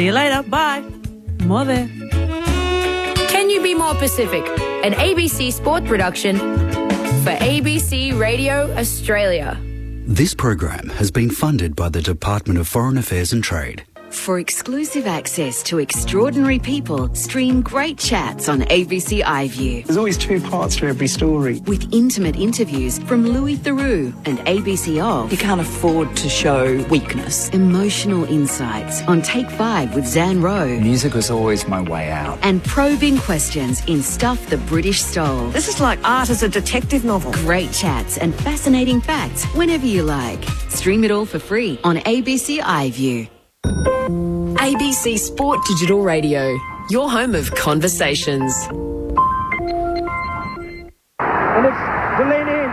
See you later. Bye. More there. Can You Be More Pacific? An ABC Sport production for ABC Radio Australia. This program has been funded by the Department of Foreign Affairs and Trade. For exclusive access to extraordinary people, stream great chats on ABC iView. There's always two parts to every story. With intimate interviews from Louis Theroux and ABC Of. You can't afford to show weakness. Emotional insights on Take 5 with Zan Rowe. Music was always my way out. And probing questions in Stuff the British Stole. This is like art as a detective novel. Great chats and fascinating facts whenever you like. Stream it all for free on ABC iView. ABC Sport Digital Radio, your home of conversations. And it's to lean in.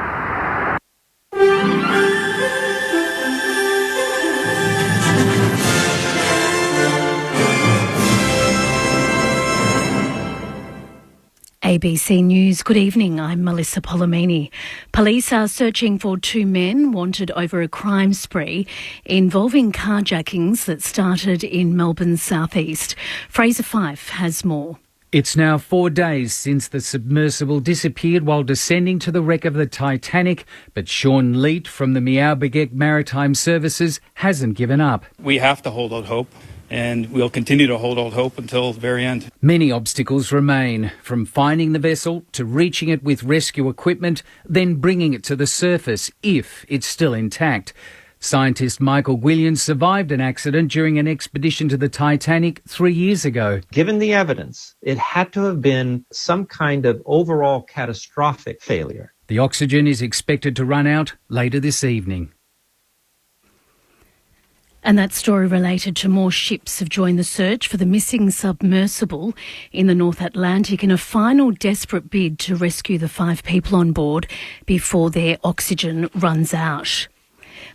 ABC News, good evening. I'm Melissa Polomini. Police are searching for two men wanted over a crime spree involving carjackings that started in Melbourne's southeast. Fraser Fife has more. It's now 4 days since the submersible disappeared while descending to the wreck of the Titanic, but Sean Leet from the Meow-Begek Maritime Services hasn't given up. We have to hold out hope, and we'll continue to hold out hope until the very end. Many obstacles remain, from finding the vessel to reaching it with rescue equipment, then bringing it to the surface if it's still intact. Scientist Michael Williams survived an accident during an expedition to the Titanic 3 years ago. Given the evidence, it had to have been some kind of overall catastrophic failure. The oxygen is expected to run out later this evening. And that story related to more ships have joined the search for the missing submersible in the North Atlantic in a final desperate bid to rescue the 5 people on board before their oxygen runs out.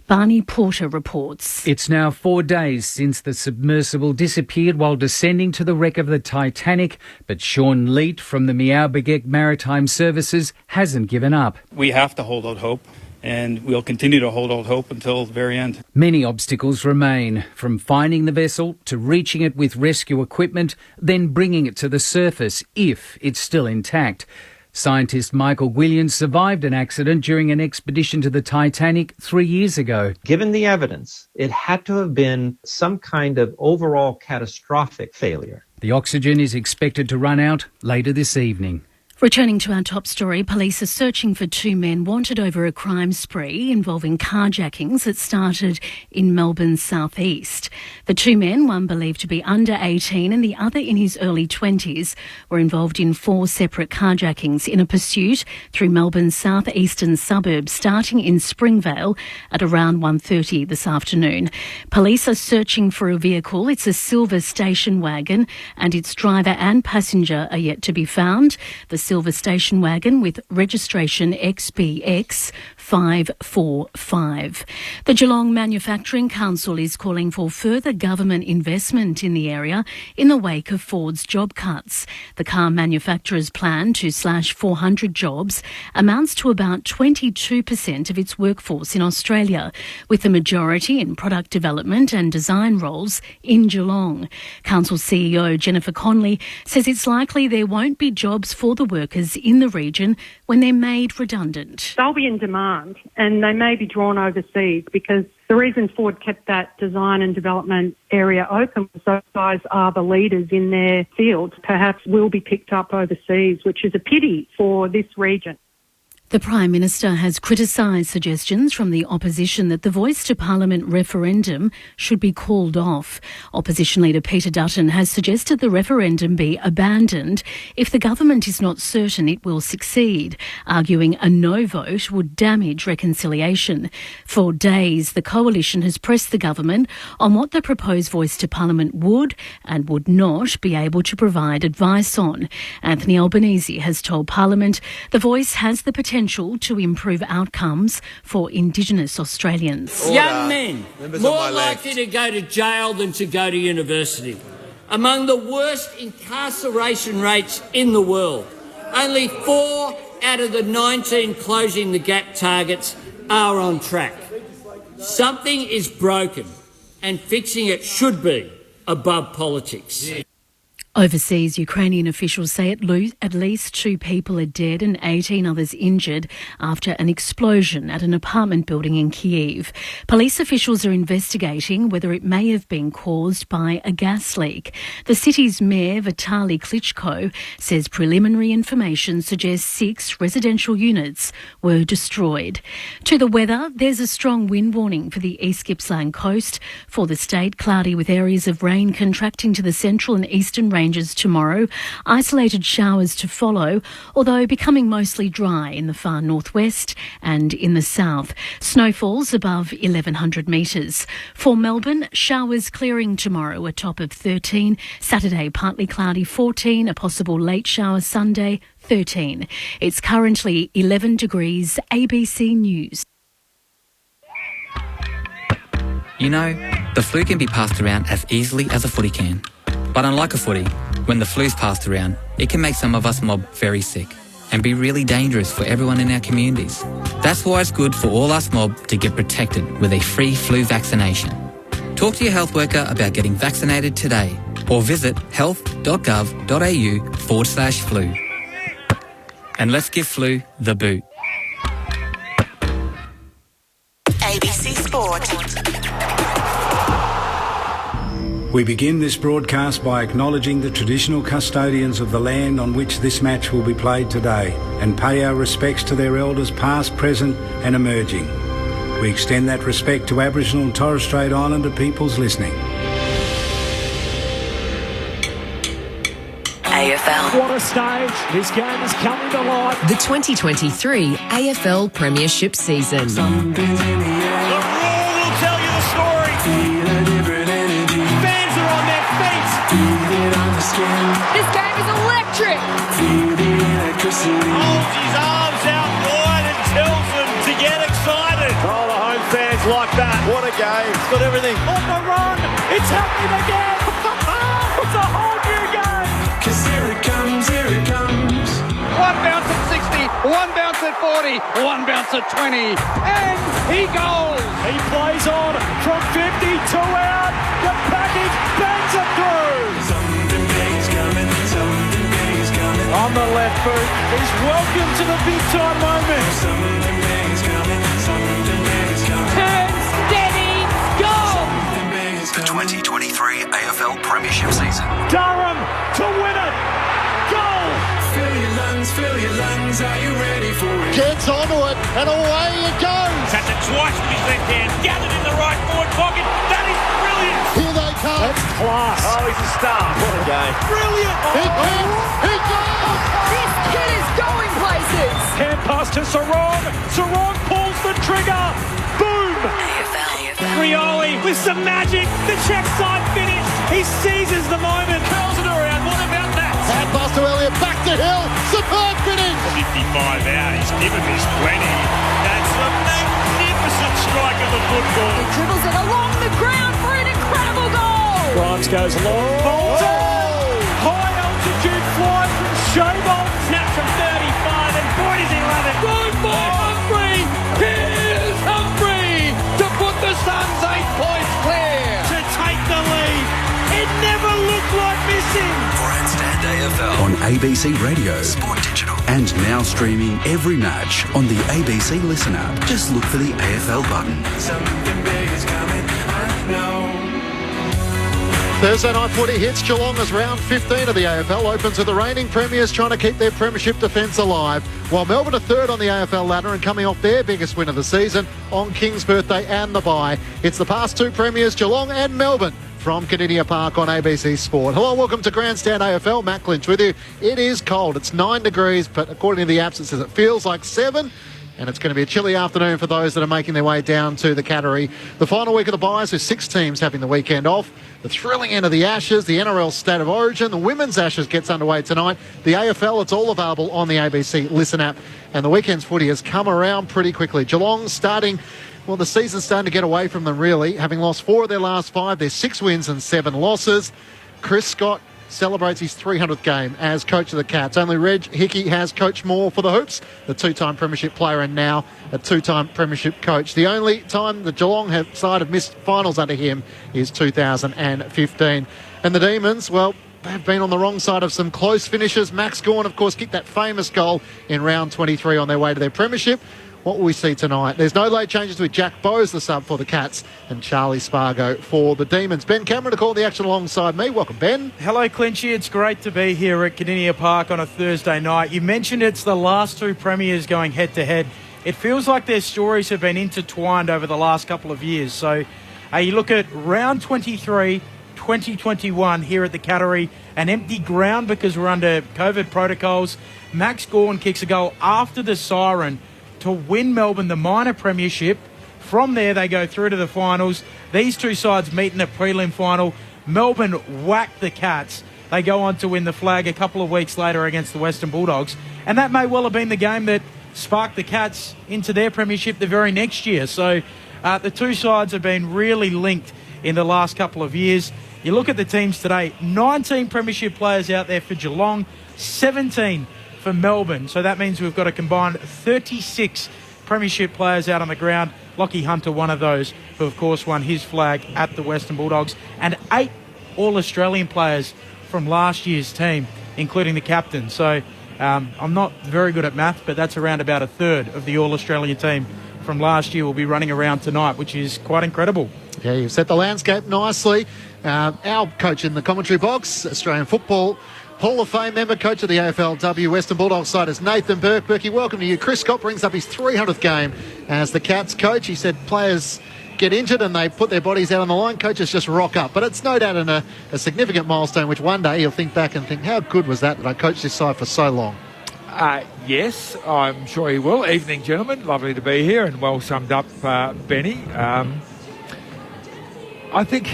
Barney Porter reports. It's now 4 days since the submersible disappeared while descending to the wreck of the Titanic, but Sean Leet from the Meow-Begek Maritime Services hasn't given up. We have to hold out hope, and we'll continue to hold out hope until the very end. Many obstacles remain, from finding the vessel to reaching it with rescue equipment, then bringing it to the surface if it's still intact. Scientist Michael Williams survived an accident during an expedition to the Titanic 3 years ago. Given the evidence, it had to have been some kind of overall catastrophic failure. The oxygen is expected to run out later this evening. Returning to our top story, police are searching for two men wanted over a crime spree involving carjackings that started in Melbourne's southeast. The two men, one believed to be under 18 and the other in his early 20s, were involved in 4 separate carjackings in a pursuit through Melbourne's southeastern suburbs, starting in Springvale at around 1:30 this afternoon. Police are searching for a vehicle. It's a silver station wagon, and its driver and passenger are yet to be found. The silver station wagon with registration XBX 545. The Geelong Manufacturing Council is calling for further government investment in the area in the wake of Ford's job cuts. The car manufacturer's plan to slash 400 jobs amounts to about 22% of its workforce in Australia, with the majority in product development and design roles in Geelong. Council CEO Jennifer Conley says it's likely there won't be jobs for the workers in the region when they're made redundant. They'll be in demand and they may be drawn overseas because the reason Ford kept that design and development area open was those guys are the leaders in their field, perhaps will be picked up overseas, which is a pity for this region. The Prime Minister has criticised suggestions from the opposition that the Voice to Parliament referendum should be called off. Opposition leader Peter Dutton has suggested the referendum be abandoned if the government is not certain it will succeed, arguing a no vote would damage reconciliation. For days, the coalition has pressed the government on what the proposed Voice to Parliament would and would not be able to provide advice on. Anthony Albanese has told Parliament the Voice has the potential to improve outcomes for Indigenous Australians. Young men, more likely to go to jail than to go to university. Among the worst incarceration rates in the world. Only 4 out of the 19 closing the gap targets are on track. Something is broken, and fixing it should be above politics. Overseas, Ukrainian officials say at least 2 people are dead and 18 others injured after an explosion at an apartment building in Kyiv. Police officials are investigating whether it may have been caused by a gas leak. The city's mayor, Vitaly Klitschko, says preliminary information suggests 6 residential units were destroyed. To the weather, there's a strong wind warning for the East Gippsland coast. For the state, cloudy with areas of rain contracting to the central and eastern ranges tomorrow. Isolated showers to follow, although becoming mostly dry in the far northwest and in the south. Snowfalls above 1,100 metres. For Melbourne, showers clearing tomorrow, a top of 13. Saturday, partly cloudy 14. A possible late shower Sunday, 13. It's currently 11 degrees. ABC News. You know, the flu can be passed around as easily as a footy can. But unlike a footy, when the flu's passed around, it can make some of us mob very sick and be really dangerous for everyone in our communities. That's why it's good for all us mob to get protected with a free flu vaccination. Talk to your health worker about getting vaccinated today or visit health.gov.au/flu. And let's give flu the boot. ABC Sport. We begin this broadcast by acknowledging the traditional custodians of the land on which this match will be played today and pay our respects to their elders past, present and emerging. We extend that respect to Aboriginal and Torres Strait Islander peoples listening. AFL. What a stage. This game is coming to life. The 2023 AFL Premiership season. The Raw will tell you the story. Fans are on their feet. This game is electric. Holds his arms out wide and tells them to get excited. Oh, the home fans like that. What a game. It's got everything. On the run. It's happening again. It's a whole new game. Cause here it comes, here it comes. One bounce at 60, one bounce at 40, one bounce at 20, and he goes. He plays on from 52 out. The package bangs it through. Something big is coming, something big is coming. On the left boot, he's welcome to the big time moment. Something big is coming, something big is coming. Turn steady, go! Something big is coming. The 2023 AFL Premiership season. Durham to win it. Goal! Fill your lungs, are you ready for it? Gets onto it, and away it goes. Tapped it twice with his left hand, gathered in the right forward pocket. That is brilliant. Here they come. That's class. Oh, he's a star. What a game. Brilliant. He goes. This kid is going places. Hand pass to Sarong. Sarong pulls the trigger. Boom. Rioli with some magic. The check side finish. He seizes the moment. Curls it around. What about that? Hand pass to Elliott. Back to Hill. Superb finish. 55 out, he's given this plenty. That's a magnificent strike of the football. He dribbles it along the ground for an incredible goal. Grimes goes long. Bolton. High altitude fly from Showbolt. Snap from 35, and boy does he love it. Good for Humphrey. Here's Humphrey to put the Suns 8 points clear. To take the lead. It never looked like missing. Grandstand AFL on ABC Radio, Sport Digital, and now streaming every match on the ABC Listen app. Just look for the AFL button. Something big is coming, I know. Thursday night footy hits Geelong as round 15 of the AFL opens with the reigning premiers trying to keep their premiership defence alive, while Melbourne are third on the AFL ladder and coming off their biggest win of the season on King's birthday and the bye. It's the past two premiers, Geelong and Melbourne, from Canidia Park on ABC Sport. Hello, welcome to Grandstand AFL. Matt Clinch with you. It is cold. It's 9 degrees, but according to the apps, it says it feels like 7. And it's going to be a chilly afternoon for those that are making their way down to the Cattery. The final week of the byes with 6 teams having the weekend off. The thrilling end of the Ashes, the NRL State of Origin, the Women's Ashes gets underway tonight. The AFL, it's all available on the ABC Listen app. And the weekend's footy has come around pretty quickly. Geelong starting... Well, the season's starting to get away from them, really. Having lost 4 of their last 5, there's 6 wins and 7 losses. Chris Scott celebrates his 300th game as coach of the Cats. Only Reg Hickey has coached more for the Hoops, the two-time premiership player and now a two-time premiership coach. The only time the Geelong side have missed finals under him is 2015. And the Demons, well, they've been on the wrong side of some close finishes. Max Gawn, of course, kicked that famous goal in round 23 on their way to their premiership. What will we see tonight? There's no late changes with Jack Bowes, the sub for the Cats, and Charlie Spargo for the Demons. Ben Cameron to call the action alongside me. Welcome, Ben. Hello, Clinchy. It's great to be here at Kardinia Park on a Thursday night. You mentioned it's the last two premiers going head-to-head. It feels like their stories have been intertwined over the last couple of years. So you look at round 23, 2021 here at the Cattery, an empty ground because we're under COVID protocols. Max Gawn kicks a goal after the siren to win Melbourne the minor premiership. From there, they go through to the finals. These two sides meet in a prelim final. Melbourne whack the Cats. They go on to win the flag a couple of weeks later against the Western Bulldogs. And that may well have been the game that sparked the Cats into their premiership the very next year. So the two sides have been really linked in the last couple of years. You look at the teams today, 19 premiership players out there for Geelong, 17 for Melbourne. So that means we've got a combined 36 premiership players out on the ground. Lockie Hunter, one of those, who of course won his flag at the Western Bulldogs. And 8 All-Australian players from last year's team, including the captain. So I'm not very good at math, but that's around about a third of the All-Australian team from last year will be running around tonight, which is quite incredible. Yeah, you've set the landscape nicely. Our coach in the commentary box, Australian Football Hall of Fame member, coach of the AFLW Western Bulldogs side, is Nathan Burke. Berkey, welcome to you. Chris Scott brings up his 300th game as the Cats coach. He said players get injured and they put their bodies out on the line. Coaches just rock up. But it's no doubt a significant milestone, which one day he'll think back and think, how good was that I coached this side for so long? Yes, I'm sure he will. Evening, gentlemen. Lovely to be here and well summed up, Benny. I think...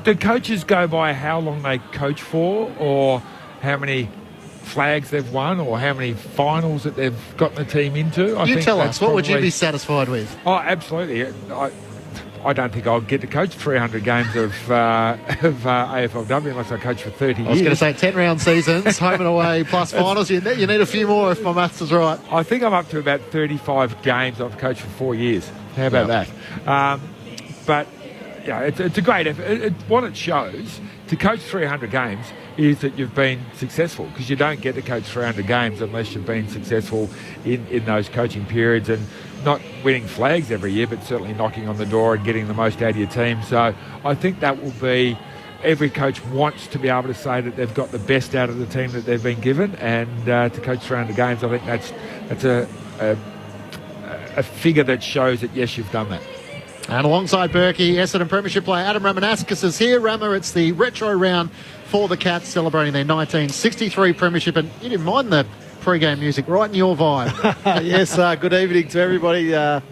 Do coaches go by how long they coach for, or how many flags they've won, or how many finals that they've gotten the team into? Tell us, what would you be satisfied with? Oh, absolutely. I don't think I'll get to coach 300 games of AFLW unless I coach for 30 years. I was going to say 10-round seasons, home and away, plus finals. You need a few more if my maths is right. I think I'm up to about 35 games I've coached for 4 years. How about that? But... yeah, it's a great effort. What it shows, to coach 300 games, is that you've been successful, because you don't get to coach 300 games unless you've been successful in those coaching periods, and not winning flags every year, but certainly knocking on the door and getting the most out of your team. So I think that will be... every coach wants to be able to say that they've got the best out of the team that they've been given, and to coach 300 games, I think that's a figure that shows that, yes, you've done that. And alongside Berkey, Essendon Premiership player Adam Ramanauskas is here. Rama, it's the retro round for the Cats, celebrating their 1963 Premiership. And you didn't mind the pre-game music, right in your vibe. Yes, good evening to everybody. There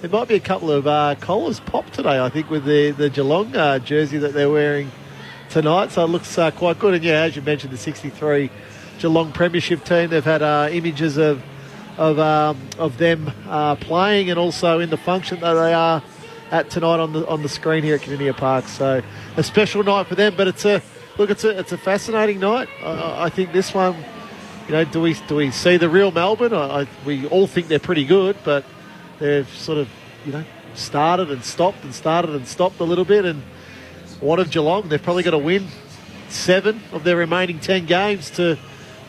might be a couple of collars popped today, I think, with the Geelong jersey that they're wearing tonight. So it looks quite good. And, yeah, as you mentioned, the 63 Geelong Premiership team, they've had images of them playing, and also in the function that they are at tonight on the screen here at Kardinia Park. So a special night for them, but it's a fascinating night. I think this one, do we see the real Melbourne? We all think they're pretty good, but they've sort of started and stopped a little bit. And what of Geelong? They've probably got to win 7 of their remaining 10 games to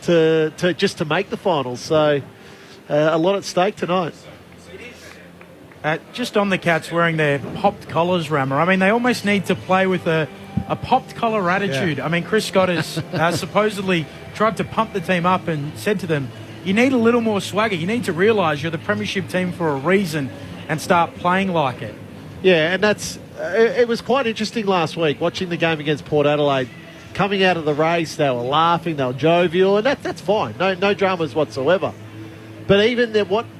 just to make the finals. So a lot at stake tonight. Just on the Cats wearing their popped collars, Rammer. I mean, they almost need to play with a popped collar attitude. Yeah. I mean, Chris Scott has supposedly tried to pump the team up and said to them, you need a little more swagger. You need to realise you're the premiership team for a reason and start playing like it. Yeah, and it was quite interesting last week, watching the game against Port Adelaide. Coming out of the race, they were laughing, they were jovial, and that's fine. No dramas whatsoever. But even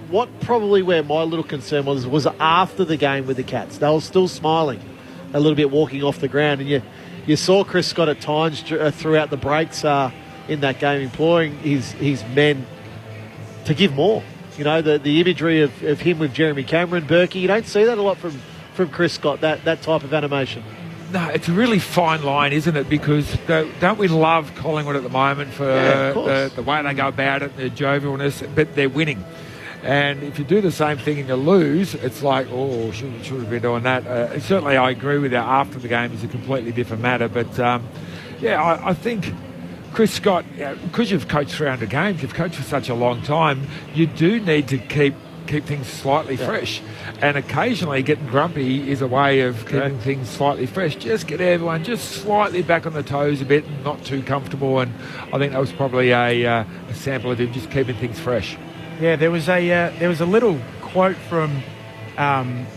what probably where my little concern was after the game with the Cats. They were still smiling a little bit, walking off the ground. And you saw Chris Scott at times throughout the breaks in that game, imploring his men to give more. The imagery of him with Jeremy Cameron, Berkey, you don't see that a lot from Chris Scott, that type of animation. No, it's a really fine line, isn't it? Because don't we love Collingwood at the moment for the way they go about it, their jovialness, but they're winning. And if you do the same thing and you lose, it's like, oh, should have been doing that. Certainly, I agree with you. After the game is a completely different matter. But, I think Chris Scott, because you've coached 300 games, you've coached for such a long time, you do need to keep things slightly fresh. And occasionally getting grumpy is a way of keeping things slightly fresh. Just get everyone just slightly back on the toes a bit and not too comfortable. And I think that was probably a sample of him just keeping things fresh. Yeah, there was a little quote from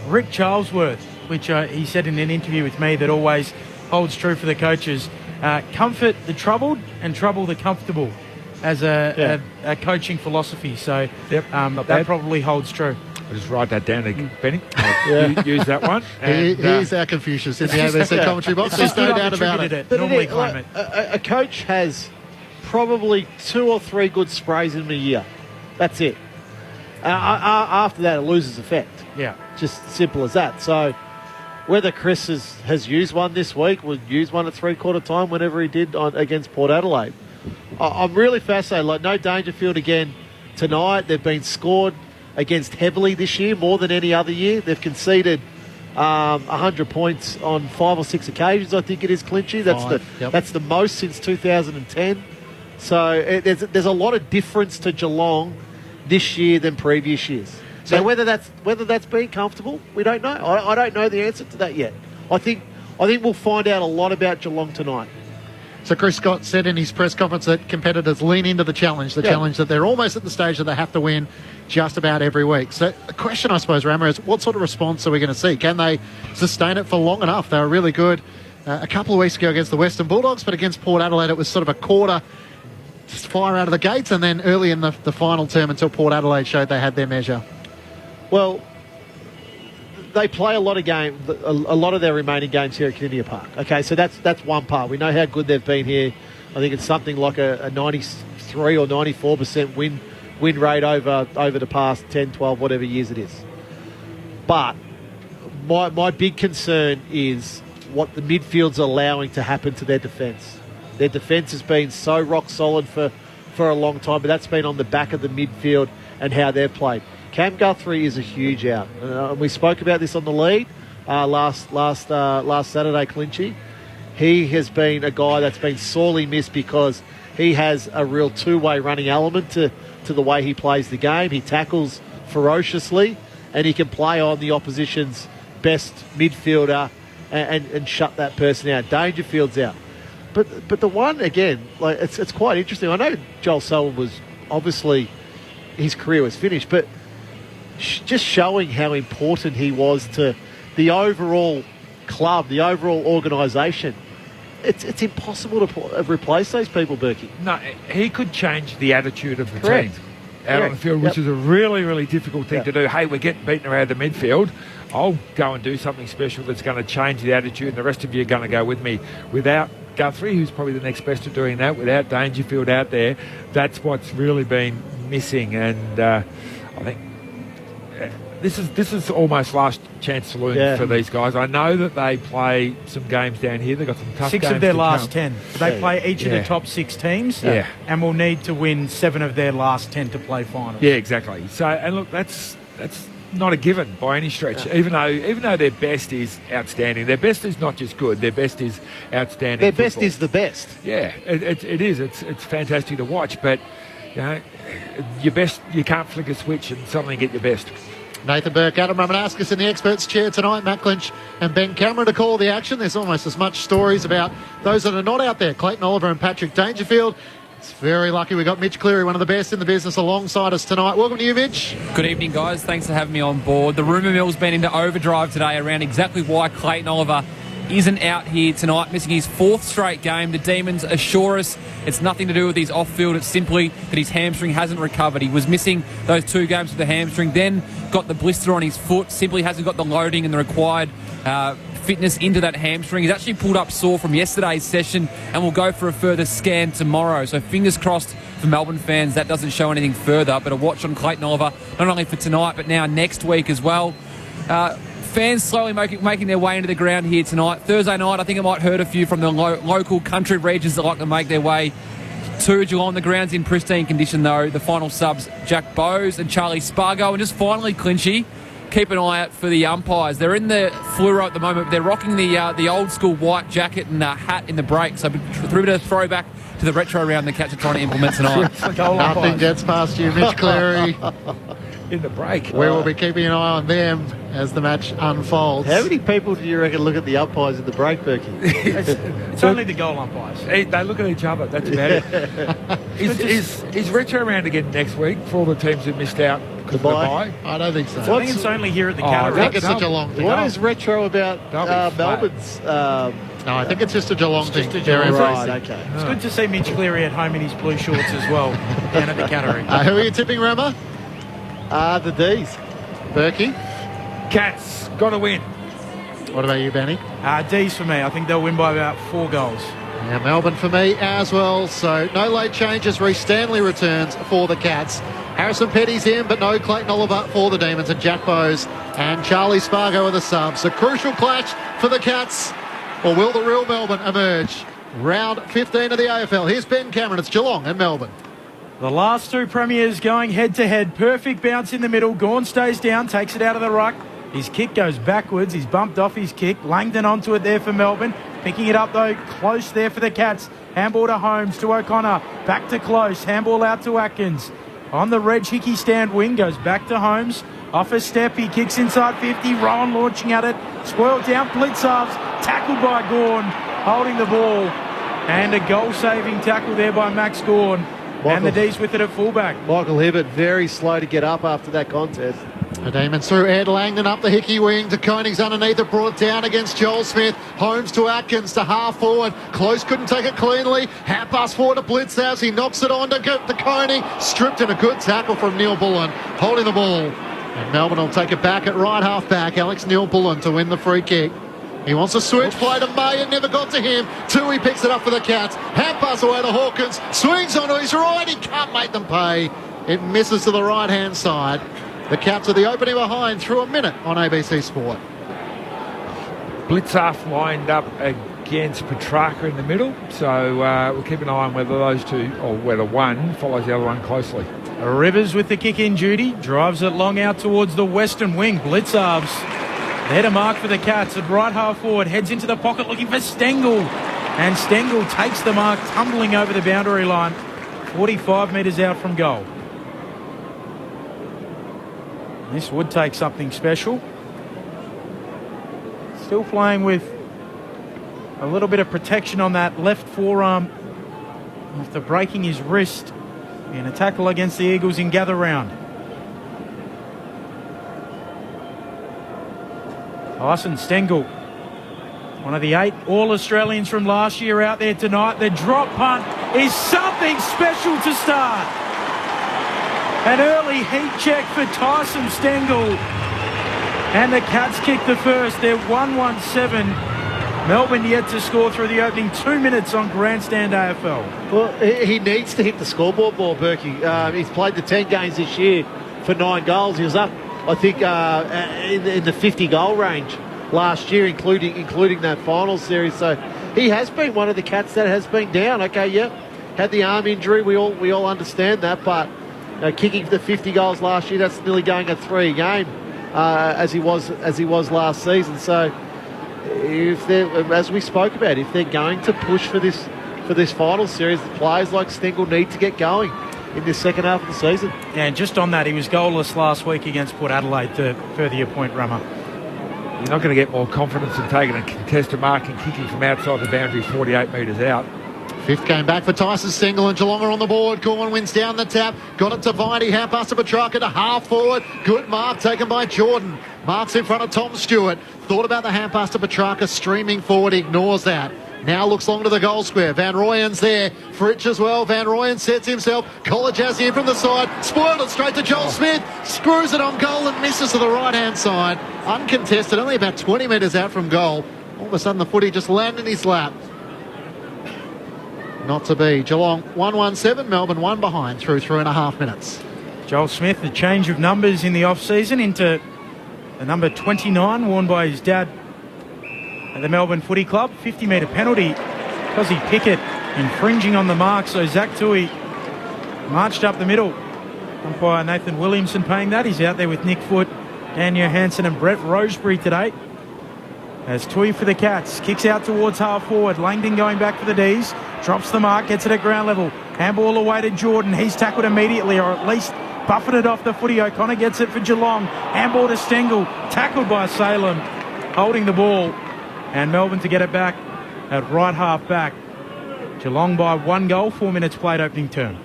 Rick Charlesworth, which he said in an interview with me that always holds true for the coaches. Comfort the troubled and trouble the comfortable as a coaching philosophy. So that probably holds true. I'll just write that down, Benny. Use that one. And, he's our Confucius in the ABC commentary box. There's no doubt about it. Normally claim it. A coach has probably 2 or 3 good sprays in a year. That's it. After that, it loses effect. Yeah. Just simple as that. So whether Chris has used one this week, will use one at 3/4 time, whenever he did against Port Adelaide. I'm really fascinated. Like, no Dangerfield again tonight. They've been scored against heavily this year, more than any other year. They've conceded 100 points on 5 or 6 occasions, I think it is, Clinchy. That's the most since 2010. So there's a lot of difference to Geelong this year than previous years. So whether that's been comfortable, we don't know. I don't know the answer to that yet. I think we'll find out a lot about Geelong tonight. So Chris Scott said in his press conference that competitors lean into the challenge that they're almost at the stage that they have to win just about every week. So the question, I suppose, Ramo, is what sort of response are we going to see? Can they sustain it for long enough? They were really good a couple of weeks ago against the Western Bulldogs, but against Port Adelaide it was sort of a quarter just fire out of the gates, and then early in the final term until Port Adelaide showed they had their measure. Well, they play a lot of their remaining games here at Kardinia Park. Okay, so that's one part. We know how good they've been here. I think it's something like a 93 or 94% win rate over the past 10, 12, whatever years it is. But my big concern is what the midfield's allowing to happen to their defence. Their defence has been so rock solid for a long time, but that's been on the back of the midfield and how they've played. Cam Guthrie is a huge out. We spoke about this on the lead last Saturday, Clinchy. He has been a guy that's been sorely missed because he has a real two-way running element to the way he plays the game. He tackles ferociously and he can play on the opposition's best midfielder and shut that person out. Dangerfield's out. But the one, again, like it's quite interesting. I know Joel Selwyn was obviously, his career was finished, but just showing how important he was to the overall club, the overall organisation. It's impossible to replace those people, Berkey. No, he could change the attitude of the Correct. team out on the field, which is a really, really difficult thing to do. Hey, we're getting beaten around the midfield. I'll go and do something special that's going to change the attitude, and the rest of you are going to go with me. Without Guthrie, who's probably the next best at doing that, without Dangerfield out there, that's what's really been missing. And I think this is almost last chance saloon for these guys. I know that they play some games down here. They've got some tough games. 6 of their last 10. They play each of the top 6 teams and will need to win 7 of their last 10 to play finals. Yeah, exactly. So, and look, that's not a given by any stretch. Even though their best is outstanding. Their best is not just good. Their best is outstanding. Their best is the best. Yeah, it is. It's fantastic to watch. But your best, you can't flick a switch and suddenly get your best. Nathan Burke, Adam Ramanauskas in the experts chair tonight. Matt Clinch and Ben Cameron to call the action. There's almost as much stories about those that are not out there. Clayton Oliver and Patrick Dangerfield. It's very lucky we got Mitch Cleary, one of the best in the business, alongside us tonight. Welcome to you, Mitch. Good evening, guys. Thanks for having me on board. The rumour mill's been into overdrive today around exactly why Clayton Oliver isn't out here tonight, missing his 4th straight game. The Demons assure us it's nothing to do with his off-field. It's simply that his hamstring hasn't recovered. He was missing those 2 games with the hamstring, then got the blister on his foot, simply hasn't got the loading and the required fitness into that hamstring. He's actually pulled up sore from yesterday's session and will go for a further scan tomorrow. So fingers crossed for Melbourne fans that doesn't show anything further. But a watch on Clayton Oliver, not only for tonight, but now next week as well. fans slowly making their way into the ground here tonight. Thursday night, I think it might hurt a few from the local country regions that like to make their way to Geelong. The ground's in pristine condition, though. The final subs, Jack Bowes and Charlie Spargo. And just finally, Clinchy, keep an eye out for the umpires. They're in the fluoro at the moment. They're rocking the old school white jacket and hat in the break. So through a bit of throwback to the retro round the Cats are trying to implement tonight. Nothing gets past you, Mitch Cleary. In the break. We will be keeping an eye on them as the match unfolds. How many people do you reckon look at the umpires in the break, Berkey? It's only the goal umpires. They look at each other. That's about it. Is retro round again next week for all the teams that missed out? Goodbye. I don't think so. I think it's only here at the Cataract. I think it's a Geelong thing. What is retro about Melbourne's? No, I think it's just a Geelong thing. Right, okay. It's good to see Mitch Cleary at home in his blue shorts as well, down at the Cataract. Who are you tipping, Rama? The D's. Berkey? Cats, got to win. What about you, Benny? D's for me. I think they'll win by about 4 goals. Yeah, Melbourne for me as well. So no late changes. Reece Stanley returns for the Cats. Harrison Petty's in, but no Clayton Oliver for the Demons. And Jack Bowes and Charlie Spargo are the subs. A crucial clash for the Cats. Or will the real Melbourne emerge? Round 15 of the AFL. Here's Ben Cameron. It's Geelong and Melbourne. The last 2 premiers going head-to-head. Perfect bounce in the middle. Gawn stays down, takes it out of the ruck. His kick goes backwards. He's bumped off his kick. Langdon onto it there for Melbourne. Picking it up, though, close there for the Cats. Handball to Holmes, to O'Connor. Back to Close. Handball out to Atkins. On the Reg Hickey stand wing, goes back to Holmes. Off a step, he kicks inside 50. Rowan launching at it. Spoiled down, Blitzarves. Tackled by Gawn. Holding the ball. And a goal-saving tackle there by Max Gawn. And the D's with it at fullback. Michael Hibbert very slow to get up after that contest. The Demons through Ed Langdon up the Hickey wing to Koenig's underneath it, brought down against Joel Smith. Holmes to Atkins to half forward. Close couldn't take it cleanly. Hat pass forward to Blitzhouse. He knocks it on to Koenig. Stripped in a good tackle from Neil Bullen, holding the ball. And Melbourne will take it back at right half back. Alex Neil Bullen to win the free kick. He wants a switch play to May. It never got to him. Tui picks it up for the Cats. Hand pass away to Hawkins. Swings onto his right. He can't make them pay. It misses to the right-hand side. The Cats are the opening behind through a minute on ABC Sport. Blitzarf lined up against Petrarca in the middle. So we'll keep an eye on whether those two, or whether one, follows the other one closely. Rivers with the kick in duty. Drives it long out towards the western wing. Blitzarves there to mark for the Cats at right half forward. Heads into the pocket looking for Stengel. And Stengel takes the mark, tumbling over the boundary line. 45 metres out from goal. This would take something special. Still playing with a little bit of protection on that left forearm after breaking his wrist in a tackle against the Eagles in gather round. Tyson Stengel, one of the 8 All-Australians from last year out there tonight. The drop punt is something special to start. An early heat check for Tyson Stengel. And the Cats kick the first. They're 1-1-7. Melbourne yet to score through the opening 2 minutes on Grandstand AFL. Well, he needs to hit the scoreboard more, Berkey. He's played the 10 games this year for 9 goals. He was up, I think, in the 50-goal range last year, including that final series. So he has been one of the Cats that has been down. Okay, yeah, had the arm injury. We all understand that, but kicking for the 50 goals last year, that's nearly going a 3 game as he was last season. So if they're, as we spoke about, if they're going to push for this final series, the players like Stengel need to get going in this second half of the season. Yeah, and just on that, he was goalless last week against Port Adelaide, to further your point, Rama. You're not going to get more confidence in taking a contested mark and kicking from outside the boundary 48 metres out. 5th game back for Tyson Stengel, and Geelong are on the board. Gorman wins down the tap. Got it to Viney. Hand pass to Petrarca to half forward. Good mark taken by Jordan. Marks in front of Tom Stewart. Thought about the hand pass to Petrarca, streaming forward. Ignores that. Now looks long to the goal square. Van Rooyen's there. Fritsch as well. Van Rooyen sets himself. Kolajazzi in from the side. Spoiled it straight to Joel Smith. Screws it on goal and misses to the right-hand side. Uncontested, only about 20 metres out from goal. All of a sudden the footy just landed in his lap. Not to be. Geelong 1-1-7. Melbourne 1 behind through 3.5 minutes. Joel Smith, a change of numbers in the off-season into the number 29, worn by his dad at the Melbourne Footy Club. 50-metre penalty. Cosy Pickett infringing on the mark, so Zach Tui marched up the middle. Umpire Nathan Williamson paying that. He's out there with Nick Foote, Dan Johansson and Brett Rosebery today. As Tui for the Cats, kicks out towards half forward. Langdon going back for the D's, drops the mark, gets it at ground level. Handball away to Jordan. He's tackled immediately, or at least buffeted off the footy. O'Connor gets it for Geelong. Handball to Stengel, tackled by Salem, holding the ball. And Melbourne to get it back at right half back. Geelong by 1 goal, 4 minutes played opening term.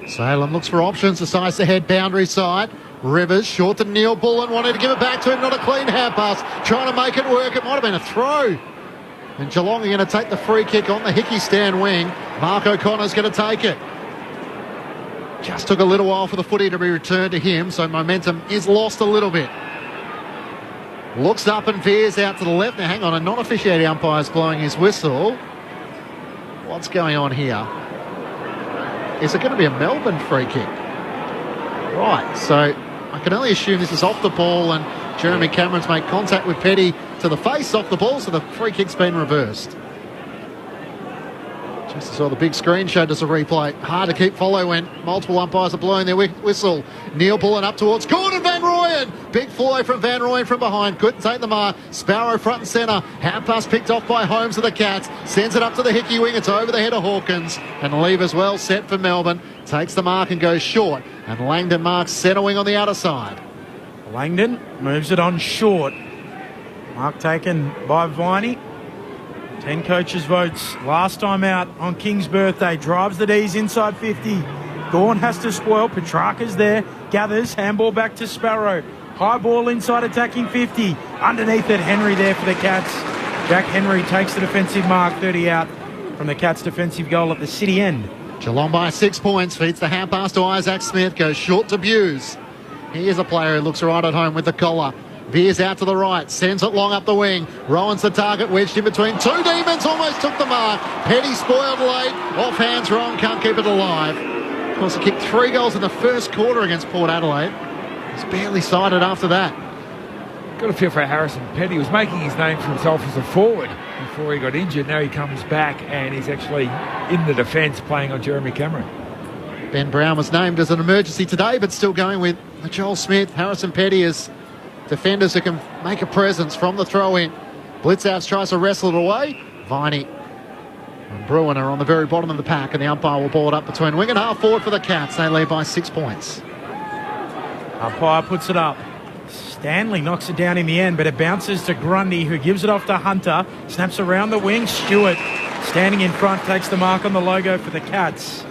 Salem looks for options, decides to head boundary side. Rivers short to Neil Bullen, wanted to give it back to him, not a clean hand pass, trying to make it work. It might have been a throw. And Geelong are going to take the free kick on the Hickey stand wing. Mark O'Connor's going to take it. Just took a little while for the footy to be returned to him, so momentum is lost a little bit. Looks up and veers out to the left. Now hang on, a non-officiating umpire is blowing his whistle. What's going on here? Is it going to be a Melbourne free kick? Right, so I can only assume this is off the ball, and Jeremy Cameron's made contact with Petty to the face off the ball, so the free kick's been reversed. Just saw the big screen showed us a replay. Hard to keep follow when multiple umpires are blowing their whistle. Neil Bullen up towards Gordon Van Rooyen. Big follow from Van Rooyen from behind. Couldn't take the mark. Sparrow front and centre. Hand pass picked off by Holmes of the Cats. Sends it up to the Hickey wing. It's over the head of Hawkins. And levers well set for Melbourne. Takes the mark and goes short. And Langdon marks centre wing on the outer side. Langdon moves it on short. Mark taken by Viney. 10 coaches votes last time out on King's birthday. Drives the D's inside 50. Gawn has to spoil. Petrarca's there. Gathers. Handball back to Sparrow. High ball inside attacking 50. Underneath it, Henry there for the Cats. Jack Henry takes the defensive mark. 30 out from the Cats' defensive goal at the city end. Geelong by 6 points. Feeds the hand pass to Isaac Smith. Goes short to Buse. Here's a player who looks right at home with the collar. Veers out to the right, sends it long up the wing. Rowan's the target, wedged in between two demons, almost took the mark. Petty spoiled late, off hands wrong, can't keep it alive. Of course, he kicked 3 goals in the first quarter against Port Adelaide. He's barely sided after that. Got a feel for Harrison Petty. He was making his name for himself as a forward before he got injured. Now he comes back and he's actually in the defence playing on Jeremy Cameron. Ben Brown was named as an emergency today, but still going with Joel Smith. Harrison Petty is defenders who can make a presence from the throw-in. Blitzhouse tries to wrestle it away. Viney and Bruin are on the very bottom of the pack, and the umpire will ball it up between wing and half forward for the Cats. They lead by 6 points. Umpire puts it up. Stanley knocks it down in the end, but it bounces to Grundy, who gives it off to Hunter. Snaps around the wing. Stewart, standing in front, takes the mark on the logo for the Cats.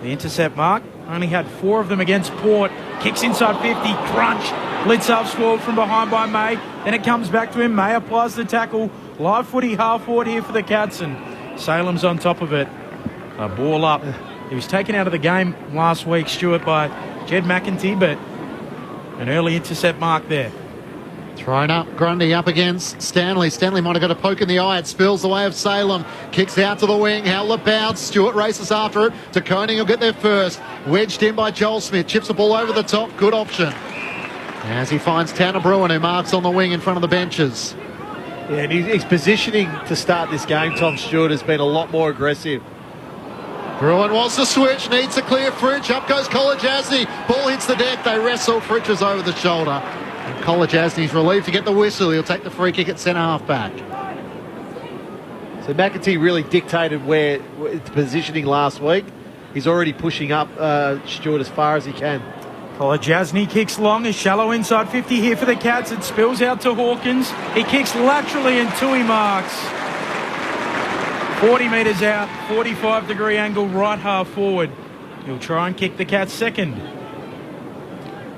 The intercept mark, only had 4 of them against Port. Kicks inside 50, crunch. Blitzhouse spoiled from behind by May. Then it comes back to him. May applies the tackle. Live footy half forward here for the Cats, and Salem's on top of it. A ball up. He was taken out of the game last week, Stewart, by Jed McEntee, but an early intercept mark there. Thrown up, Grundy up against Stanley. Stanley might have got a poke in the eye. It spills the way of Salem. Kicks out to the wing. Howler bounce. Stewart races after it. De Koning will get there first. Wedged in by Joel Smith. Chips the ball over the top. Good option. As he finds Tanner Bruin, who marks on the wing in front of the benches. Yeah, and his positioning to start this game, Tom Stewart, has been a lot more aggressive. Bruin wants to switch, needs to clear Fridge. Up goes Kolajasny. Ball hits the deck. They wrestle. Fridge is over the shoulder. And Kolajasny's relieved to get the whistle. He'll take the free kick at centre half back. So McEntee really dictated where the positioning last week. He's already pushing up Stewart as far as he can. Kolajasny kicks long, a shallow inside 50 here for the Cats. It spills out to Hawkins. He kicks laterally and Tui marks. 40 metres out, 45-degree angle, right half forward. He'll try and kick the Cats second.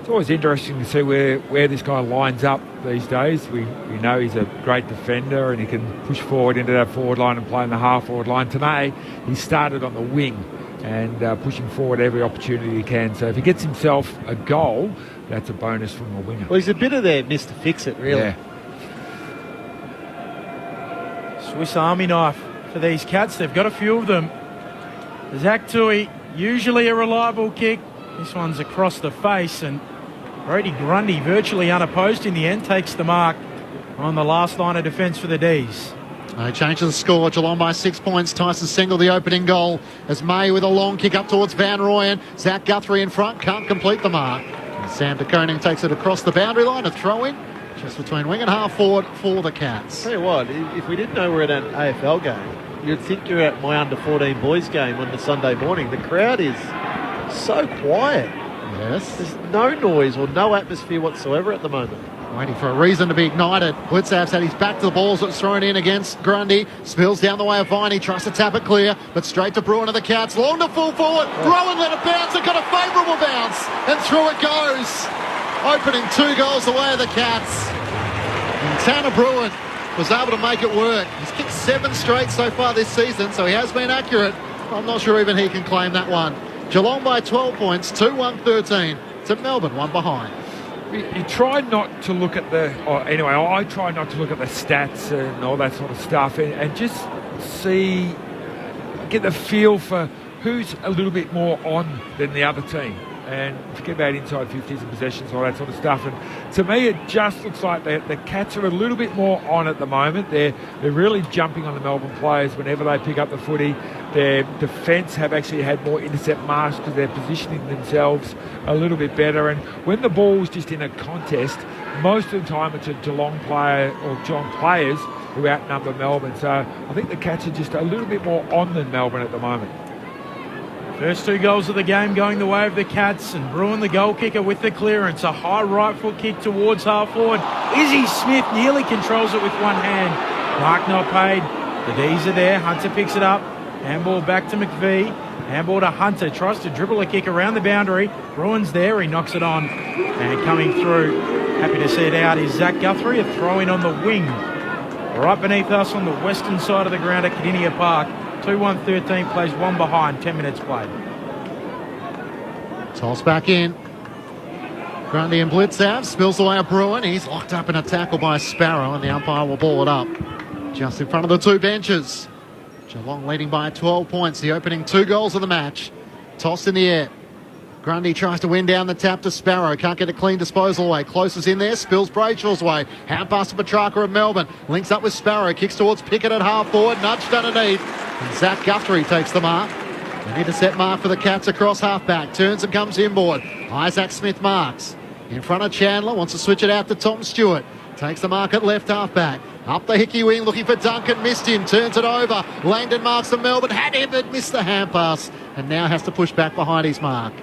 It's always interesting to see where this guy lines up these days. We know he's a great defender and he can push forward into that forward line and play in the half forward line. Today, he started on the wing and pushing forward every opportunity he can. So if he gets himself a goal, that's a bonus from the winger. Well, he's a bit of their Mr. Fix-It, really. Yeah. Swiss Army knife for these Cats. They've got a few of them. Zach Tui, usually a reliable kick. This one's across the face, and Brody Grundy, virtually unopposed in the end, takes the mark on the last line of defence for the D's. No change to the score. Geelong by 6 points. Tyson Sengel, the opening goal, as May with a long kick up towards Van Rooyen. Zach Guthrie in front, can't complete the mark. And Sam de Koning takes it across the boundary line, a throw-in just between wing and half forward for the Cats. Tell you what, if we didn't know we're at an AFL game, you'd think you're at my under-14 boys game on the Sunday morning. The crowd is so quiet. Yes. There's no noise or no atmosphere whatsoever at the moment. Waiting for a reason to be ignited. Blitzav's had his back to the balls that's thrown in against Grundy. Spills down the way of Viney. Tries to tap it clear, but straight to Bruin of the Cats. Long to full forward. Rowan let it bounce. It got a favourable bounce. And through it goes. Opening 2 goals away of the Cats. And Tanner Bruin was able to make it work. He's kicked 7 straight so far this season, so he has been accurate. I'm not sure even he can claim that one. Geelong by 12 points, 2-1-13 to Melbourne, 1 behind. You try not to look at I try not to look at the stats and all that sort of stuff and just get the feel for who's a little bit more on than the other team. And forget about inside 50s and possessions, all that sort of stuff. And to me, it just looks like the Cats are a little bit more on at the moment. They're really jumping on the Melbourne players whenever they pick up the footy. Their defence have actually had more intercept marks because they're positioning themselves a little bit better. And when the ball's just in a contest, most of the time it's a Geelong player or Geelong players who outnumber Melbourne. So I think the Cats are just a little bit more on than Melbourne at the moment. First 2 goals of the game going the way of the Cats, and Bruin, the goal kicker, with the clearance. A high right foot kick towards half forward. Izzy Smith nearly controls it with one hand. Mark not paid. The D's are there. Hunter picks it up. Handball back to McVie. Handball to Hunter. Tries to dribble a kick around the boundary. Bruin's there. He knocks it on. And coming through, happy to see it out, is Zach Guthrie. A throw in on the wing. Right beneath us on the western side of the ground at Kardinia Park. 2-1-13 plays 1 behind, 10 minutes played. Toss back in. Grundy and Blitzav spills away at Bruin. He's locked up in a tackle by Sparrow, and the umpire will ball it up just in front of the 2 benches. Geelong leading by 12 points, the opening 2 goals of the match. Tossed in the air. Grundy tries to win down the tap to Sparrow. Can't get a clean disposal away. Close is in there. Spills Brayshaw's way. Hand pass to Petrarca of Melbourne. Links up with Sparrow. Kicks towards Pickett at half forward. Nudged underneath. And Zach Guthrie takes the mark. An intercept mark for the Cats across half-back. Turns and comes inboard. Isaac Smith marks. In front of Chandler. Wants to switch it out to Tom Stewart. Takes the mark at left half-back. Up the Hickey wing, looking for Duncan. Missed him. Turns it over. Langdon marks for Melbourne. Had him, but missed the hand pass. And now has to push back behind his mark.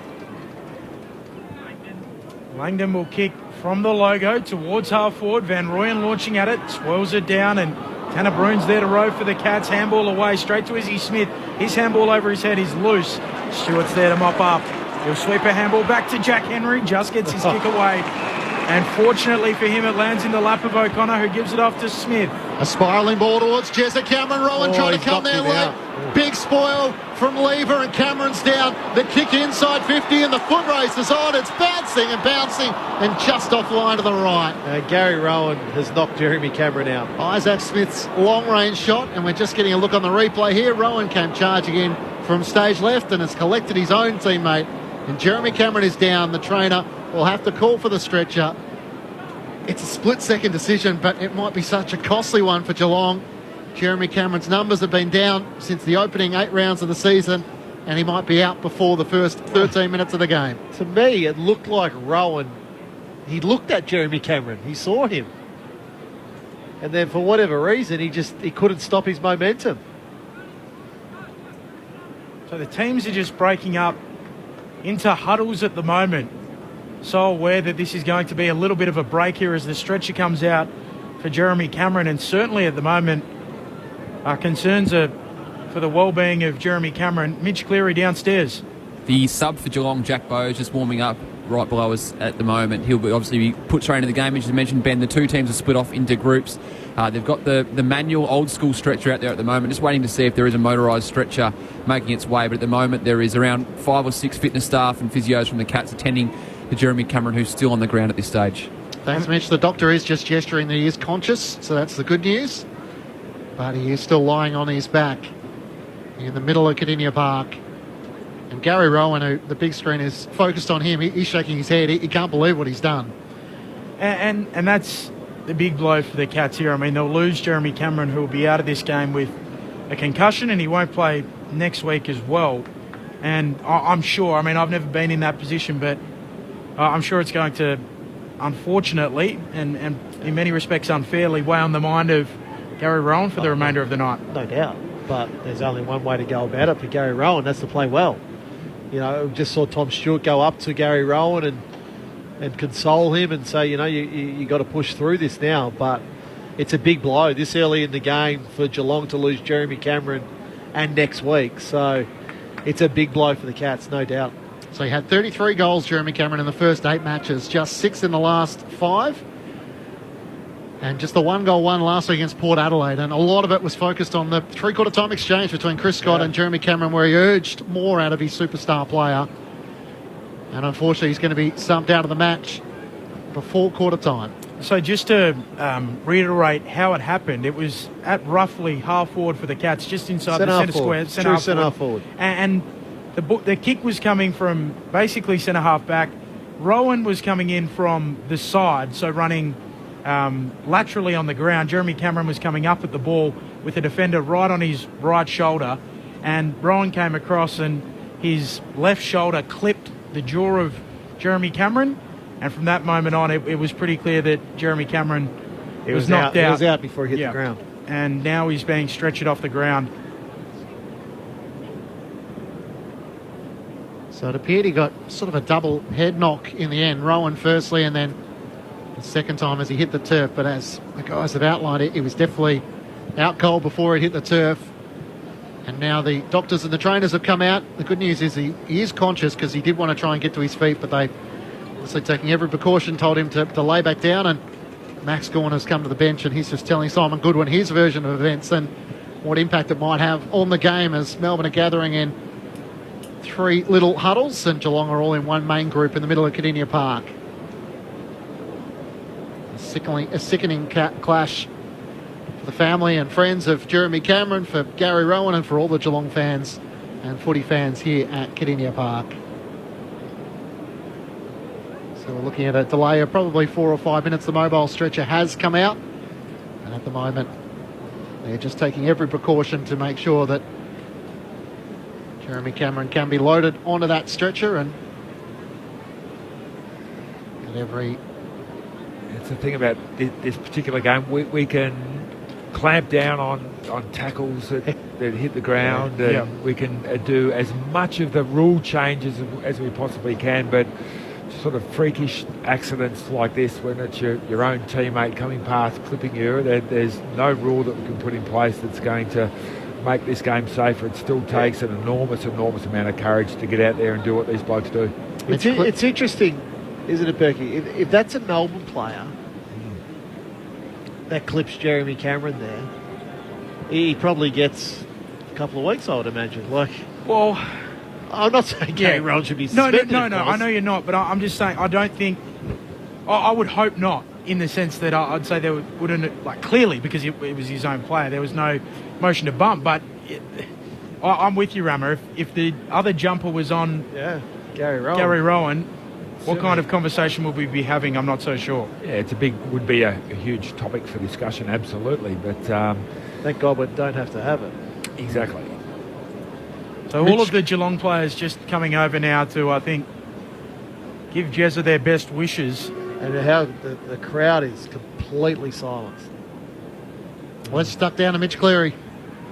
Langdon will kick from the logo towards half forward. Van Rooyen launching at it, swirls it down, and Tanner Bruin's there to row for the Cats. Handball away, straight to Izzy Smith. His handball over his head is loose. Stewart's there to mop up. He'll sweep a handball back to Jack Henry, just gets his kick away. And fortunately for him, it lands in the lap of O'Connor, who gives it off to Smith. A spiralling ball towards Jezza. Cameron Rowan trying to come there late. Big spoil from Lever, and Cameron's down. The kick inside 50, and the foot race is on. It's bouncing and bouncing, and just off line to the right. Gary Rowan has knocked Jeremy Cameron out. Isaac Smith's long-range shot, and we're just getting a look on the replay here. Rowan came charging in from stage left and has collected his own teammate. And Jeremy Cameron is down. The trainer will have to call for the stretcher. It's a split-second decision, but it might be such a costly one for Geelong. Jeremy Cameron's numbers have been down since the opening 8 rounds of the season, and he might be out before the first 13 minutes of the game. To me, it looked like Rowan, he looked at Jeremy Cameron. He saw him. And then for whatever reason, he couldn't stop his momentum. So the teams are just breaking up into huddles at the moment. So aware that this is going to be a little bit of a break here as the stretcher comes out for Jeremy Cameron. And certainly at the moment, our concerns are for the well-being of Jeremy Cameron. Mitch Cleary downstairs. The sub for Geelong, Jack Bowe, is just warming up right below us at the moment. He'll obviously be put straight into the game. As you mentioned, Ben, the 2 teams are split off into groups. They've got the manual old-school stretcher out there at the moment, just waiting to see if there is a motorised stretcher making its way. But at the moment, there is around 5 or 6 fitness staff and physios from the Cats attending to Jeremy Cameron, who's still on the ground at this stage. Thanks, Mitch. The doctor is just gesturing that he is conscious, so that's the good news. But he is still lying on his back in the middle of Kardinia Park. And Gary Rowan, who the big screen is focused on him, he's shaking his head. He can't believe what he's done. And that's the big blow for the Cats here. I mean, they'll lose Jeremy Cameron, who will be out of this game with a concussion, and he won't play next week as well. And I'm sure, I mean, I've never been in that position, but I'm sure it's going to, unfortunately, and in many respects unfairly, weigh on the mind of Gary Rowan for the remainder of the night. No doubt. But there's only one way to go about it for Gary Rowan. That's to play well. You know, just saw Tom Stewart go up to Gary Rowan and console him and say, you got to push through this now. But it's a big blow this early in the game for Geelong to lose Jeremy Cameron and next week. So it's a big blow for the Cats, no doubt. So he had 33 goals, Jeremy Cameron, in the first 8 matches, just 6 in the last 5. And just the 1-goal one last week against Port Adelaide. And a lot of it was focused on the three-quarter time exchange between Chris Scott and Jeremy Cameron, where he urged more out of his superstar player. And unfortunately, he's going to be subbed out of the match before quarter time. So just to reiterate how it happened, it was at roughly half forward for the Cats, just inside the centre square. Centre forward. And the kick was coming from basically centre half back. Rowan was coming in from the side, so running laterally on the ground. Jeremy Cameron was coming up at the ball with the defender right on his right shoulder, and Rowan came across and his left shoulder clipped the jaw of Jeremy Cameron, and from that moment on it was pretty clear that Jeremy Cameron was knocked out. He was out before he hit the ground. And now he's being stretchered off the ground. So it appeared he got sort of a double head knock in the end. Rowan firstly, and then the second time as he hit the turf. But as the guys have outlined it, he was definitely out cold before it hit the turf. And now the doctors and the trainers have come out. The good news is he is conscious, because he did want to try and get to his feet, but they obviously, taking every precaution, told him to lay back down. And Max Gawn has come to the bench, and he's just telling Simon Goodwin his version of events and what impact it might have on the game, as Melbourne are gathering in 3 little huddles and Geelong are all in one main group in the middle of Kardinia Park. A sickening clash for the family and friends of Jeremy Cameron, for Gary Rowan, and for all the Geelong fans and footy fans here at Kardinia Park. So we're looking at a delay of probably 4 or 5 minutes. The mobile stretcher has come out, and at the moment they're just taking every precaution to make sure that Jeremy Cameron can be loaded onto that stretcher, and It's the thing about this particular game. We can clamp down on tackles that hit the ground, and we can do as much of the rule changes as we possibly can, but sort of freakish accidents like this, when it's your own teammate coming past clipping you, there's no rule that we can put in place that's going to make this game safer. It still takes an enormous amount of courage to get out there and do what these blokes do. It's interesting, isn't it, Berkey? If that's a Melbourne player that clips Jeremy Cameron there, he probably gets a couple of weeks, I would imagine. Well, I'm not saying Gary Rowan should be suspended. No, I know you're not, but I'm just saying I don't think... I would hope not, in the sense that I'd say there wouldn't... clearly, because it was his own player, there was no motion to bump, but I'm with you, Rammer. If the other jumper was on Gary Rowan, what kind of conversation would we be having? I'm not so sure. Yeah, would be a huge topic for discussion, absolutely, but... thank God we don't have to have it. Exactly. So all of the Geelong players just coming over now to, I think, give Jezza their best wishes. And how the crowd is completely silent. Let's stuck down to Mitch Cleary.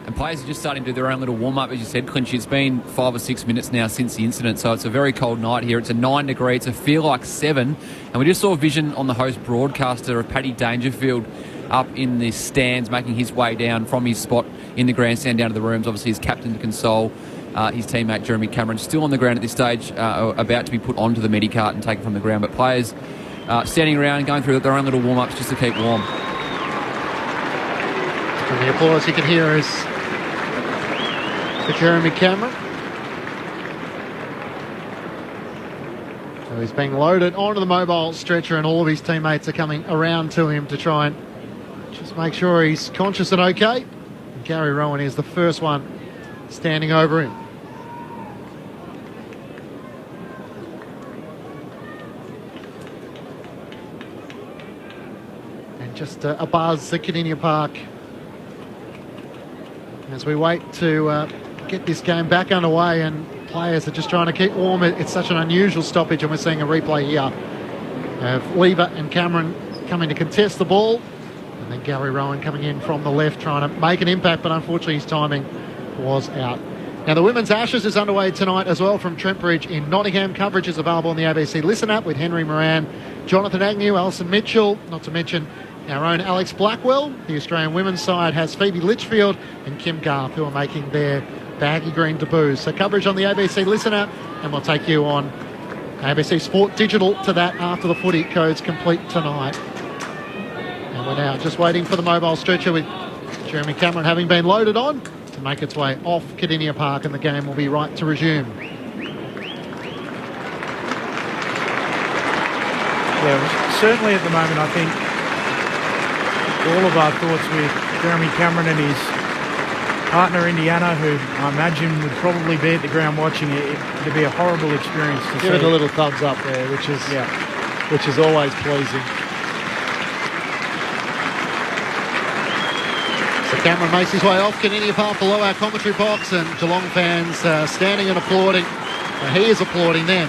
And players are just starting to do their own little warm-up, as you said, Clinchy. It's been 5 or 6 minutes now since the incident, so it's a very cold night here. It's a 9 degree, it's a feel like 7. And we just saw a vision on the host broadcaster of Paddy Dangerfield up in the stands, making his way down from his spot in the grandstand down to the rooms. Obviously, his captain to console his teammate Jeremy Cameron, still on the ground at this stage, about to be put onto the Medicart and taken from the ground. But players standing around, going through their own little warm-ups just to keep warm. And the applause you can hear is for Jeremy Cameron. So he's being loaded onto the mobile stretcher, and all of his teammates are coming around to him to try and just make sure he's conscious and okay. And Gary Rowan is the first one standing over him. just a buzz at Kardinia Park as we wait to get this game back underway, and players are just trying to keep warm. It's such an unusual stoppage, and we're seeing a replay here of Lever and Cameron coming to contest the ball, and then Gary Rowan coming in from the left trying to make an impact, but unfortunately his timing was out. Now the Women's Ashes is underway tonight as well from Trent Bridge in Nottingham. Coverage is available on the ABC Listen app with Henry Moran, Jonathan Agnew, Alison Mitchell, not to mention our own Alex Blackwell. The Australian women's side has Phoebe Litchfield and Kim Garth, who are making their baggy green debuts. So coverage on the ABC Listen app, and we'll take you on ABC Sport Digital to that after the footy codes complete tonight. And we're now just waiting for the mobile stretcher with Jeremy Cameron having been loaded on to make its way off Kardinia Park, and the game will be right to resume. Yeah, certainly at the moment I think all of our thoughts with Jeremy Cameron and his partner Indiana, who I imagine would probably be at the ground watching it. It'd be a horrible experience to Give see. it a little thumbs up there, which is always pleasing. So Cameron makes his way off Kardinia Park below our commentary box, and Geelong fans standing and applauding. He is applauding them,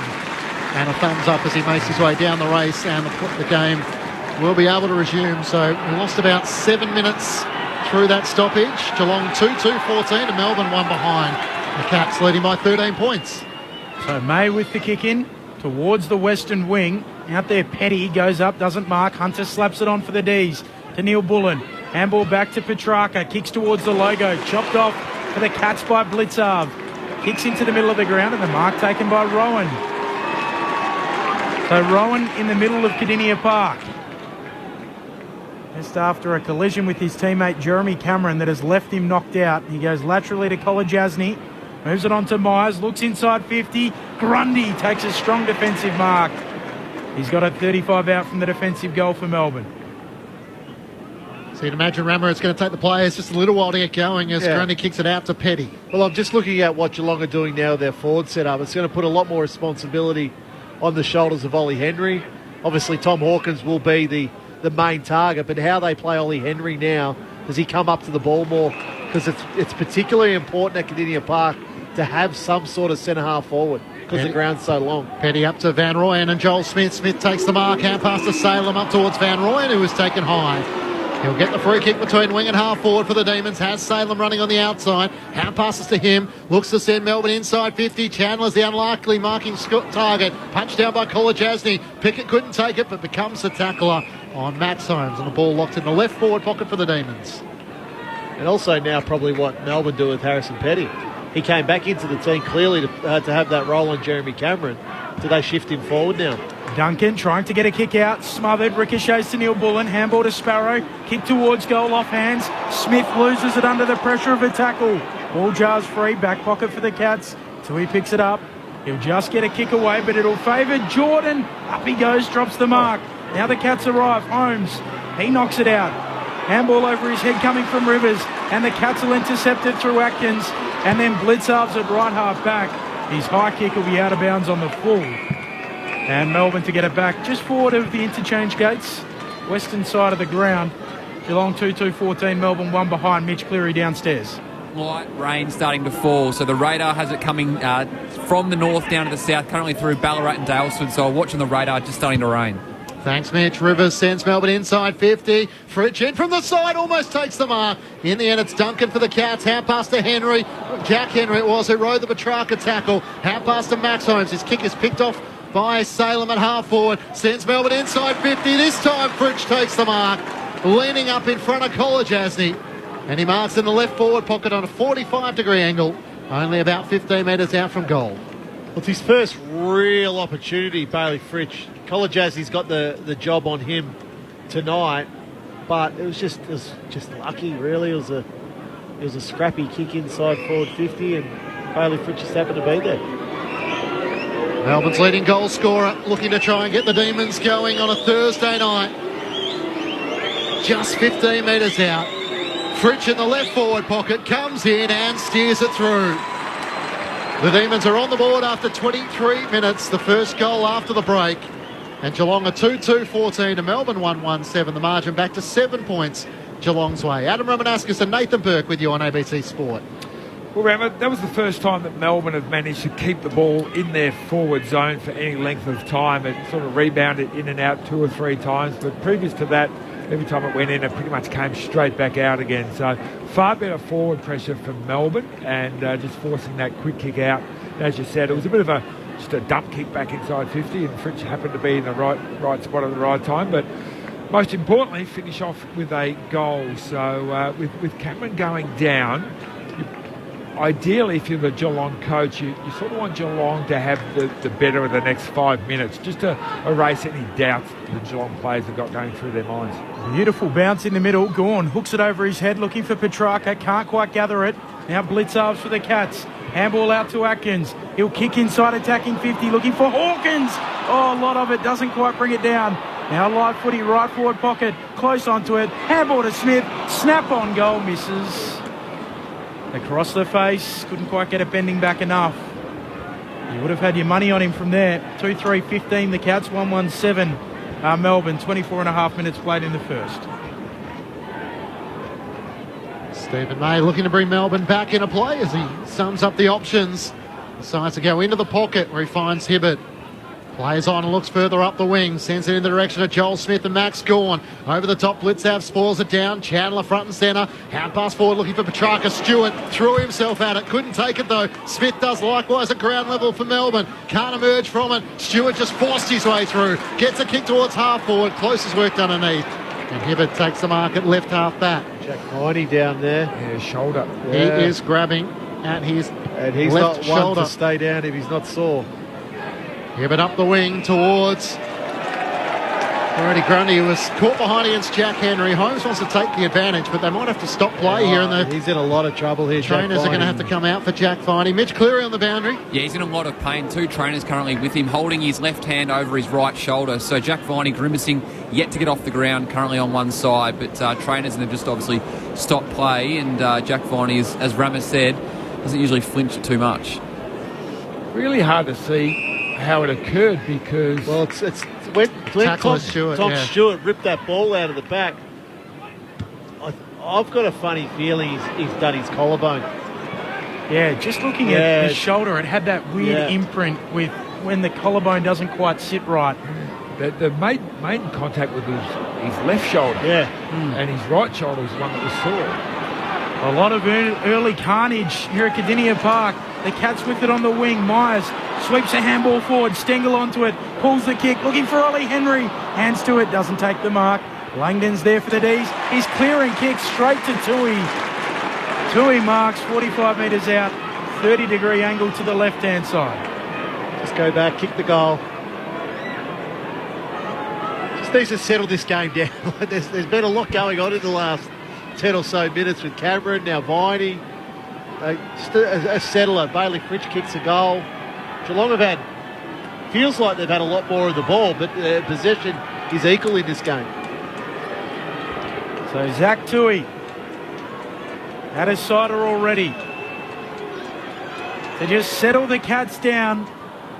and a thumbs up as he makes his way down the race, and the game will be able to resume. So we lost about 7 minutes through that stoppage. Geelong 2-2-14 to Melbourne 1 behind. The Cats leading by 13 points. So May with the kick in towards the western wing. Out there Petty goes up, doesn't mark. Hunter slaps it on for the D's to Neil Bullen. Handball back to Petrarca. Kicks towards the logo. Chopped off for the Cats by Blitzarv. Kicks into the middle of the ground, and the mark taken by Rowan. So Rowan in the middle of Kardinia Park. Just after a collision with his teammate Jeremy Cameron that has left him knocked out. He goes laterally to Kolodjasny. Moves it on to Myers. Looks inside 50. Grundy takes a strong defensive mark. He's got a 35 out from the defensive goal for Melbourne. So you'd imagine, Rammer, it's going to take the players just a little while to get going as Grundy kicks it out to Petty. Well, I'm just looking at what Geelong are doing now with their forward setup. It's going to put a lot more responsibility on the shoulders of Ollie Henry. Obviously, Tom Hawkins will be the main target, but how they play Ollie Henry now, does he come up to the ball more? Because it's particularly important at Kardinia Park to have some sort of centre-half forward because the ground's so long. Petty up to Van Rooyen and Joel Smith. Smith takes the mark, hand pass to Salem up towards Van Rooyen, who was taken high. He'll get the free kick between wing and half forward for the Demons. Has Salem running on the outside. Hand passes to him. Looks to send Melbourne inside 50. Chandler's the unlikely marking target. Punched down by Kolodjasny. Pickett couldn't take it, but becomes the tackler on Max Holmes. And the ball locked in the left forward pocket for the Demons. And also now probably what Melbourne do with Harrison Petty. He came back into the team clearly to have that role on Jeremy Cameron. Do they shift him forward now? Duncan trying to get a kick out, smothered, ricochets to Neil Bullen, handball to Sparrow, kick towards goal off hands. Smith loses it under the pressure of a tackle. Ball jars free, back pocket for the Cats till he picks it up. He'll just get a kick away, but it'll favour Jordan. Up he goes, drops the mark. Now the Cats arrive. Holmes, he knocks it out. Handball over his head coming from Rivers, and the Cats will intercept it through Atkins, and then Blitzarv's at right half back. His high kick will be out of bounds on the full. And Melbourne to get it back just forward of the interchange gates, western side of the ground. Geelong 2-2-14, Melbourne 1 behind. Mitch Cleary downstairs. Light rain starting to fall, so the radar has it coming from the north down to the south, currently through Ballarat and Dalesford, so watching the radar, just starting to rain. Thanks, Mitch. Rivers sends Melbourne inside 50. Fritsch in from the side, almost takes the mark. In the end, it's Duncan for the Cats. Hand pass to Henry. Jack Henry it was who rode the Petrarca tackle. Hand pass to Max Holmes. His kick is picked off by Salem at half forward. Sends Melbourne inside 50. This time, Fritsch takes the mark. Leaning up in front of Kolodjasny. And he marks in the left forward pocket on a 45-degree angle. Only about 15 metres out from goal. Well, it's his first real opportunity, Bailey Fritsch. Kolodjasny's got the job on him tonight, but it was just lucky, really. It was a scrappy kick inside forward 50, and Bailey Fritsch just happened to be there. Melbourne's leading goal scorer looking to try and get the Demons going on a Thursday night. Just 15 metres out. Fritsch in the left forward pocket comes in and steers it through. The Demons are on the board after 23 minutes, the first goal after the break. And Geelong are 2-2-14 to Melbourne 1-1-7. The margin back to 7 points Geelong's way. Adam Romanascus and Nathan Burke with you on ABC Sport. Well, remember, that was the first time that Melbourne have managed to keep the ball in their forward zone for any length of time. It sort of rebounded in and out 2 or 3 times, but previous to that, every time it went in, it pretty much came straight back out again. So far better forward pressure from Melbourne and just forcing that quick kick out. As you said, it was a bit of just a dump kick back inside 50, and Fritsch happened to be in the right spot at the right time. But most importantly, finish off with a goal. So with Cameron going down, ideally, if you're the Geelong coach, you sort of want Geelong to have the better of the next 5 minutes, just to erase any doubts the Geelong players have got going through their minds. Beautiful bounce in the middle. Gawn hooks it over his head, looking for Petrarca. Can't quite gather it. Now blitz halves for the Cats. Handball out to Atkins. He'll kick inside, attacking 50, looking for Hawkins. Oh, a lot of it. Doesn't quite bring it down. Now live footy, right forward pocket. Close onto it. Handball to Smith. Snap on goal, misses. Across the face, couldn't quite get it bending back enough. You would have had your money on him from there. 2-3-15 the Cats, 1-1-7 Melbourne, 24 and a half minutes played in the first. Stephen May looking to bring Melbourne back into play as he sums up the options. Decides to go into the pocket where he finds Hibbert. Plays on and looks further up the wing. Sends it in the direction of Joel Smith and Max Gawn. Over the top, Blitzhav spoils it down. Chandler front and centre. Hand pass forward looking for Petrarca. Stewart threw himself at it. Couldn't take it though. Smith does likewise at ground level for Melbourne. Can't emerge from it. Stewart just forced his way through. Gets a kick towards half forward. Closest worked underneath. And Hibbert takes the mark at left half back. Jack Viney down there. Yeah, shoulder. Yeah. He is grabbing at his and he's left not shoulder. One to stay down if he's not sore. Hibbert up the wing towards Brody Grundy, who was caught behind against Jack Henry. Holmes wants to take the advantage, but they might have to stop play here. And he's in a lot of trouble here. Trainers are going to have to come out for Jack Viney. Mitch Cleary on the boundary. Yeah, he's in a lot of pain. 2 trainers currently with him, holding his left hand over his right shoulder. So Jack Viney grimacing, yet to get off the ground, currently on one side. But trainers have just obviously stopped play. And Jack Viney, as Ramos said, doesn't usually flinch too much. Really hard to see how it occurred because... Well, it's when Tom Stewart ripped that ball out of the back. I've got a funny feeling he's done his collarbone. Yeah, just looking at his shoulder, it had that weird imprint with when the collarbone doesn't quite sit right. The made contact with his left shoulder. And his right shoulder was the one that was sore. A lot of early carnage here at Cardinia Park. The Cats with it on the wing. Myers sweeps a handball forward. Stengel onto it. Pulls the kick. Looking for Ollie Henry. Hands to it. Doesn't take the mark. Langdon's there for the D's. He's clearing kicks straight to Tui. Tui marks 45 metres out. 30-degree angle to the left-hand side. Just go back. Kick the goal. Just needs to settle this game down. There's been a lot going on in the last 10 or so minutes with Cameron, now Viney. Just a settler. Bailey Fritsch kicks a goal. Geelong feels like they've had a lot more of the ball, but possession is equal in this game. So Zach Tui had a sider already. To just settle the Cats down.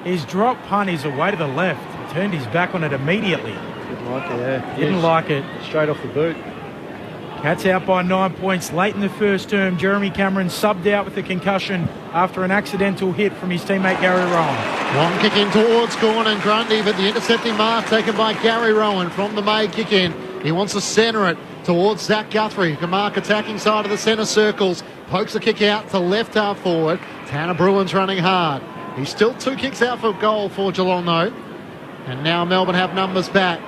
His drop punt is away to the left. He turned his back on it immediately. Didn't like it, Didn't like it. Straight off the boot. Cats out by 9 points late in the first term. Jeremy Cameron subbed out with a concussion after an accidental hit from his teammate Gary Rowan. Long kick in towards Gawn and Grundy, but the intercepting mark taken by Gary Rowan from the May kick in. He wants to centre it towards Zach Guthrie. The mark attacking side of the centre circles. Pokes the kick out to left half forward. Tanner Bruin's running hard. He's still 2 kicks out for goal for Geelong though. And now Melbourne have numbers back.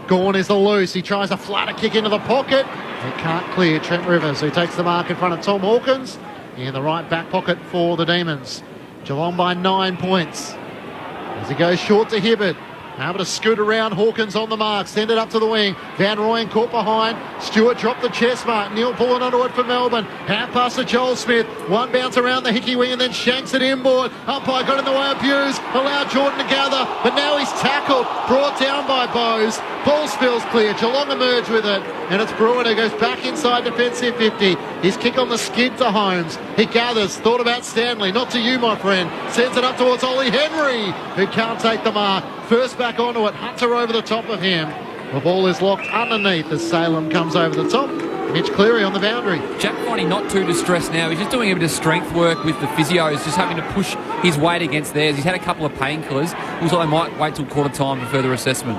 Gawn is the loose. He tries a flatter kick into the pocket. He can't clear Trent Rivers, who takes the mark in front of Tom Hawkins in the right back pocket for the Demons. Geelong by 9 points. As he goes short to Hibbert. Able to scoot around. Hawkins on the mark. Send it up to the wing. Van Rooyen caught behind. Stewart dropped the chest mark. Neil pulling onto it for Melbourne. Hand pass to Joel Smith. One bounce around the Hickey wing and then shanks it inboard. Umpire got in the way of Hughes. Allowed Jordan to gather. But now he's tackled. Brought down by Bowes. Ball spills clear. Geelong emerge with it. And it's Bruin who goes back inside defensive 50. His kick on the skid to Holmes. He gathers. Thought about Stanley. Not to you, my friend. Sends it up towards Ollie Henry, who can't take the mark. First back onto it. Hunter over the top of him. The ball is locked underneath as Salem comes over the top. Mitch Cleary on the boundary. Jack Viney not too distressed now. He's just doing a bit of strength work with the physios, just having to push his weight against theirs. He's had a couple of painkillers. Looks like they might wait till quarter time for further assessment.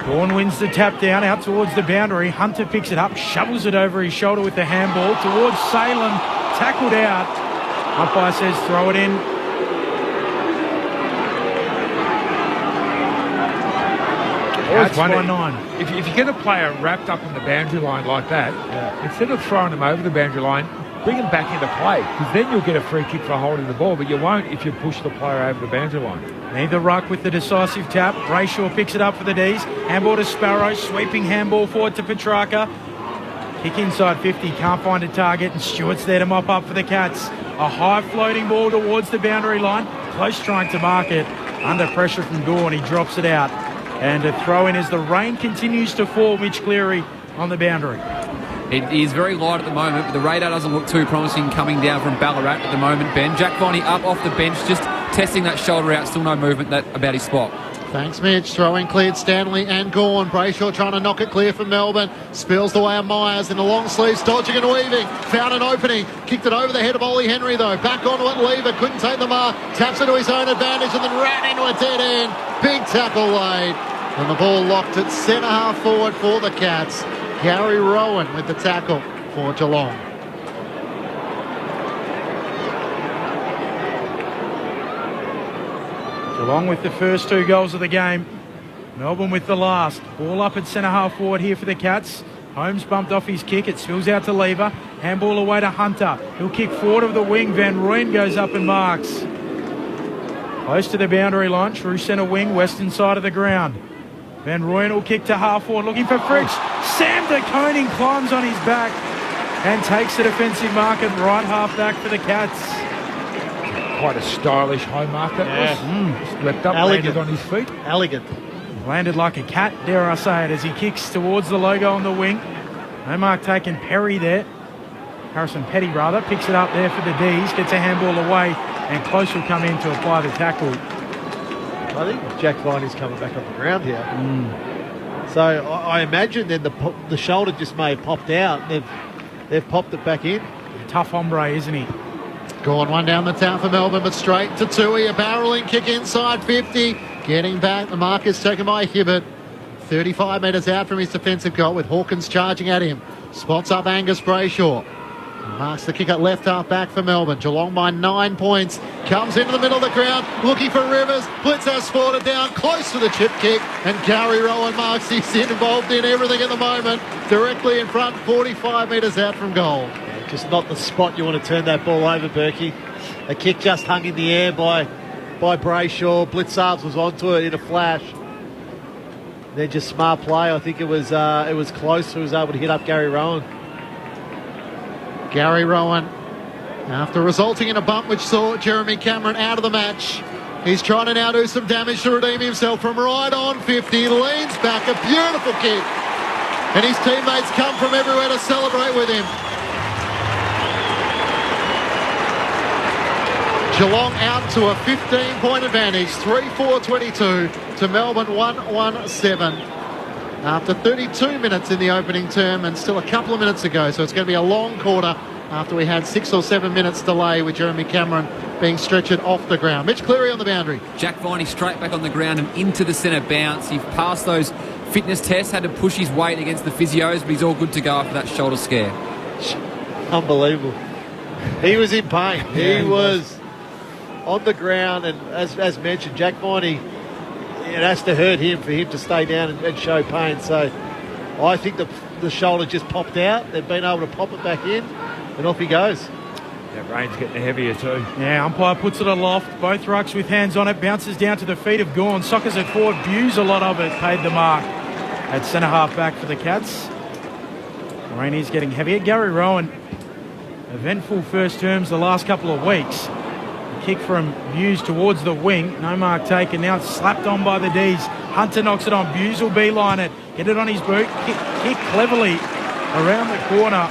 Gawn wins the tap down out towards the boundary. Hunter picks it up, shovels it over his shoulder with the handball towards Salem. Tackled out. Umpire says throw it in. That's by 9. If you get a player wrapped up on the boundary line like that, instead of throwing them over the boundary line, bring them back into play, because then you'll get a free kick for holding the ball, but you won't if you push the player over the boundary line. Neither ruck with the decisive tap. Brayshaw picks it up for the D's. Handball to Sparrow. Sweeping handball forward to Petrarca. Kick inside 50. Can't find a target. And Stewart's there to mop up for the Cats. A high floating ball towards the boundary line. Close trying to mark it. Under pressure from Gawn. He drops it out. And a throw in as the rain continues to fall. Mitch Cleary on the boundary. It is very light at the moment, but the radar doesn't look too promising coming down from Ballarat at the moment, Ben. Jack Viney up off the bench, just testing that shoulder out. Still no movement about his spot. Thanks, Mitch. Throwing cleared Stanley and Gawn. Brayshaw trying to knock it clear for Melbourne. Spills the way of Myers in the long sleeves, dodging and weaving. Found an opening. Kicked it over the head of Ollie Henry, though. Back onto it, Lever. Couldn't take the mark. Taps it to his own advantage and then ran into a dead end. Big tackle laid. And the ball locked at centre half forward for the Cats. Gary Rowan with the tackle for Geelong. Geelong with the first 2 goals of the game. Melbourne with the last. Ball up at centre half forward here for the Cats. Holmes bumped off his kick. It spills out to Lever. Handball away to Hunter. He'll kick forward of the wing. Van Rooyen goes up and marks. Close to the boundary line. True centre wing. Western side of the ground. Van Rooyen will kick to half forward, looking for Fritsch. Sam de Koning climbs on his back and takes the defensive mark at right half back for the Cats. Quite a stylish high mark that was. Just leapt up, landed on his feet. Elegant. Landed like a cat, dare I say it, as he kicks towards the logo on the wing. No mark taken. Perry there. Harrison Petty, rather, picks it up there for the D's, gets a handball away, and Close will come in to apply the tackle. I think Jack Viney's coming back on the ground here. So I imagine then the shoulder just may have popped out. They've popped it back in. Tough hombre, isn't he? Gone one down the town for Melbourne, but straight to Tui. A barrelling kick inside 50. Getting back. The mark is taken by Hibbert. 35 metres out from his defensive goal with Hawkins charging at him. Spots up Angus Brayshaw. Marks the kick at left half back for Melbourne. Geelong by 9 points. Comes into the middle of the ground, looking for Rivers. Blitz has spotted down, close to the chip kick. And Gary Rowan marks. He's involved in everything at the moment. Directly in front, 45 metres out from goal. Yeah, just not the spot you want to turn that ball over, Berkey. A kick just hung in the air by Brayshaw. Blitzarves was onto it in a flash. Then just smart play. I think it was close. He was able to hit up Gary Rowan. Gary Rowan, after resulting in a bump which saw Jeremy Cameron out of the match, he's trying to now do some damage to redeem himself from right on 50. Leans back, a beautiful kick. And his teammates come from everywhere to celebrate with him. Geelong out to a 15-point advantage, 3-4-22 to Melbourne 1-1-7. After 32 minutes in the opening term and still a couple of minutes ago. So it's going to be a long quarter after we had 6 or 7 minutes delay with Jeremy Cameron being stretchered off the ground. Mitch Cleary on the boundary. Jack Viney straight back on the ground and into the centre bounce. He passed those fitness tests, had to push his weight against the physios, but he's all good to go after that shoulder scare. Unbelievable. He was in pain. He was on the ground, and as mentioned, Jack Viney, it has to hurt him for him to stay down and show pain. So I think the shoulder just popped out. They've been able to pop it back in, and off he goes. That rain's getting heavier too. Yeah, umpire puts it aloft. Both rucks with hands on it. Bounces down to the feet of Gawn. Sockers it forward. Views a lot of it. Paid the mark at centre half back for the Cats. Rain is getting heavier. Gary Rowan, eventful first terms the last couple of weeks. Kick from Hughes towards the wing. No mark taken. Now it's slapped on by the D's. Hunter knocks it on. Hughes will beeline it. Get it on his boot. Kick cleverly around the corner.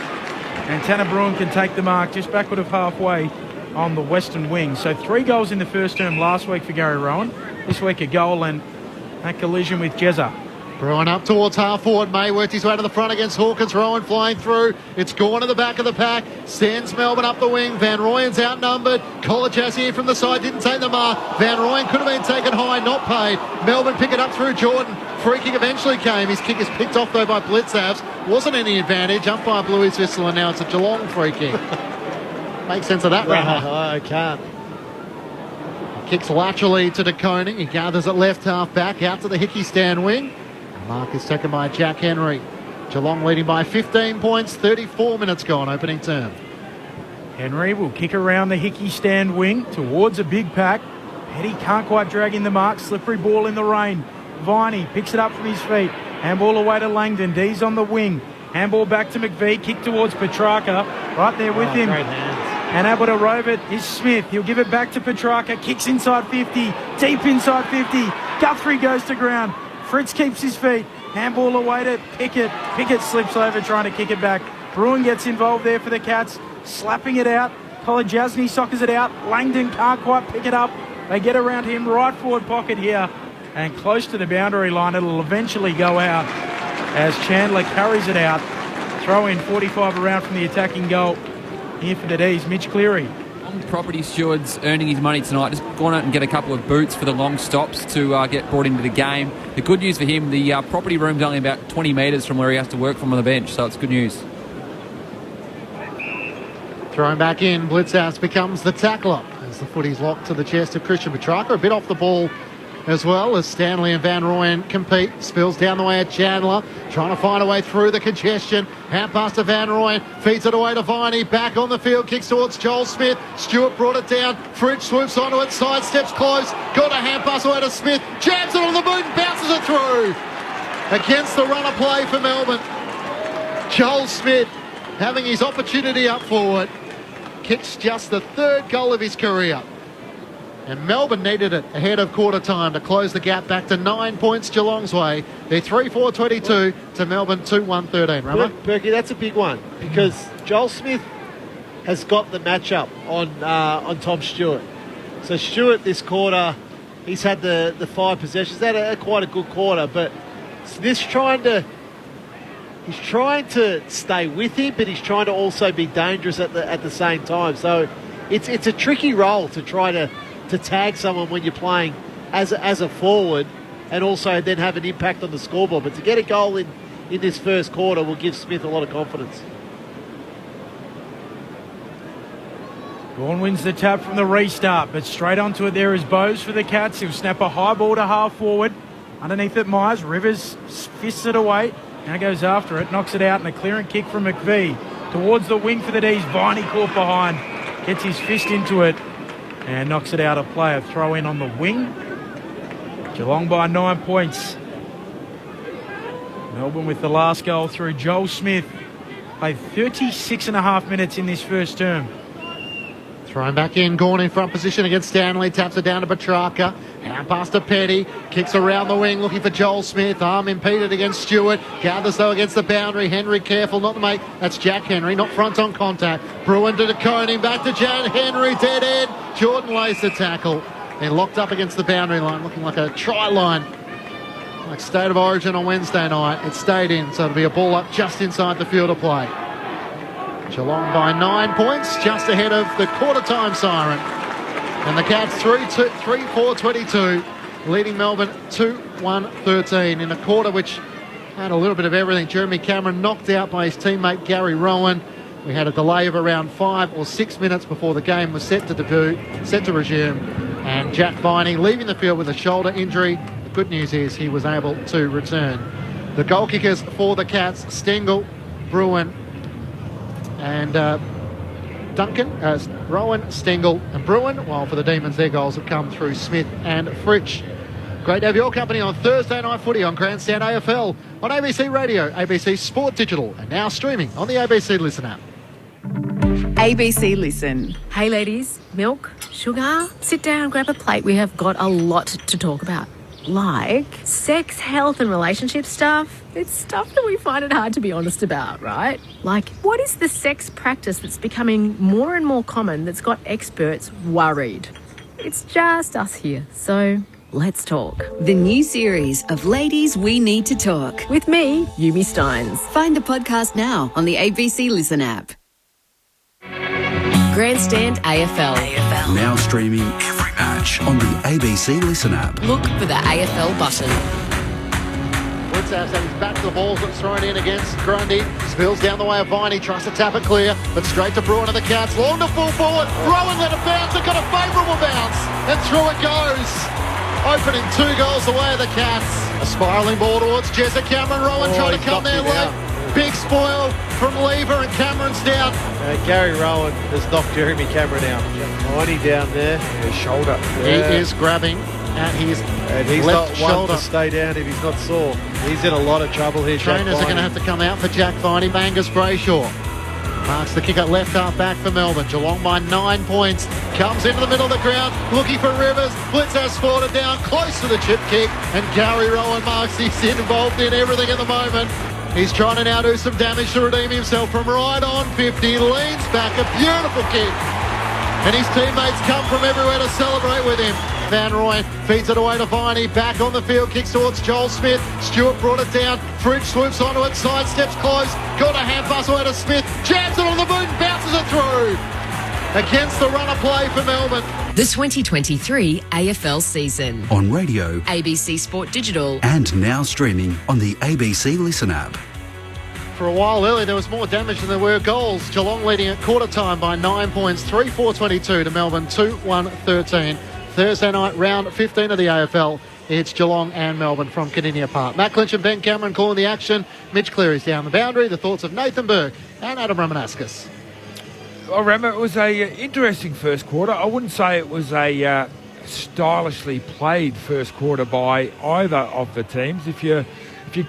And Tanner Bruin can take the mark just backward of halfway on the western wing. So 3 goals in the first term last week for Gary Rowan. This week a goal and that collision with Jezza. Bruin up towards half forward. May worked his way to the front against Hawkins. Rowan flying through. It's gone to the back of the pack. Sends Melbourne up the wing. Van Rooyen's outnumbered. Kolajassi from the side didn't take the mark. Van Rooyen could have been taken high, not paid. Melbourne pick it up through Jordan. Free kick eventually came. His kick is picked off though by Blitzavs. Wasn't any advantage. Umpire blew his whistle and now it's a Geelong free kick. Make sense of that, Rammer. I can't. Kicks laterally to De Koning. He gathers at left half back out to the Hickey stand wing. Mark is taken by Jack Henry. Geelong leading by 15 points, 34 minutes gone, opening term. Henry will kick around the Hickey stand wing towards a big pack. Petty can't quite drag in the mark. Slippery ball in the rain. Viney picks it up from his feet. Handball away to Langdon. D's on the wing. Handball back to McVee. Kick towards Petrarca. Right there with him. Great hands. And able to rove it is Smith. He'll give it back to Petrarca. Kicks inside 50. Deep inside 50. Guthrie goes to ground. Fritz keeps his feet. Handball away to Pickett. Pickett slips over trying to kick it back. Bruin gets involved there for the Cats. Slapping it out. Kolajasny soccers it out. Langdon can't quite pick it up. They get around him. Right forward pocket here. And close to the boundary line. It'll eventually go out as Chandler carries it out. Throw in 45 around from the attacking goal. Here for the D's, Mitch Cleary. Property steward's earning his money tonight. Just gone out and get a couple of boots for the long stops to get brought into the game. The good news for him, the property room's only about 20 metres from where he has to work from on the bench, so it's good news. Thrown back in, Blitzhouse becomes the tackler as the footy's locked to the chest of Christian Petrarca. A bit off the ball as well as Stanley and Van Rooyen compete. Spills down the way at Chandler, trying to find a way through the congestion. Hand pass to Van Rooyen, feeds it away to Viney, back on the field, kicks towards Joel Smith. Stewart brought it down, Fridge swoops onto it, side steps close, got a hand pass away to Smith, jams it on the boot and bounces it through. Against the runner play for Melbourne. Joel Smith having his opportunity up forward, kicks just the third goal of his career. And Melbourne needed it ahead of quarter time to close the gap back to 9 points Geelong's way. They're 3-4-22 to Melbourne 2-1-13. Rama? Berkey, that's a big one because Joel Smith has got the matchup on Tom Stewart. So Stewart this quarter, he's had the 5 possessions. That had quite a good quarter, but Smith's trying to stay with him, but he's trying to also be dangerous at the same time. So it's a tricky role to try to tag someone when you're playing as a forward and also then have an impact on the scoreboard. But to get a goal in this first quarter will give Smith a lot of confidence. Gawn wins the tap from the restart, but straight onto it there is Bowes for the Cats. He'll snap a high ball to half forward. Underneath it, Myers. Rivers fists it away. Now goes after it, knocks it out, and a clearing kick from McVee. Towards the wing for the D's. Viney caught behind. Gets his fist into it. And knocks it out of play. A throw in on the wing. Geelong by 9 points. Melbourne with the last goal through Joel Smith. Played 36.5 minutes in this first term. Thrown back in, Gawn in front position against Stanley, taps it down to Petrarca, hand pass to Petty, kicks around the wing looking for Joel Smith, arm impeded against Stewart, gathers though against the boundary, Henry careful not to make, that's Jack Henry, not front on contact, Bruin to De Koning, back to Jack Henry, dead end, Jordan lays the tackle, and locked up against the boundary line, looking like a try line, like State of Origin on Wednesday night. It stayed in, so it'll be a ball up just inside the field of play. Geelong by 9 points, just ahead of the quarter-time siren. And the Cats 3-4-22, leading Melbourne 2-1-13 in a quarter which had a little bit of everything. Jeremy Cameron knocked out by his teammate Gary Rowan. We had a delay of around 5 or 6 minutes before the game was set to resume. And Jack Viney leaving the field with a shoulder injury. The good news is he was able to return. The goal kickers for the Cats, Stengel, Bruin, and Duncan, Rowan, Stengel and Bruin, while for the Demons their goals have come through Smith and Fritsch. Great to have your company on Thursday Night Footy on Grandstand AFL, on ABC Radio, ABC Sport Digital, and now streaming on the ABC Listen app. ABC Listen. Hey ladies, milk, sugar, sit down, grab a plate. We have got a lot to talk about. Like sex, health and relationship stuff. It's stuff that we find it hard to be honest about, right? Like, what is the sex practice that's becoming more and more common that's got experts worried? It's just us here, so let's talk. The new series of Ladies We Need to Talk. With me, Yumi Steins. Find the podcast now on the ABC Listen app. Grandstand AFL. Now streaming every match on the ABC Listen app. Look for the AFL button. Woodshouse and he's back to the balls that's thrown in against Grundy. Spills down the way of Viney, tries to tap it clear, but straight to Bruin and the Cats. Long to full forward. Rowan let it bounce. It got a favourable bounce. And through it goes. Opening 2 goals away of the Cats. A spiralling ball towards Jezza. Cameron Rowan trying to come there late. Big spoil from Lever and Cameron's down. Gary Rowan has knocked Jeremy Cameron out. Viney down there. His shoulder. Yeah. He is grabbing at his left not one shoulder. to stay down if he's not sore. He's in a lot of trouble here. Trainers are going to have to come out for Jack Viney. Bangus Brayshaw marks the kick at left half back for Melbourne. Geelong by 9 points. Comes into the middle of the ground, looking for Rivers. Blitz has fought it down, close to the chip kick. And Gary Rowan marks. He's involved in everything at the moment. He's trying to now do some damage to redeem himself from right on 50. Leans back, a beautiful kick. And his teammates come from everywhere to celebrate with him. Van Rooyen feeds it away to Viney. Back on the field, kicks towards Joel Smith. Stewart brought it down. Fridge swoops onto it, sidesteps close. Got a hand pass away to Smith. Jams it on the boot and bounces it through. Against the run of play for Melbourne. The 2023 AFL season. On radio, ABC Sport Digital. and now streaming on the ABC Listen app. For a while earlier, there was more damage than there were goals. Geelong leading at quarter time by 9 points, 3-4-22 to Melbourne, 2-1-13. Thursday night, round 15 of the AFL. It's Geelong and Melbourne from Kardinia Park. Matt Clinch and Ben Cameron calling the action. Mitch Cleary's down the boundary. The thoughts of Nathan Burke and Adam Romanascus. I remember it was a interesting first quarter. I wouldn't say it was a stylishly played first quarter by either of the teams. If you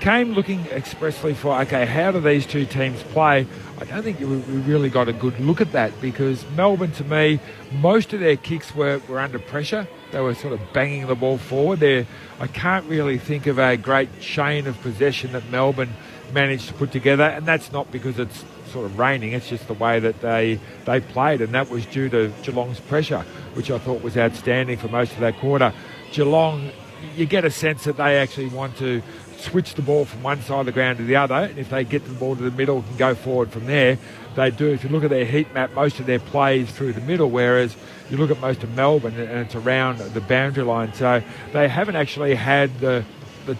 came looking expressly for, okay, how do these two teams play, I don't think we really got a good look at that, because Melbourne, to me, most of their kicks were under pressure. They were sort of banging the ball forward. I can't really think of a great chain of possession that Melbourne managed to put together, and that's not because it's sort of raining, it's just the way that they played, and that was due to Geelong's pressure, which I thought was outstanding for most of that quarter. Geelong, you get a sense that they actually want to switch the ball from one side of the ground to the other, and if they get the ball to the middle and go forward from there, they do. If you look at their heat map, most of their plays through the middle, whereas you look at most of Melbourne and it's around the boundary line. So they haven't actually had the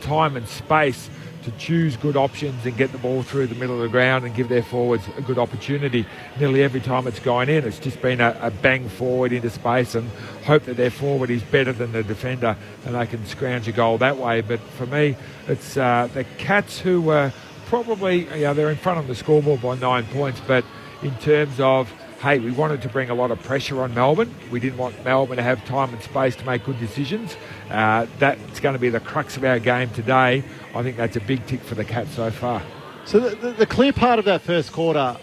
time and space to choose good options and get the ball through the middle of the ground and give their forwards a good opportunity. Nearly every time it's gone in, it's just been a bang forward into space and hope that their forward is better than the defender and they can scrounge a goal that way. But for me, it's the Cats who were probably, they're in front of the scoreboard by 9 points, but in terms of, hey, we wanted to bring a lot of pressure on Melbourne. We didn't want Melbourne to have time and space to make good decisions. That's going to be the crux of our game today. I think that's a big tick for the Cats so far. So the clear part of that first quarter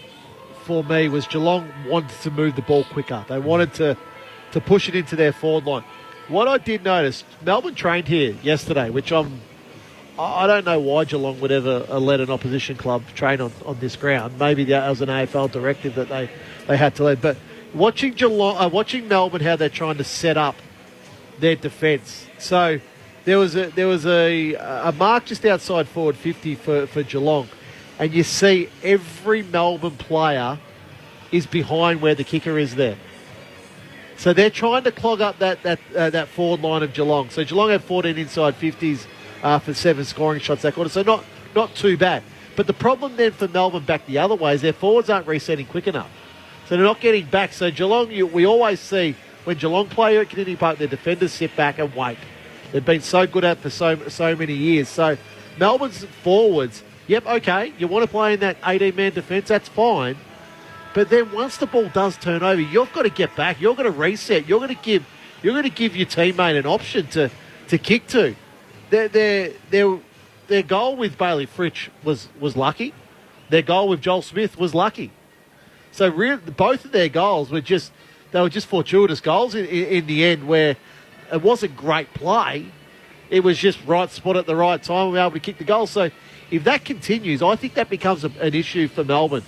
for me was Geelong wanted to move the ball quicker. They wanted to push it into their forward line. What I did notice, Melbourne trained here yesterday, which I don't know why Geelong would ever let an opposition club train on this ground. Maybe that was an AFL directive that they had to let. But watching Melbourne, how they're trying to set up their defence. So there was a mark just outside forward 50 for Geelong, and you see every Melbourne player is behind where the kicker is there. So they're trying to clog up that forward line of Geelong. So Geelong had 14 inside 50s for 7 scoring shots that quarter. So not too bad. But the problem then for Melbourne back the other way is their forwards aren't resetting quick enough. So they're not getting back. So Geelong, we always see when Geelong play at Kardinia Park, their defenders sit back and wait. They've been so good at it for so many years. So Melbourne's forwards, yep, okay, you want to play in that 18-man defence, that's fine. But then once the ball does turn over, you've got to get back. You're going to reset. You're going to give your teammate an option to kick to. Their goal with Bailey Fritsch was lucky. Their goal with Joel Smith was lucky. So both of their goals were just fortuitous goals in the end, where it wasn't great play. It was just right spot at the right time. We were able to kick the goal. So if that continues, I think that becomes an issue for Melbourne.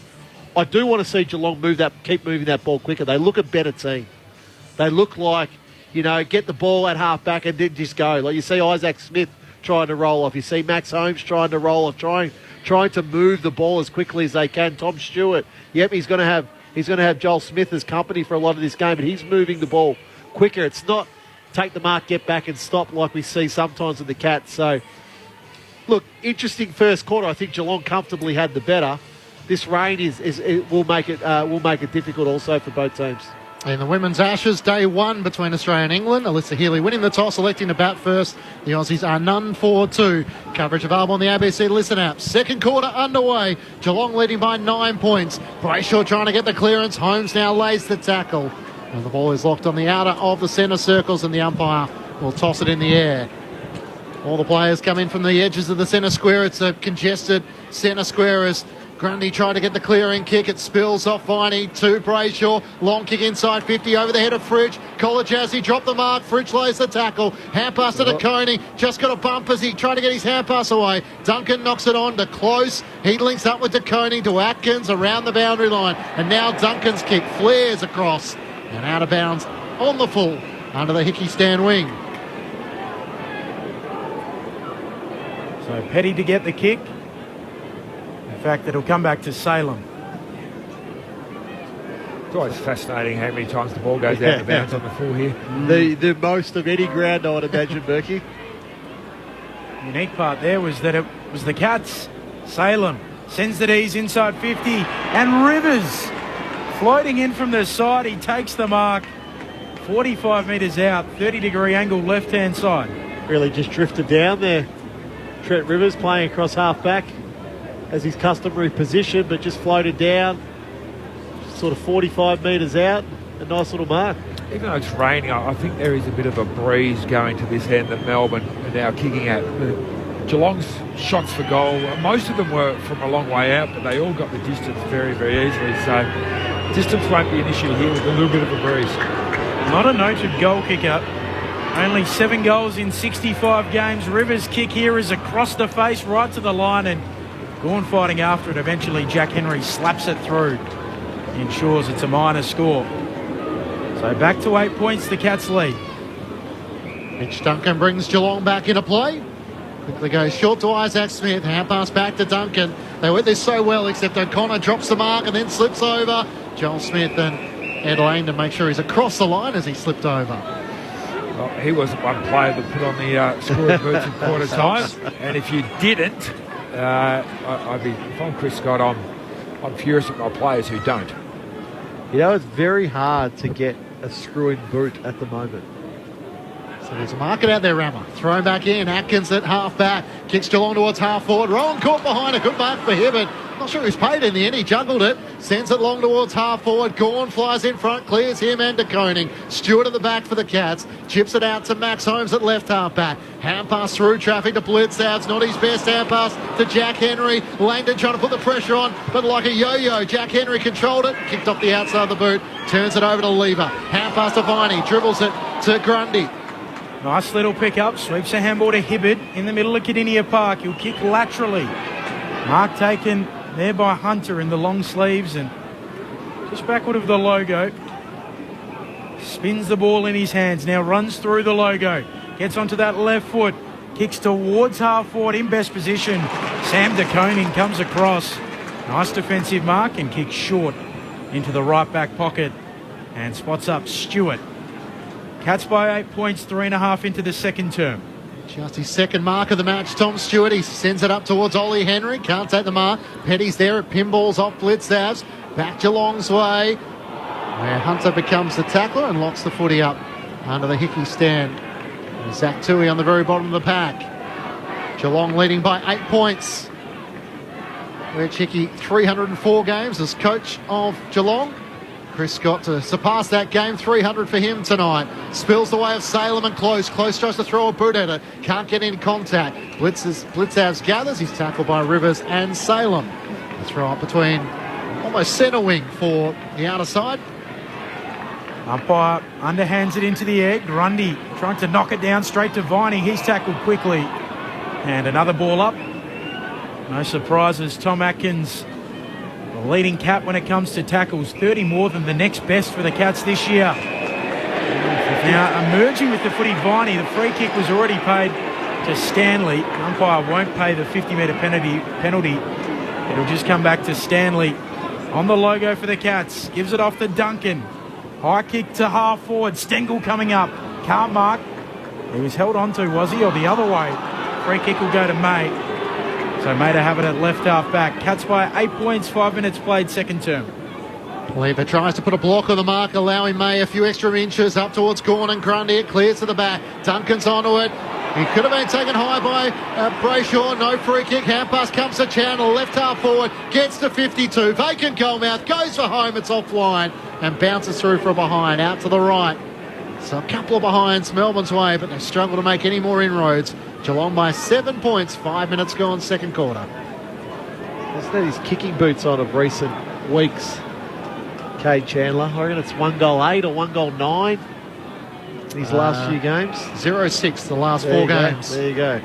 I do want to see Geelong keep moving that ball quicker. They look a better team. They look like get the ball at half-back and then just go. Like you see Isaac Smith trying to roll off. You see Max Holmes trying to roll off, trying to move the ball as quickly as they can. Tom Stewart, he's going to have Joel Smith as company for a lot of this game, but he's moving the ball quicker. It's not take the mark, get back and stop like we see sometimes with the Cats. So, look, interesting first quarter. I think Geelong comfortably had the better. This rain will make it difficult also for both teams. In the Women's Ashes, day one between Australia and England. Alyssa Healy winning the toss, electing to bat first. The Aussies are none for two. Coverage available on the ABC Listen app. Second quarter underway. Geelong leading by 9 points. Brayshaw trying to get the clearance. Holmes now lays the tackle. And the ball is locked on the outer of the centre circles, and the umpire will toss it in the air. All the players come in from the edges of the centre square. It's a congested centre square as Grundy tried to get the clearing kick. It spills off Viney to Brayshaw. Long kick inside 50 over the head of Fridge. Kolajazzi dropped the mark. Fridge lays the tackle. Hand pass to Coney. Just got a bump as he tried to get his hand pass away. Duncan knocks it on to Close. He links up with DeConey to Atkins around the boundary line. And now Duncan's kick flares across and out of bounds on the full under the Hickey stand wing. So Petty to get the kick. In fact, it'll come back to Salem. It's always fascinating how many times the ball goes out of bounds on the full here. The most of any ground, I would imagine, Berkey. The unique part there was that it was the Cats. Salem sends the D's inside 50, and Rivers floating in from the side. He takes the mark 45 metres out, 30-degree angle left-hand side. Really just drifted down there. Trent Rivers playing across half-back as his customary position, but just floated down sort of 45 metres out. A nice little mark. Even though it's raining, I think there is a bit of a breeze going to this end that Melbourne are now kicking at. Geelong's shots for goal, most of them were from a long way out, but they all got the distance very, very easily. So distance won't be an issue here with a little bit of a breeze. Not a noted goal kicker. Only 7 goals in 65 games. Rivers' kick here is across the face, right to the line, and Gawn fighting after it. Eventually, Jack Henry slaps it through. Ensures it's a minor score. So back to 8 points, the Cats lead. Mitch Duncan brings Geelong back into play. Quickly goes short to Isaac Smith. Hand pass back to Duncan. They went this so well, except O'Connor drops the mark and then slips over. Joel Smith and Ed Lane to make sure he's across the line as he slipped over. Well, he wasn't one player that put on the scoring boots in quarter time. And if you didn't, if I'm Chris Scott, I'm furious at my players who don't. It's very hard to get a screw-in boot at the moment. So there's a market out there, Rammer. Thrown back in. Atkins at half-back. Kicks Geelong towards half-forward. Rowan caught behind. A good mark for Hibbert. Not sure who's paid in the end. He juggled it. Sends it long towards half-forward. Gawn flies in front. Clears him and DeConing. Stewart at the back for the Cats. Chips it out to Max Holmes at left half-back. Hand pass through traffic to Blitzouts. Not his best hand pass to Jack Henry. Langdon trying to put the pressure on, but like a yo-yo. Jack Henry controlled it. Kicked off the outside of the boot. Turns it over to Lever. Hand pass to Viney. Dribbles it to Grundy. Nice little pick-up. Sweeps a handball to Hibbert in the middle of Kardinia Park. He'll kick laterally. Mark taken there by Hunter in the long sleeves and just backward of the logo. Spins the ball in his hands. Now runs through the logo. Gets onto that left foot. Kicks towards half-forward in best position. Sam DeConing comes across. Nice defensive mark and kicks short into the right back pocket and spots up Stewart. Cats by 8 points, 3.5 into the second term. Just his second mark of the match, Tom Stewart. He sends it up towards Ollie Henry. Can't take the mark. Petty's there at pinballs off Blitzavs. Back Geelong's way, where Hunter becomes the tackler and locks the footy up under the Hickey stand. And Zach Tui on the very bottom of the pack. Geelong leading by 8 points. Rich Hickey, 304 games as coach of Geelong. Chris Scott to surpass that game, 300 for him tonight. Spills the way of Salem and Close. Close tries to throw a boot at it. Can't get in contact. Blitzavs gathers. He's tackled by Rivers and Salem. A throw up between almost centre wing for the outer side. Umpire underhands it into the air. Grundy trying to knock it down straight to Viney. He's tackled quickly. And another ball up. No surprises. Tom Atkins, the leading cap when it comes to tackles, 30 more than the next best for the Cats this year. Now, emerging with the footy, Viney, the free kick was already paid to Stanley. The umpire won't pay the 50-metre penalty. It'll just come back to Stanley on the logo for the Cats. Gives it off to Duncan. High kick to half forward. Stengel coming up. Can't mark. He was held onto, was he? Or the other way. Free kick will go to May. So May to have it at left half back. Cats by 8 points, 5 minutes played, second term. Lever tries to put a block on the mark, allowing May a few extra inches up towards Gorn and Grundy. It clears to the back. Duncan's onto it. He could have been taken high by Brayshaw. No free kick. Hand pass comes to Chandler. Left half forward. Gets to 52. Vacant goal mouth. Goes for home. It's offline and bounces through from behind. Out to the right. So a couple of behinds Melbourne's way, but they struggle to make any more inroads. Geelong by 7 points. 5 minutes gone, second quarter. Hasn't had his kicking boots on of recent weeks, Cade Chandler. I reckon it's 1 goal 8 or 1 goal 9 in his last few games. 0-6 the last 4 games. There you go.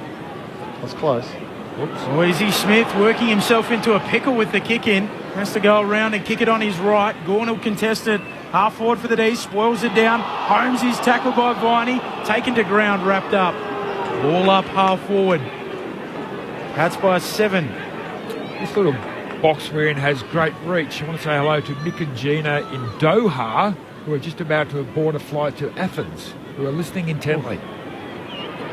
That's close. Weezy Smith working himself into a pickle with the kick in. Has to go around and kick it on his right. Gorn will contest it. Half forward for the D. Spoils it down. Holmes is tackled by Viney. Taken to ground, wrapped up. Ball up half forward. Cats by 7. This little box we're in has great reach. I want to say hello to Nick and Gina in Doha, who are just about to board a flight to Athens, who are listening intently.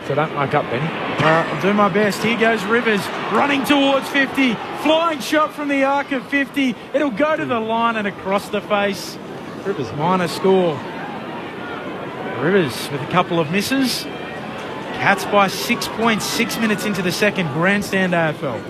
So don't muck up, Benny. I'll do my best. Here goes Rivers, running towards 50. Flying shot from the arc of 50. It'll go to the line and across the face. Rivers minor score. Rivers with a couple of misses. Cats by 6 points, 6 minutes into the second. Grandstand AFL.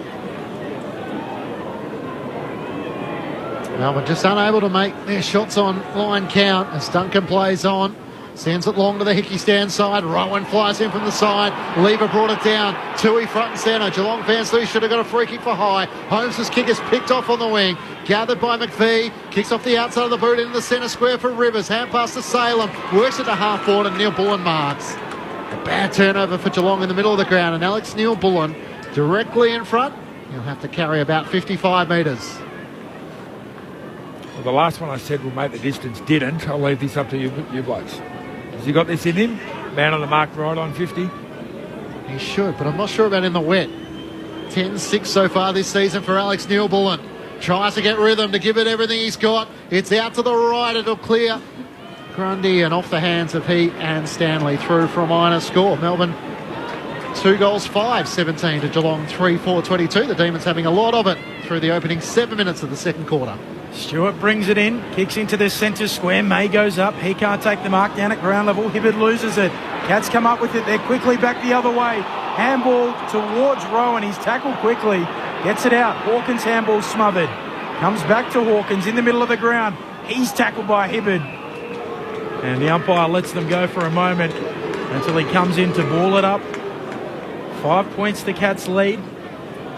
Melbourne just unable to make their shots on line count as Duncan plays on. Sends it long to the Hickey stand side. Rowan flies in from the side. Lever brought it down. Tui front and centre. Geelong fans thought he should have got a free kick for high. Holmes' kick is picked off on the wing. Gathered by McVee. Kicks off the outside of the boot into the centre square for Rivers. Hand pass to Salem. Works it to half forward and Neil Bullen marks. A bad turnover for Geelong in the middle of the ground. And Alex Neil Bullen directly in front. He'll have to carry about 55 metres. Well, the last one I said will make the distance didn't. I'll leave this up to you blokes. Has he got this in him? Man on the mark right on 50? He should, but I'm not sure about in the wet. 10-6 so far this season for Alex Neil Bullen. Tries to get rhythm to give it everything he's got. It's out to the right. It'll clear Grundy and off the hands of he and Stanley through for a minor score. Melbourne 2 goals 5-17 to Geelong 3-4-22. The Demons having a lot of it through the opening 7 minutes of the second quarter. Stewart brings it in, kicks into the centre square. May goes up. He can't take the mark down at ground level. Hibberd loses it. Cats come up with it. They're quickly back the other way. Handball towards Rowan. He's tackled quickly. Gets it out. Hawkins' handball smothered. Comes back to Hawkins in the middle of the ground. He's tackled by Hibberd. And the umpire lets them go for a moment until he comes in to ball it up. 5 points the Cats lead.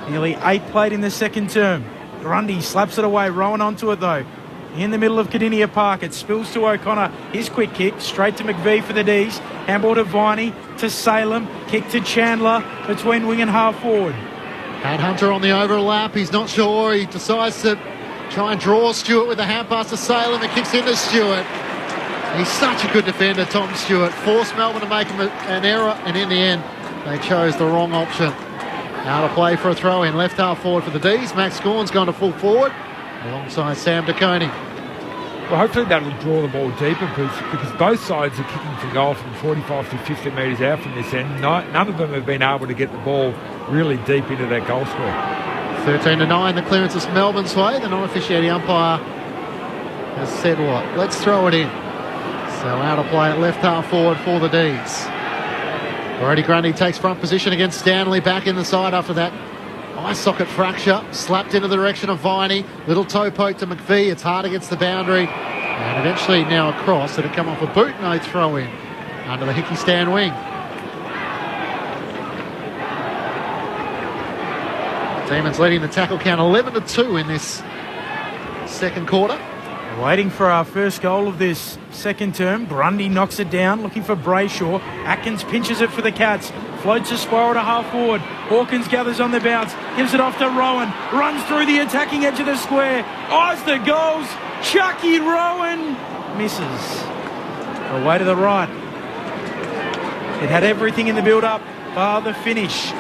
Nearly 8 played in the second term. Grundy slaps it away. Rowan onto it though. In the middle of Cardinia Park. It spills to O'Connor. His quick kick. Straight to McVee for the Ds. Handball to Viney. To Salem. Kick to Chandler. Between wing and half forward. Had Hunter on the overlap. He's not sure. He decides to try and draw Stewart with a hand pass to Salem. It kicks into Stewart. He's such a good defender, Tom Stewart. Forced Melbourne to make him an error. And in the end, they chose the wrong option. Out of play for a throw in. Left half forward for the Ds. Max Gorn's gone to full forward alongside Sam DeConey. Well, hopefully that'll draw the ball deeper because both sides are kicking for goal from 45 to 50 metres out from this end. None of them have been able to get the ball really deep into that goal square. 13-9, the clearance is Melbourne's way. The non-officiating umpire has said what? Let's throw it in. So out of play at left half forward for the Ds. Already Grundy takes front position against Stanley, back in the side after that eye socket fracture. Slapped into the direction of Viney. Little toe poke to McVee. It's hard against the boundary. And eventually now across. It'll come off a boot. No throw in under the Hickey stand wing. Demons leading the tackle count 11-2 in this second quarter. Waiting for our first goal of this second term. Grundy knocks it down, looking for Brayshaw. Atkins pinches it for the Cats. Floats a spiral to half forward. Hawkins gathers on the bounce. Gives it off to Rowan. Runs through the attacking edge of the square. Eyes the goals. Chucky Rowan misses. Away to the right. It had everything in the build-up, bar the finish.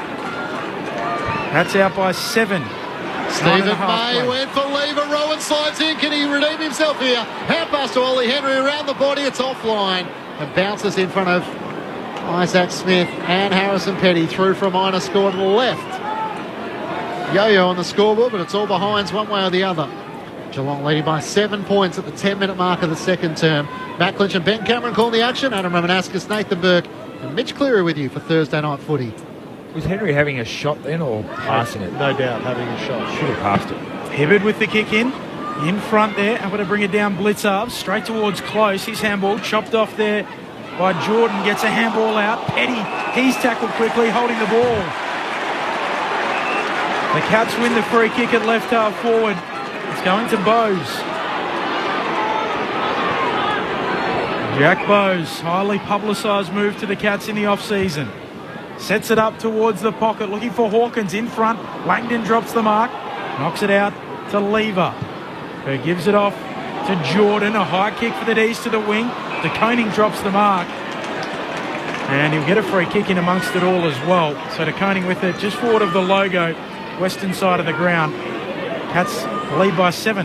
That's out by 7. Stephen May went for lever. Rowan slides in. Can he redeem himself here? Hand pass to Ollie Henry around the body. It's offline and bounces in front of Isaac Smith and Harrison Petty. Through for a minor score to the left. Yo-yo on the scoreboard, but it's all behinds one way or the other. Geelong leading by 7 points at the 10-minute mark of the second term. Matt Clinch and Ben Cameron calling the action. Adam Romanascus, Nathan Burke and Mitch Cleary with you for Thursday Night Footy. Was Henry having a shot then or passing it? No doubt having a shot. Should have passed it. Hibberd with the kick in front there, able to bring it down blitz up, straight towards close. His handball chopped off there by Jordan, gets a handball out. Petty, he's tackled quickly, holding the ball. The Cats win the free kick at left half forward. It's going to Bowes. Jack Bowes, highly publicised move to the Cats in the off-season. Sets it up towards the pocket, looking for Hawkins in front. Langdon drops the mark, knocks it out to Lever, who gives it off to Jordan. A high kick for the D's to the wing. De Koning drops the mark. And he'll get a free kick in amongst it all as well. So De Koning with it just forward of the logo, western side of the ground. Cats lead by 7.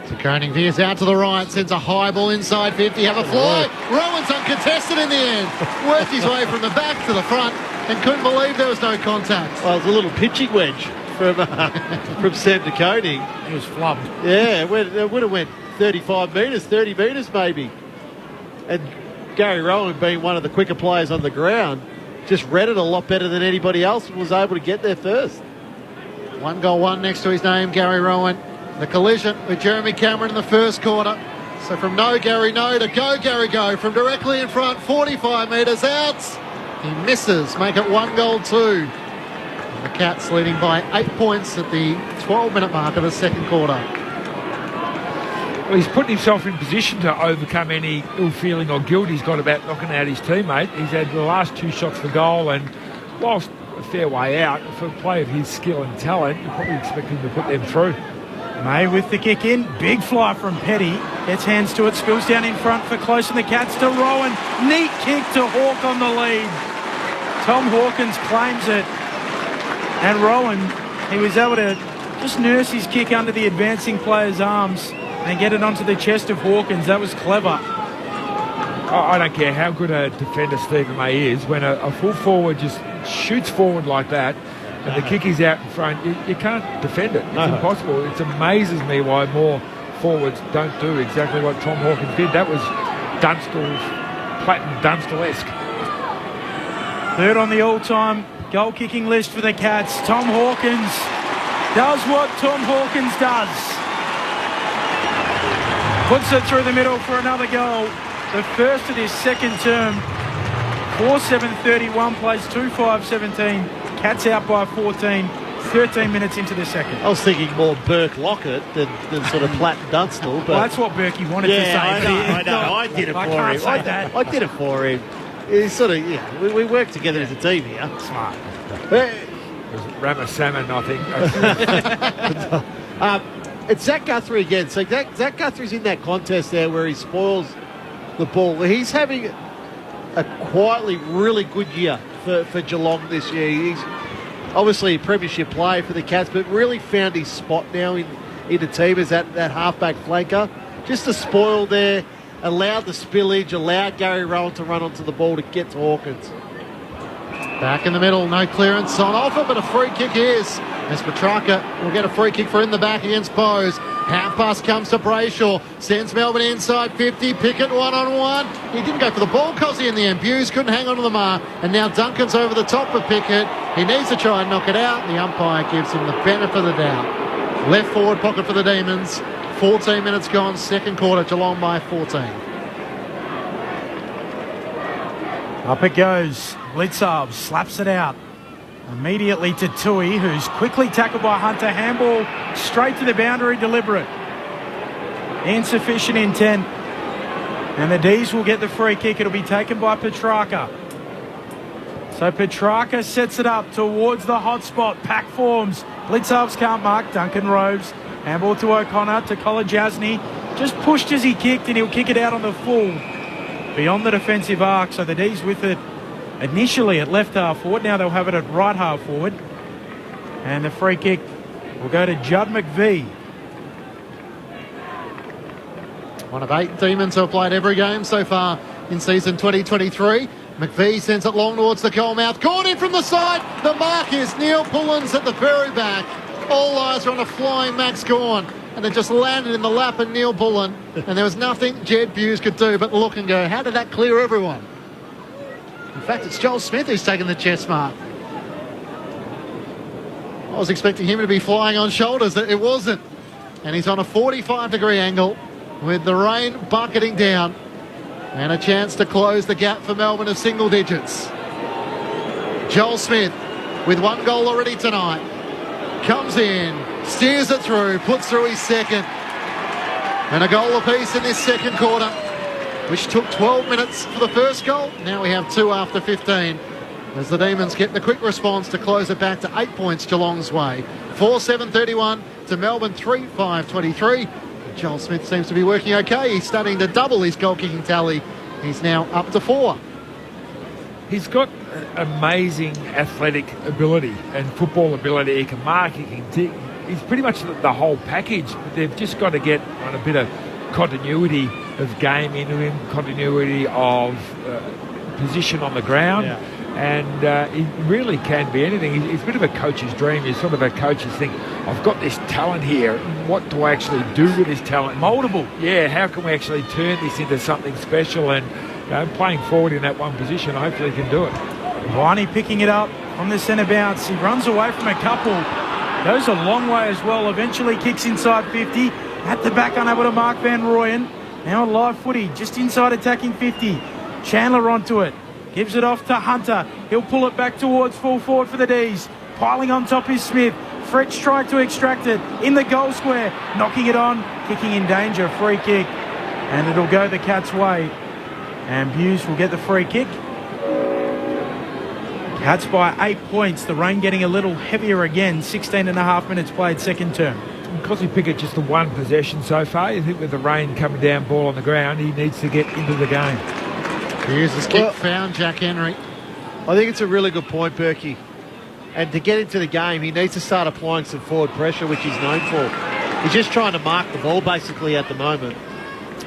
De Koning veers out to the right, sends a high ball inside 50, have a fly. Rowan's uncontested in the end. Worked his way from the back to the front and couldn't believe there was no contact. Well, it was a little pitching wedge from Sam De Koning. He was flubbed. Yeah, it would have went 35 metres, 30 metres maybe. And Gary Rowan, being one of the quicker players on the ground, just read it a lot better than anybody else and was able to get there first. 1 goal, 1 next to his name, Gary Rowan. The collision with Jeremy Cameron in the first quarter. So from no Gary no to go Gary go. From directly in front, 45 metres out. He misses, make it 1 goal 2. And the Cats leading by 8 points at the 12-minute mark of the second quarter. Well, he's putting himself in position to overcome any ill feeling or guilt he's got about knocking out his teammate. He's had the last 2 shots for goal, and whilst a fair way out, for a play of his skill and talent, you probably expect him to put them through. May with the kick in. Big fly from Petty. Gets hands to it. Spills down in front for close. And the Cats to Rowan. Neat kick to Hawk on the lead. Tom Hawkins claims it. And Rowan, he was able to just nurse his kick under the advancing player's arms and get it onto the chest of Hawkins. That was clever. I don't care how good a defender Stephen May is. When a full forward just shoots forward like that, and the kick is out in front, you can't defend it. It's impossible. It amazes me why more forwards don't do exactly what Tom Hawkins did. That was Platten Dunstall-esque. Third on the all-time goal-kicking list for the Cats. Tom Hawkins does what Tom Hawkins does. Puts it through the middle for another goal. The first of his second term. 4-7-31 plays 2-5-17. Cats out by 14, 13 minutes into the second. I was thinking more Burke Lockett than sort of Platt Dunstall. But well, that's what Berkey wanted to say. I know. I did it for him. I did it for him. It's sort of, we work together as a team here. Smart. It was Ramasalmon, I think. It's Zach Guthrie again. So Zach Guthrie's in that contest there where he spoils the ball. He's having a quietly really good year for Geelong this year. He's obviously a premiership player for the Cats, but really found his spot now in the team as that halfback flanker. Just a spoil there, allowed the spillage, allowed Gary Rowan to run onto the ball to get to Hawkins. Back in the middle, no clearance on offer, but a free kick is. As Petrarca will get a free kick for in the back against Bowes. Half pass comes to Brayshaw. Sends Melbourne inside 50. Pickett 1-on-1. He didn't go for the ball, Cosy in the end. Hughes couldn't hang on to the mark. And now Duncan's over the top of Pickett. He needs to try and knock it out. The umpire gives him the benefit of the doubt. Left forward pocket for the Demons. 14 minutes gone, second quarter. Geelong by 14. Up it goes. Blitzarb slaps it out. Immediately to Tui, who's quickly tackled by Hunter. Handball straight to the boundary, deliberate. Insufficient intent. And the D's will get the free kick. It'll be taken by Petrarca. So Petrarca sets it up towards the hot spot. Pack forms. Blitzarves can't mark. Duncan Robes. Handball to O'Connor, to Kolajasny. Just pushed as he kicked, and he'll kick it out on the full. Beyond the defensive arc, so the D's with it initially at left half forward. Now they'll have it at right half forward. And the free kick will go to Judd McVie. One of 8 Demons who have played every game so far in season 2023. McVie sends it long towards the goal mouth. Caught in from the side. The mark is Neil Pullins at the very back. All eyes are on a flying Max Gawn. And it just landed in the lap of Neil Pullen. And there was nothing Jed Buse could do but look and go, how did that clear everyone? In fact, it's Joel Smith who's taken the chest mark. I was expecting him to be flying on shoulders. It wasn't. And he's on a 45-degree angle with the rain bucketing down. And a chance to close the gap for Melbourne of single digits. Joel Smith, with 1 goal already tonight, comes in, steers it through, puts through his second. And a goal apiece in this second quarter, which took 12 minutes for the first goal. Now we have 2 after 15. As the Demons get the quick response to close it back to 8 points Geelong's way. 4-7-31 to Melbourne 3-5-23. Joel Smith seems to be working okay. He's starting to double his goal-kicking tally. He's now up to 4. He's got amazing athletic ability and football ability. He can mark, he can dig. He's pretty much the whole package. But they've just got to get on a bit of continuity of game into him, continuity of position on the ground. Yeah. And he really can be anything. He's a bit of a coach's dream. He's sort of a coach's thing. I've got this talent here. What do I actually do with this talent? Mouldable. Yeah, how can we actually turn this into something special? And playing forward in that one position, hopefully he can do it. Viney picking it up on the centre bounce. He runs away from a couple. Goes a long way as well. Eventually kicks inside 50. At the back, unable to mark Van Rooyen. Now a live footy, just inside attacking 50. Chandler onto it. Gives it off to Hunter. He'll pull it back towards full forward for the D's. Piling on top is Smith. Fretch tried to extract it in the goal square. Knocking it on. Kicking in danger. Free kick. And it'll go the Cats' way. And Buse will get the free kick. Cats by 8 points. The rain getting a little heavier again. 16.5 minutes played second term. Because he picked it just the one possession so far, you think with the rain coming down, ball on the ground, he needs to get into the game. Here's his kick, found Jack Henry. I think it's a really good point, Berkey. And to get into the game, he needs to start applying some forward pressure, which he's known for. He's just trying to mark the ball, basically, at the moment.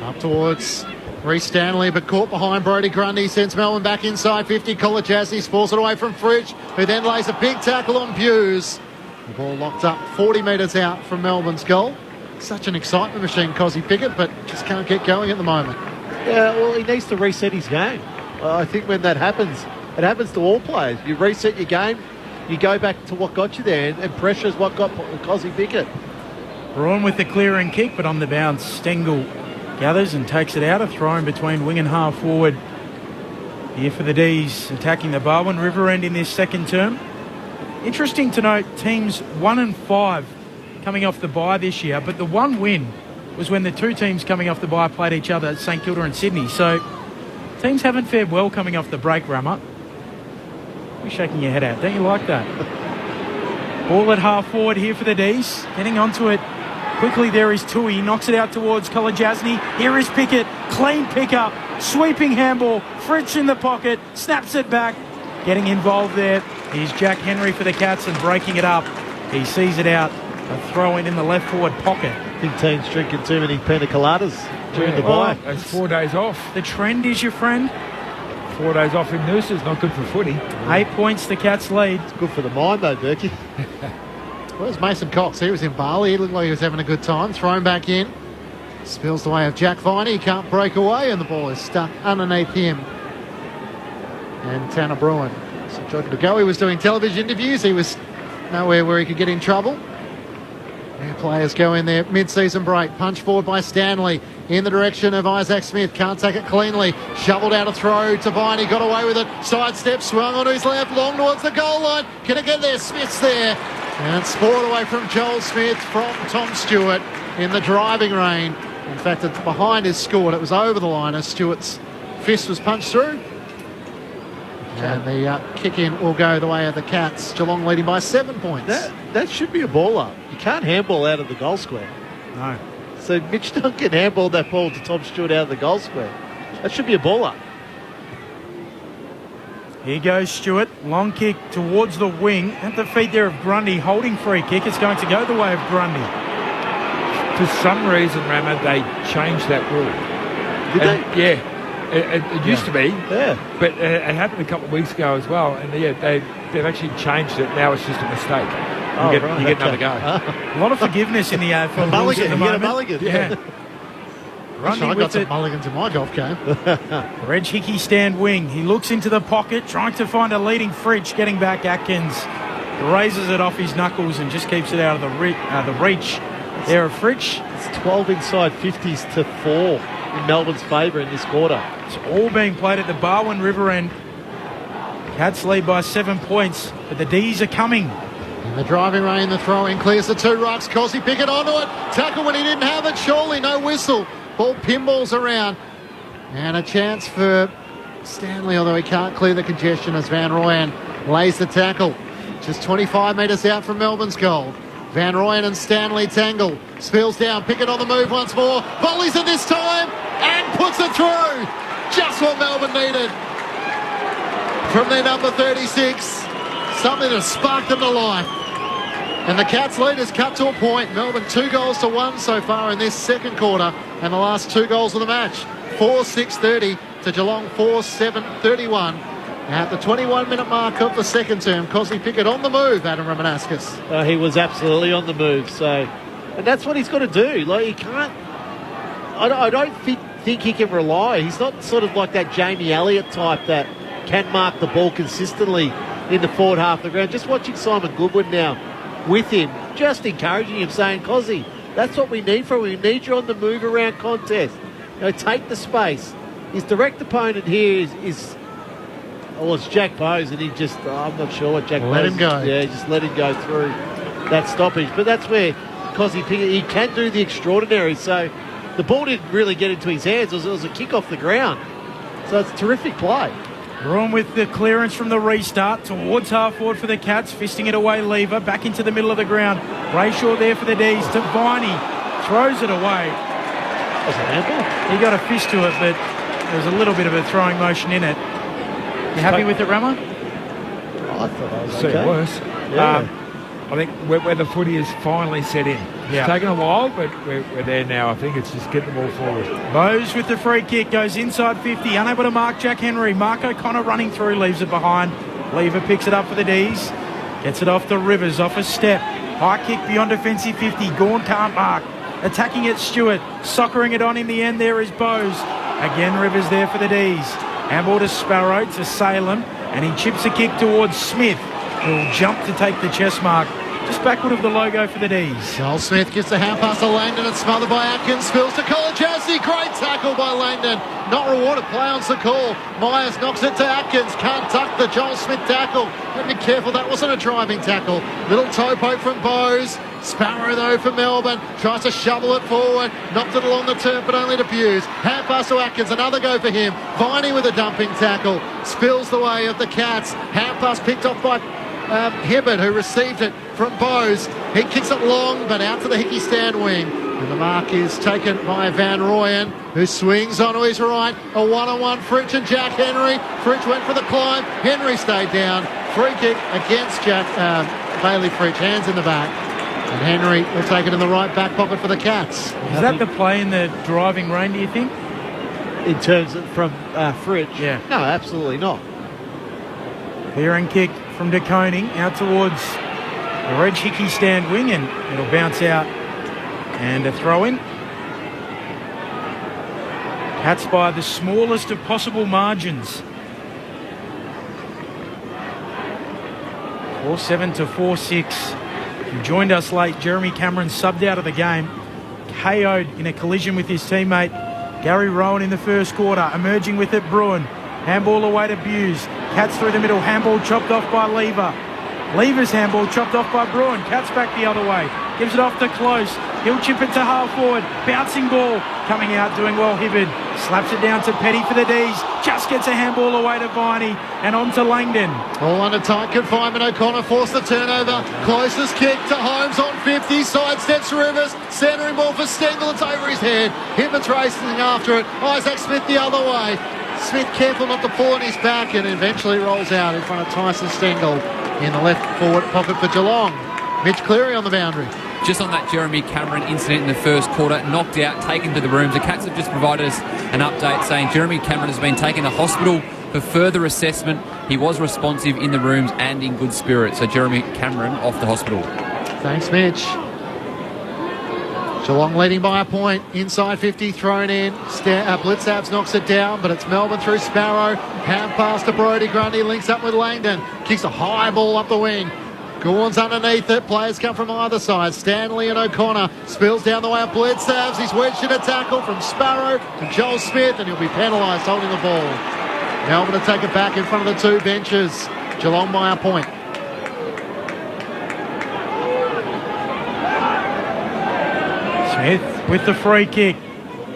Up towards Reece Stanley, but caught behind Brodie Grundy. Sends Melbourne back inside 50. Kolajasny spools it away from Fridge, who then lays a big tackle on Buse. The ball locked up 40 metres out from Melbourne's goal. Such an excitement machine, Cozzy Pickett, but just can't get going at the moment. Yeah, well, he needs to reset his game. I think when that happens, it happens to all players. You reset your game, you go back to what got you there, and pressure is what got Cozzy Pickett. Braun with the clearing kick, but on the bounce, Stengel gathers and takes it out. A throw in between wing and half forward. Here for the D's, attacking the Barwon River End in this second term. Interesting to note, teams 1 and 5 coming off the bye this year, but the one win was when the 2 teams coming off the bye played each other, St Kilda and Sydney. So teams haven't fared well coming off the break, Rammer. You're shaking your head out. Don't you like that? Ball at half forward here for the D's. Getting onto it quickly there is Tui. Knocks it out towards Kolajasny. Here is Pickett. Clean pickup. Sweeping handball. Fritsch in the pocket. Snaps it back. Getting involved there. Here's Jack Henry for the Cats and breaking it up. He sees it out. A throw in the left forward pocket. I think teams drinking too many pina coladas during the bye. That's 4 days off. The trend is your friend. 4 days off in Noosa, not good for footy. 8 points, the Cats lead. It's good for the mind though, Berkey. Where's Mason Cox? He was in Bali. He looked like he was having a good time. Thrown back in. Spills the way of Jack Viney. He can't break away, and the ball is stuck underneath him. And Tanner Bruin. So joking to go. He was doing television interviews. He was nowhere where he could get in trouble. Their players go in there mid-season break. Punch forward by Stanley in the direction of Isaac Smith. Can't take it cleanly. Shoveled out a throw to Viney. Got away with it. Sidestep, swung onto his left. Long towards the goal line. Can it get there? Smith's there. And it's spoiled away from Joel Smith from Tom Stewart in the driving rain. In fact, it's behind his scored. It was over the line as Stewart's fist was punched through. And the kick-in will go the way of the Cats. Geelong leading by 7 points. That should be a ball up. You can't handball out of the goal square. No. So Mitch Duncan handballed that ball to Tom Stewart out of the goal square. That should be a ball up. Here goes Stewart. Long kick towards the wing. At the feet there of Grundy. Holding free kick. It's going to go the way of Grundy. For some reason, Rama, they changed that rule. Did they? Yeah. It used to be. Yeah. But it happened a couple of weeks ago as well. And yeah, they've actually changed it. Now it's just a mistake. You get another go. A lot of forgiveness in the AFL rules at the moment. You get a mulligan. Yeah. Grundy I got some mulligans in my golf game. Reg Hickey stand wing. He looks into the pocket, trying to find a leading Fritsch. Getting back Atkins. Raises it off his knuckles and just keeps it out of the reach. There of Fritsch. It's 12 inside 50s to 4 in Melbourne's favour in this quarter. It's all being played at the Barwon River end. Cats lead by 7 points, but the D's are coming. In the driving rain, the throw-in clears the 2 rucks. Cosy pick it onto it. Tackle when he didn't have it. Surely no whistle. Ball pinballs around. And a chance for Stanley, although he can't clear the congestion as Van Rooyen lays the tackle. Just 25 metres out from Melbourne's goal. Van Rooyen and Stanley tangle. Spills down. Pick it on the move once more. Volleys it this time. And puts it through. Just what Melbourne needed. From their number 36. Something to spark them to life. And the Cats lead is cut to a point. Melbourne 2-1 so far in this second quarter. And the last 2 goals of the match. 4-6-30 to Geelong 4-7-31. At the 21-minute mark of the second term, Cosy Pickett on the move, Adam Romanascus. He was absolutely on the move. And that's what he's got to do. Like, he can't... I don't think he can rely. He's not sort of like that Jamie Elliott type that can mark the ball consistently in the forward half of the ground. Just watching Simon Goodwin now with him, just encouraging him, saying, Cosy, that's what we need from you. We need you on the move around contest. Take the space. His direct opponent here is it's Jack Bowes, and he just, I'm not sure what Jack Bowes... Let him go. Yeah, just let him go through that stoppage. But that's where Cosy Pickett, he can do the extraordinary. So the ball didn't really get into his hands. It was a kick off the ground. So it's a terrific play. Room with the clearance from the restart towards half forward for the Cats, fisting it away. Lever back into the middle of the ground. Brayshaw there for the D's to Viney, throws it away. Was it handball? He got a fist to it, but there was a little bit of a throwing motion in it. You happy with it, Rama? I thought that was okay. It was. Yeah. I think where the footy is finally set in. It's taken a while, but we're there now. I think it's just getting the ball forward. Bowes with the free kick, goes inside 50, unable to mark Jack Henry. Mark O'Connor running through, leaves it behind. Lever picks it up for the D's. Gets it off the Rivers, off a step. High kick beyond defensive 50. Gawn can't mark. Attacking it, Stewart. Soccering it on in the end, there is Bowes. Again, Rivers there for the D's. Handball to Sparrow, to Salem. And he chips a kick towards Smith, who'll jump to take the chest mark. Just backward of the logo for the D's. Joel Smith gets the hand pass to Langdon and smothered by Atkins. Spills to Kolajowski. Great tackle by Langdon. Not rewarded. Play on's the call. Myers knocks it to Atkins. Can't tuck the Joel Smith tackle. Have to be careful. That wasn't a driving tackle. Little toe poke from Bowes. Sparrow, though, for Melbourne. Tries to shovel it forward. Knocked it along the turf, but only to Buse. Hand pass to Atkins. Another go for him. Viney with a dumping tackle. Spills the way of the Cats. Hand pass picked off by Hibbert, who received it from Bowes. He kicks it long, but out to the Hickey stand wing. And the mark is taken by Van Rooyen, who swings onto his right. A one-on-one, Fritsch and Jack Henry. Fritsch went for the climb. Henry stayed down. Free kick against Bailey Fritsch. Hands in the back. And Henry will take it in the right back pocket for the Cats. Is that the play in the driving rain, do you think? In terms of from Fritsch? Yeah. No, absolutely not. Clearing kick from De Koning out towards the Reg Hickey stand wing, and it'll bounce out and a throw in. Cats by the smallest of possible margins. 4-7 to 4-6. You joined us late. Jeremy Cameron subbed out of the game. KO'd in a collision with his teammate Gary Rowan in the first quarter. Emerging with it, Bruin. Handball away to Buse. Cats through the middle. Handball chopped off by Lever. Lever's handball chopped off by Bruin. Cats back the other way. Gives it off to Close. He'll chip it to half forward. Bouncing ball. Coming out, doing well, Hibbard. Slaps it down to Petty for the D's. Just gets a handball away to Viney. And on to Langdon. All under tight confinement. O'Connor forced the turnover. Closest kick to Holmes on 50. Sidesteps Rivers. Centering ball for Stengel. It's over his head. Hibbert's racing after it. Isaac Smith the other way. Smith careful not to pull on his back and eventually rolls out in front of Tyson Stengel in the left forward pocket for Geelong. Mitch Cleary on the boundary. Just on that Jeremy Cameron incident in the first quarter, knocked out, taken to the rooms. The Cats have just provided us an update saying Jeremy Cameron has been taken to hospital for further assessment. He was responsive in the rooms and in good spirits. So Jeremy Cameron off to hospital. Thanks, Mitch. Geelong leading by a point. Inside 50, thrown in. Blitzabs knocks it down, but it's Melbourne through Sparrow. Hand pass to Brodie Grundy, links up with Langdon. Kicks a high ball up the wing. Gawn's underneath it. Players come from either side. Stanley and O'Connor. Spills down the way of Blitzabs. He's wedged in a tackle from Sparrow to Joel Smith, and he'll be penalised holding the ball. Melbourne to take it back in front of the two benches. Geelong by a point. Smith with the free kick.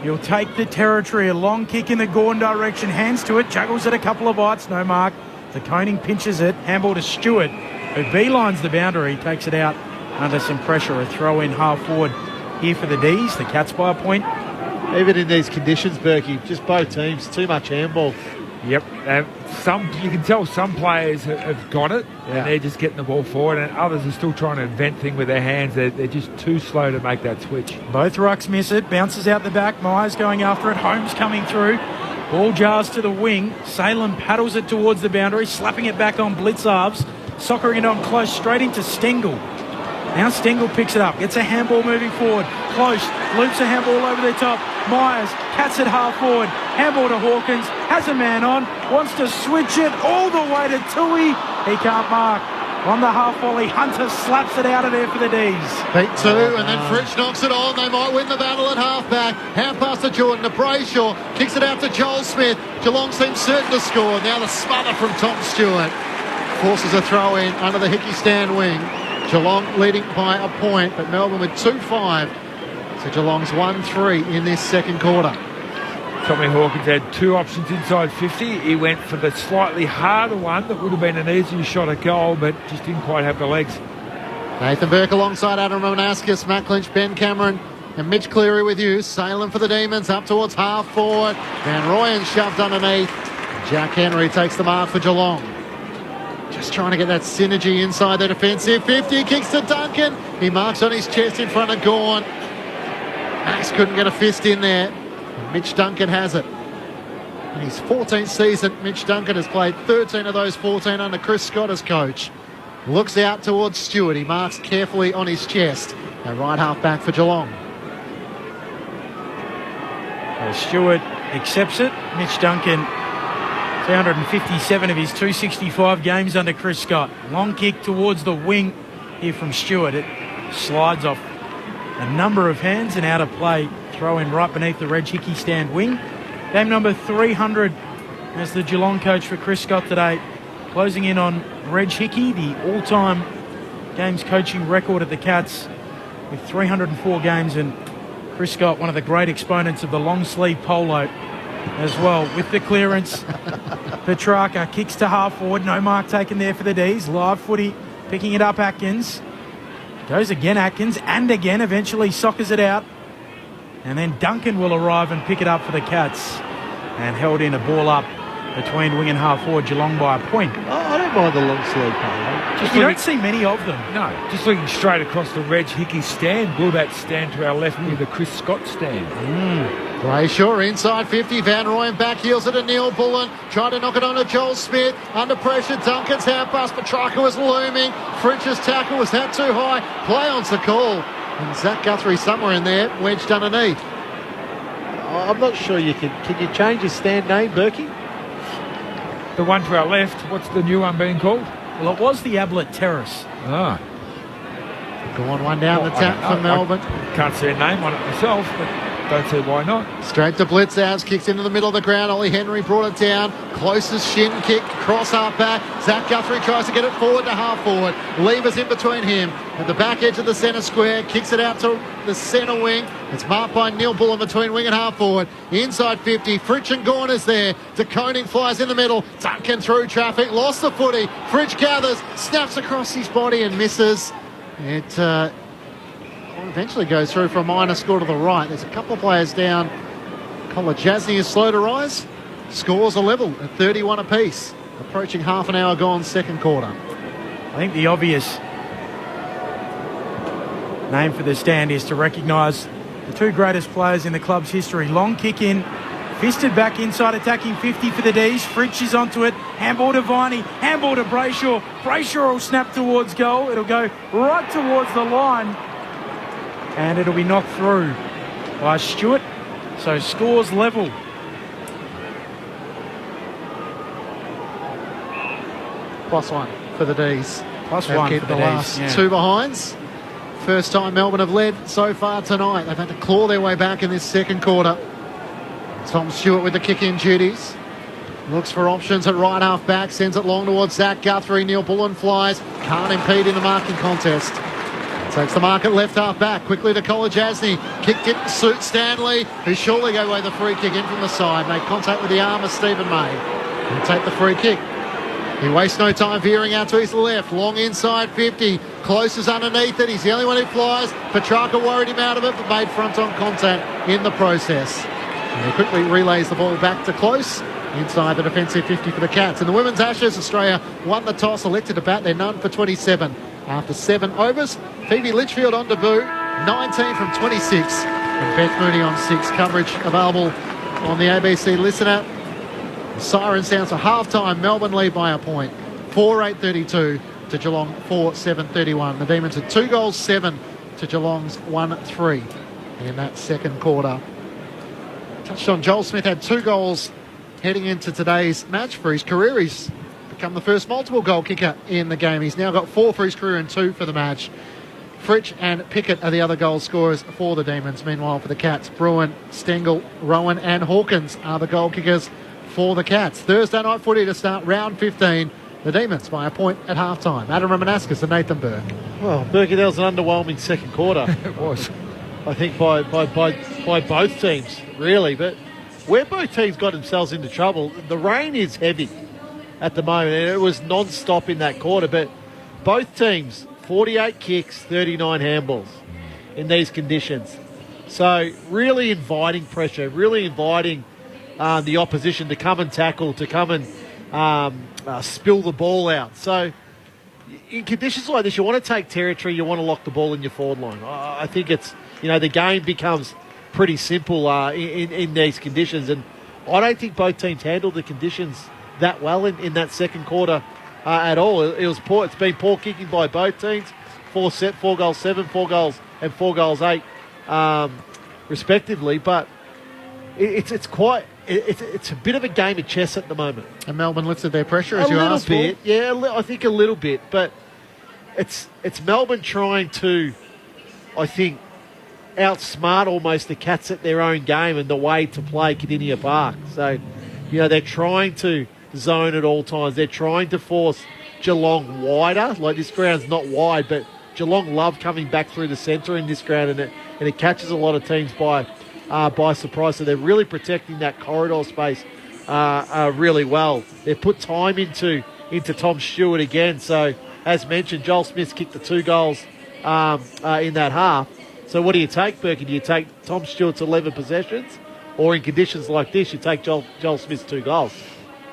He'll take the territory. A long kick in the Gawn direction. Hands to it. Juggles it a couple of bites. No mark. The Koning pinches it. Handball to Stewart, who beelines the boundary. Takes it out under some pressure. A throw in half forward here for the D's. The Cats by a point. Even in these conditions, Berkey, just both teams, too much handball. Yep. You can tell some players have got it, and they're just getting the ball forward, and others are still trying to invent things with their hands. They're just too slow to make that switch. Both rucks miss it. Bounces out the back. Myers going after it. Holmes coming through. Ball jars to the wing. Salem paddles it towards the boundary, slapping it back on Blitzarves. Soccering it on close, straight into Stengel. Now Stengel picks it up, gets a handball moving forward. Close, loops a handball over the top. Myers, Cats at half forward. Handball to Hawkins, has a man on, wants to switch it all the way to Tui. He can't mark. On the half volley, Hunter slaps it out of there for the D's. Beat two, and then Fritsch knocks it on. They might win the battle at halfback. Hand pass to Jordan, to Brayshaw. Kicks it out to Joel Smith. Geelong seems certain to score. Now the smother from Tom Stewart. Forces a throw in under the Hickey stand wing. Geelong leading by a point, but Melbourne with 2-5. So Geelong's 1-3 in this second quarter. Tommy Hawkins had two options inside 50. He went for the slightly harder one that would have been an easier shot at goal, but just didn't quite have the legs. Nathan Burke alongside Adam Romanascus, Matt Clinch, Ben Cameron and Mitch Cleary with you. Salem for the Demons, up towards half forward. Van Rooyen shoved underneath. Jack Henry takes the mark for Geelong. Just trying to get that synergy inside the defensive 50. Kicks to Duncan. He marks on his chest in front of Gawn. Max couldn't get a fist in there. Mitch Duncan has it. In his 14th season, Mitch Duncan has played 13 of those 14 under Chris Scott as coach. Looks out towards Stewart. He marks carefully on his chest. A right half back for Geelong. Stewart accepts it. Mitch Duncan, 357 of his 265 games under Chris Scott. Long kick towards the wing here from Stewart. It slides off a number of hands and out of play. Throw in right beneath the Reg Hickey stand wing. Game number 300 as the Geelong coach for Chris Scott today. Closing in on Reg Hickey, the all-time games coaching record at the Cats with 304 games, and Chris Scott, one of the great exponents of the long sleeve polo as well. With the clearance, Petrarca kicks to half forward. No mark taken there for the D's. Live footy, picking it up Atkins. Goes again Atkins, and again, eventually soccers it out. And then Duncan will arrive and pick it up for the Cats. And held in a ball up between wing and half forward, Geelong by a point. I don't mind the long sleeve polo. You don't see many of them. No, just looking straight across the Reg Hickey stand. Will that stand to our left near the Chris Scott stand? Brayshaw inside 50. Van Rooyen back heels it to Neil Bullen. Trying to knock it on to Joel Smith. Under pressure, Duncan's hand pass. Petrarca was looming. Fritsch's tackle was that too high. Play on's the call. And Zach Guthrie somewhere in there, wedged underneath. I'm not sure you can. Can you change his stand name, Berkey? The one to our left, what's the new one being called? Well, it was the Ablett Terrace. Ah. Go on, one down the tap for Melbourne. I can't see a name on it myself, but don't see why not. Straight to Blitzarves, kicks into the middle of the ground. Ollie Henry brought it down. Closest shin kick, cross half back. Zach Guthrie tries to get it forward to half forward. Levers in between him. At the back edge of the centre square, kicks it out to the centre wing. It's marked by Neil Bullen between wing and half forward. Inside 50, Fritsch and Gawn is there. De Koning flies in the middle. Duncan through traffic, lost the footy. Fritsch gathers, snaps across his body and misses. It eventually goes through for a minor score to the right. There's a couple of players down. Kolajasny is slow to rise. Scores are level at 31 apiece. Approaching half an hour gone, second quarter. I think the obvious name for the stand is to recognise the two greatest players in the club's history. Long kick in, fisted back inside, attacking 50 for the D's. Fritsch is onto it. Handball to Viney. Handball to Brayshaw. Brayshaw will snap towards goal. It'll go right towards the line. And it'll be knocked through by Stewart. So scores level. +1 for the D's. +1 keep for the the last D's, yeah. two behinds. First time Melbourne have led so far tonight. They've had to claw their way back in this second quarter. Tom Stewart with the kick-in duties. Looks for options at right half back. Sends it long towards Zach Guthrie. Neil Bullen flies. Can't impede in the marking contest. Takes the mark at left half back. Quickly to Kolajasny. Kick didn't suit Stanley, who surely gave away the free kick in from the side. Made contact with the arm of Stephen May. He'll take the free kick. He wastes no time veering out to his left. Long inside 50. Close is underneath it. He's the only one who flies. Petrarca worried him out of it, but made front-on contact in the process. And he quickly relays the ball back to Close. Inside the defensive 50 for the Cats. In the Women's Ashes, Australia won the toss, elected to bat their none for 27. After 7 overs, Phoebe Litchfield on debut, 19 from 26. And Beth Mooney on 6. Coverage available on the ABC Listen app. The siren sounds for half-time. Melbourne lead by a point. 4-8-32 to Geelong 4-7-31. The Demons had 2 goals, 7 to Geelong's 1-3 in that second quarter. Touched on Joel Smith had 2 goals heading into today's match for his career. He's become the first multiple goal kicker in the game. He's now got 4 for his career and 2 for the match. Fritsch and Pickett are the other goal scorers for the Demons. Meanwhile, for the Cats, Bruin, Stengel, Rowan and Hawkins are the goal kickers for the Cats. Thursday night footy to start round 15. The Demons by a point at half-time. Adam Romanascus and Nathan Burke. Well, Burke, that was an underwhelming second quarter. It was. I think by both teams, really. But where both teams got themselves into trouble, the rain is heavy at the moment, and it was non-stop in that quarter. But both teams, 48 kicks, 39 handballs in these conditions. So really inviting pressure, really inviting the opposition to come and tackle, to come and spill the ball out. So in conditions like this, you want to take territory, you want to lock the ball in your forward line. I think it's, the game becomes pretty simple in these conditions. And I don't think both teams handled the conditions that well in that second quarter at all. It was poor. It's been poor kicking by both teams. 4 goals 7, 4 goals and 4 goals 8, respectively. But it's a bit of a game of chess at the moment. And Melbourne lifted their pressure, as you asked for. Yeah, I think a little bit. But it's Melbourne trying to, I think, outsmart almost the Cats at their own game and the way to play Kardinia Park. So, they're trying to zone at all times. They're trying to force Geelong wider. Like, this ground's not wide, but Geelong love coming back through the centre in this ground, and it catches a lot of teams by surprise. So they're really protecting that corridor space really well. They've put time into Tom Stewart again. So, as mentioned, Joel Smith's kicked the 2 goals in that half. So what do you take, Berkey? Do you take Tom Stewart's 11 possessions? Or in conditions like this, you take Joel Smith's 2 goals?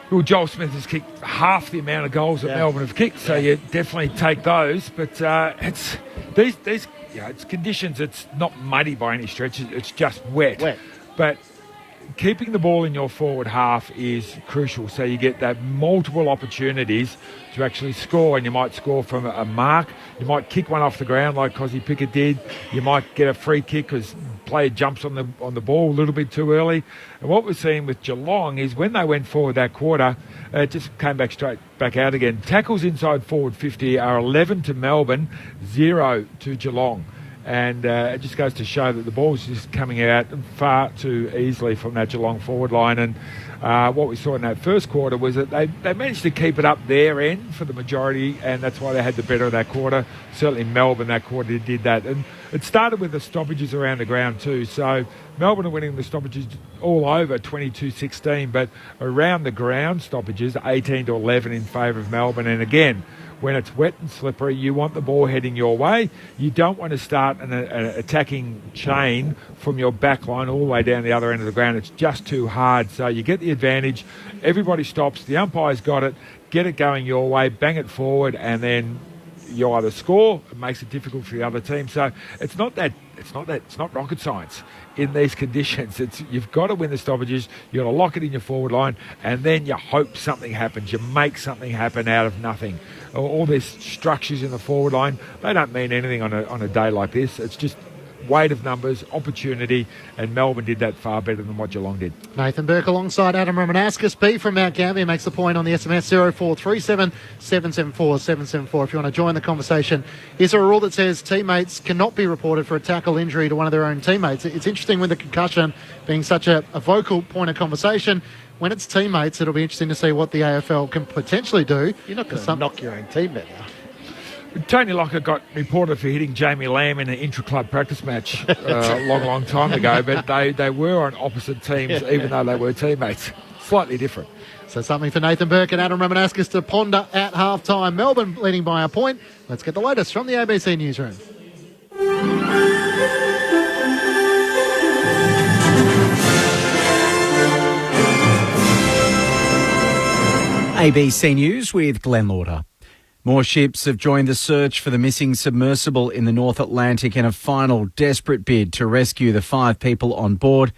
Well, Joel Smith has kicked half the amount of goals that Melbourne have kicked, so you definitely take those. But it's these it's conditions. It's not muddy by any stretch. It's just wet. But keeping the ball in your forward half is crucial, so you get that multiple opportunities to actually score, and you might score from a mark. You might kick one off the ground like Cosy Pickett did. You might get a free kick because player jumps on the ball a little bit too early. And what we're seeing with Geelong is when they went forward that quarter, it just came straight back out again. Tackles inside forward 50 are 11 to Melbourne, 0 to Geelong. And it just goes to show that the ball's just coming out far too easily from that Geelong forward line. And what we saw in that first quarter was that they managed to keep it up their end for the majority, and that's why they had the better of that quarter. Certainly Melbourne that quarter did that. And it started with the stoppages around the ground too. So Melbourne are winning the stoppages all over 22-16, but around the ground stoppages 18-11 in favour of Melbourne. And again, when it's wet and slippery, you want the ball heading your way. You don't want to start an attacking chain from your back line all the way down the other end of the ground. It's just too hard. So you get the advantage. Everybody stops. The umpire's got it. Get it going your way. Bang it forward, and then you either score. It makes it difficult for the other team. So it's not rocket science in these conditions. You've got to win the stoppages. You've got to lock it in your forward line, and then you hope something happens. You make something happen out of nothing. All these structures in the forward line, they don't mean anything on a day like this. It's just weight of numbers, opportunity, and Melbourne did that far better than what Geelong did. Nathan Burke alongside Adam Romanascus. B from Mount Gambier makes the point on the SMS 0437 774 774. If you want to join the conversation, is there a rule that says teammates cannot be reported for a tackle injury to one of their own teammates? It's interesting with the concussion being such a vocal point of conversation. When it's teammates, it'll be interesting to see what the AFL can potentially do. You're not going to knock your own teammate out. Tony Lockett got reported for hitting Jamie Lamb in an intra-club practice match a long time ago, but they were on opposite teams even though they were teammates. Slightly different. So something for Nathan Burke and Adam Romanascus to ponder at half-time. Melbourne leading by a point. Let's get the latest from the ABC Newsroom. ABC News with Glenn Lauder. More ships have joined the search for the missing submersible in the North Atlantic in a final desperate bid to rescue the 5 people on board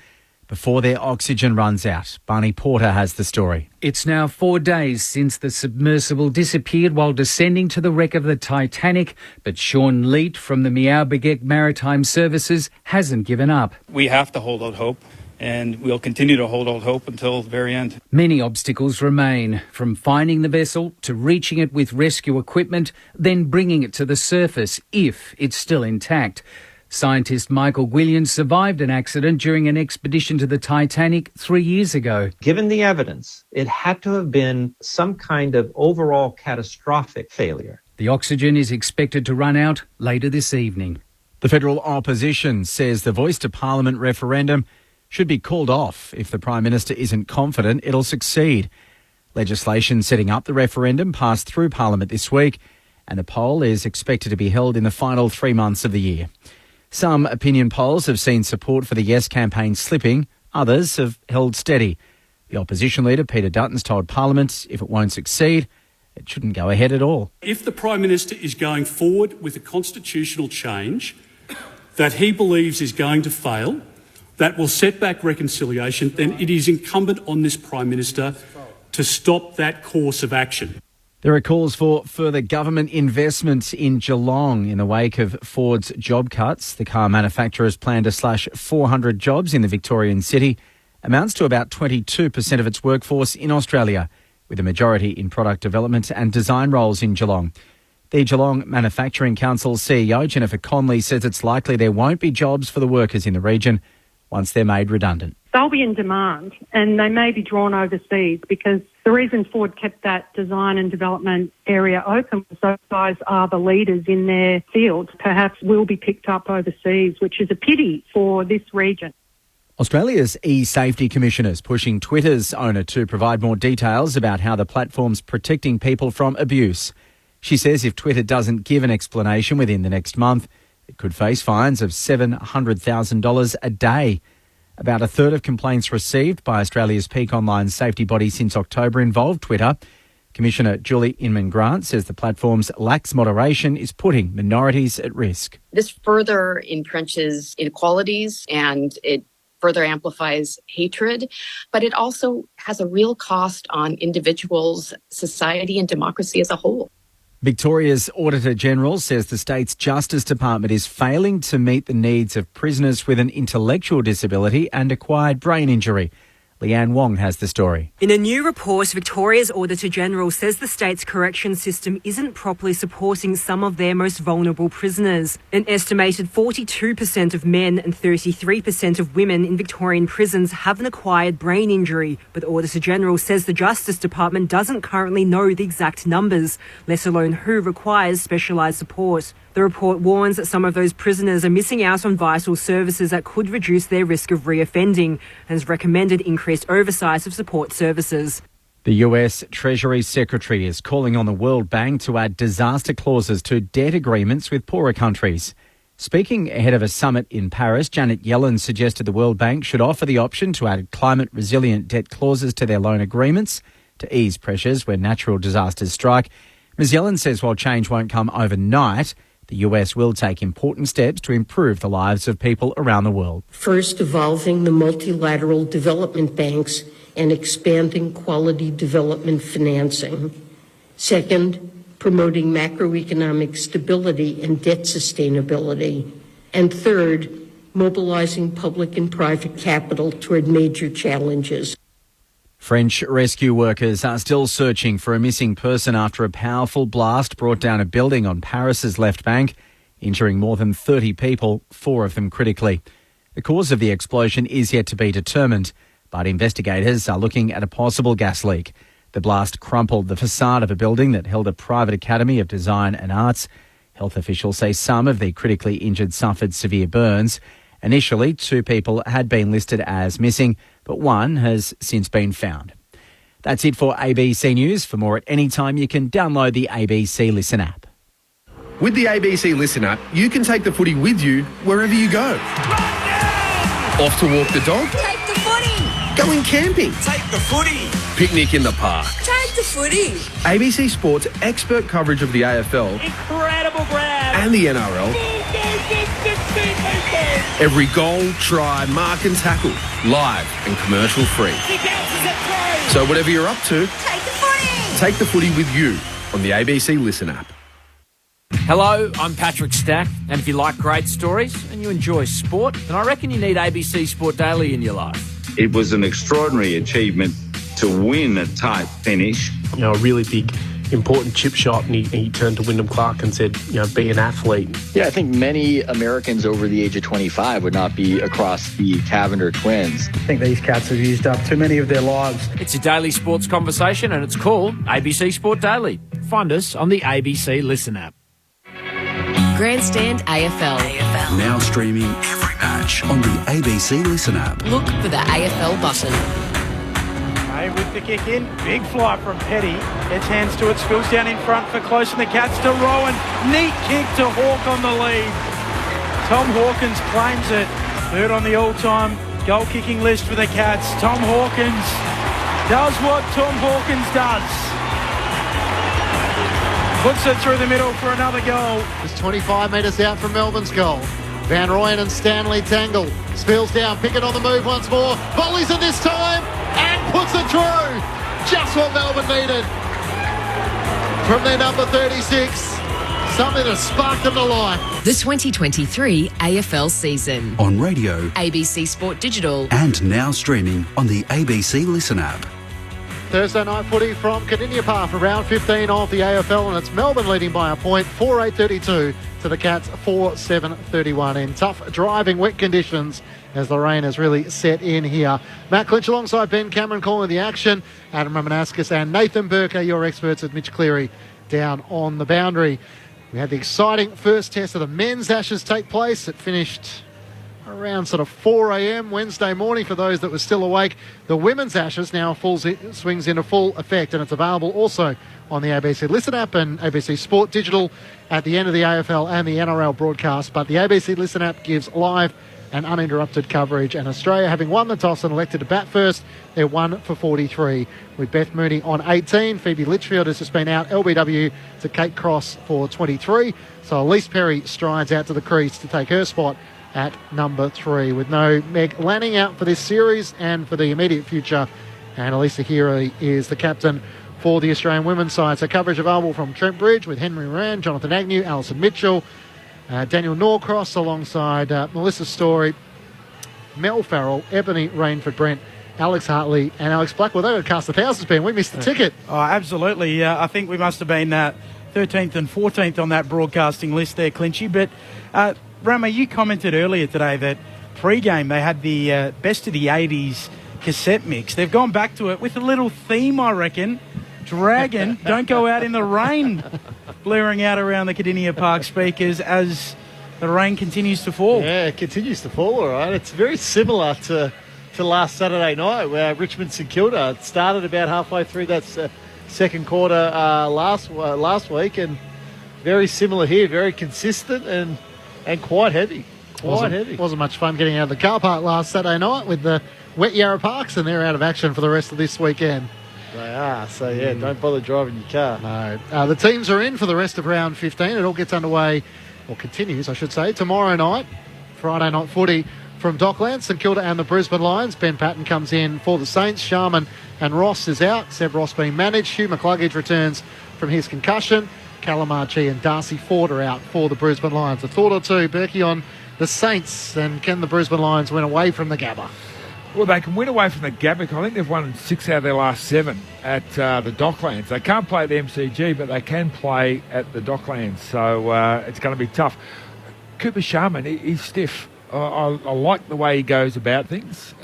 before their oxygen runs out. Barney Porter has the story. It's now 4 days since the submersible disappeared while descending to the wreck of the Titanic, but Sean Leet from the Meow-Begek Maritime Services hasn't given up. We have to hold out hope, and we'll continue to hold out hope until the very end. Many obstacles remain, from finding the vessel to reaching it with rescue equipment, then bringing it to the surface if it's still intact. Scientist Michael Williams survived an accident during an expedition to the Titanic 3 years ago. Given the evidence, it had to have been some kind of overall catastrophic failure. The oxygen is expected to run out later this evening. The federal opposition says the Voice to Parliament referendum should be called off if the Prime Minister isn't confident it'll succeed. Legislation setting up the referendum passed through Parliament this week, and the poll is expected to be held in the final 3 months of the year. Some opinion polls have seen support for the Yes campaign slipping, others have held steady. The opposition leader, Peter Dutton's told Parliament if it won't succeed, it shouldn't go ahead at all. If the Prime Minister is going forward with a constitutional change that he believes is going to fail, that will set back reconciliation, then it is incumbent on this Prime Minister to stop that course of action. There are calls for further government investment in Geelong in the wake of Ford's job cuts. The car manufacturer's plan to slash 400 jobs in the Victorian city amounts to about 22% of its workforce in Australia, with a majority in product development and design roles in Geelong. The Geelong Manufacturing Council CEO, Jennifer Conley, says it's likely there won't be jobs for the workers in the region once they're made redundant. They'll be in demand and they may be drawn overseas because the reason Ford kept that design and development area open was those guys are the leaders in their field, perhaps will be picked up overseas, which is a pity for this region. Australia's e-safety commissioner is pushing Twitter's owner to provide more details about how the platform's protecting people from abuse. She says if Twitter doesn't give an explanation within the next month, it could face fines of $700,000 a day. About a third of complaints received by Australia's peak online safety body since October involved Twitter. Commissioner Julie Inman-Grant says the platform's lax moderation is putting minorities at risk. This further entrenches inequalities and it further amplifies hatred, but it also has a real cost on individuals, society and democracy as a whole. Victoria's Auditor General says the state's Justice Department is failing to meet the needs of prisoners with an intellectual disability and acquired brain injury. Leanne Wong has the story. In a new report, Victoria's Auditor General says the state's correction system isn't properly supporting some of their most vulnerable prisoners. An estimated 42% of men and 33% of women in Victorian prisons have an acquired brain injury, but the Auditor General says the Justice Department doesn't currently know the exact numbers, let alone who requires specialised support. The report warns that some of those prisoners are missing out on vital services that could reduce their risk of reoffending and has recommended increased oversight of support services. The US Treasury Secretary is calling on the World Bank to add disaster clauses to debt agreements with poorer countries. Speaking ahead of a summit in Paris, Janet Yellen suggested the World Bank should offer the option to add climate-resilient debt clauses to their loan agreements to ease pressures when natural disasters strike. Ms Yellen says while change won't come overnight, the US will take important steps to improve the lives of people around the world. First, evolving the multilateral development banks and expanding quality development financing. Second, promoting macroeconomic stability and debt sustainability. And third, mobilizing public and private capital toward major challenges. French rescue workers are still searching for a missing person after a powerful blast brought down a building on Paris's left bank, injuring more than 30 people, 4 of them critically. The cause of the explosion is yet to be determined, but investigators are looking at a possible gas leak. The blast crumpled the facade of a building that held a private academy of design and arts. Health officials say some of the critically injured suffered severe burns. Initially, 2 people had been listed as missing, but 1 has since been found. That's it for ABC News. For more at any time, you can download the ABC Listen app. With the ABC Listen app, you can take the footy with you wherever you go. Off to walk the dog? Take the footy! Going camping? Take the footy! Picnic in the park? Take the footy! ABC Sport's expert coverage of the AFL Incredible grab! and the NRL. Every goal, try, mark and tackle, live and commercial free. He bounces it through! So whatever you're up to, Take the footy! take the footy with you on the ABC Listen app. Hello, I'm Patrick Stack, and if you like great stories and you enjoy sport, then I reckon you need ABC Sport Daily in your life. It was an extraordinary achievement to win a tight finish. A really big, important chip shot, and he turned to Wyndham Clark and said, be an athlete. Yeah, I think many Americans over the age of 25 would not be across the Cavender twins. I think these cats have used up too many of their lives. It's a daily sports conversation, and it's called ABC Sport Daily. Find us on the ABC Listen app. Grandstand AFL. Now streaming every match on the ABC Listen app. Look for the AFL button. Hey, with the kick in, big fly from Petty. Gets hands to it, spills down in front for close, and the Cats to Rowan. Neat kick to Hawke on the lead. Tom Hawkins claims it. Third on the all-time goal-kicking list for the Cats. Tom Hawkins does what Tom Hawkins does. Puts it through the middle for another goal. It's 25 metres out from Melbourne's goal. Van Rooyen and Stanley tangle. Spills down, Pickett on the move once more. Volleys it this time and puts it through. Just what Melbourne needed from their number 36. Something to spark them to life. The 2023 AFL season. On radio, ABC Sport Digital. and now streaming on the ABC Listen app. Thursday night footy from Kardinia Park for round 15 of the AFL, and it's Melbourne leading by a point, 4-8-32 to the Cats, 4-7-31 in tough driving wet conditions as the rain has really set in here. Matt Clinch alongside Ben Cameron calling the action. Adam Ramanauskas and Nathan Burke are your experts at Mitch Cleary down on the boundary. We had the exciting first test of the men's Ashes take place. It finished around sort of 4 a.m. Wednesday morning for those that were still awake. The women's Ashes now swings into full effect, and it's available also on the ABC Listen app and ABC Sport Digital at the end of the AFL and the NRL broadcast. But the ABC Listen app gives live and uninterrupted coverage, and Australia, having won the toss and elected to bat first, they're 1 for 43 with Beth Mooney on 18. Phoebe Litchfield has just been out LBW to Kate Cross for 23. So Elise Perry strides out to the crease to take her spot at number 3, with no Meg Lanning out for this series and for the immediate future. And Elisa Healy is the captain for the Australian women's side. So coverage available from Trent Bridge with Henry Moran, Jonathan Agnew, Alison Mitchell, Daniel Norcross alongside Melissa Story, Mel Farrell, Ebony Rainford-Brent, Alex Hartley and Alex Blackwell. They would cast 1,000, Ben. We missed the ticket. Oh, absolutely. I think we must have been 13th and 14th on that broadcasting list there, Clinchy. But Rama, you commented earlier today that pre-game they had the best of the 80s cassette mix. They've gone back to it with a little theme, I reckon. Dragon, Don't Go Out in the Rain, blaring out around the Kardinia Park speakers as the rain continues to fall. Yeah, it continues to fall, all right. It's very similar to to last Saturday night, where Richmond St Kilda. It started about halfway through that second quarter last week, and very similar here, very consistent and quite heavy. Wasn't much fun getting out of the car park last Saturday night with the wet Yarra Parks, and they're out of action for the rest of this weekend. They are, so yeah, don't bother driving your car. No. The teams are in for the rest of round 15. It all gets underway, or continues, I should say, tomorrow night, Friday night footy from Docklands, St Kilda and the Brisbane Lions. Ben Patton comes in for the Saints. Sharman and Ross is out. Seb Ross being managed. Hugh McCluggage returns from his concussion. Callum Archie and Darcy Ford are out for the Brisbane Lions. A thought or two, Berkey, on the Saints, and can the Brisbane Lions win away from the Gabba? Well, they can win away from the Gabba. I think they've won 6 out of their last 7 at the Docklands. They can't play at the MCG, but they can play at the Docklands. So it's going to be tough. Cooper Sharman, he's stiff. I like the way he goes about things.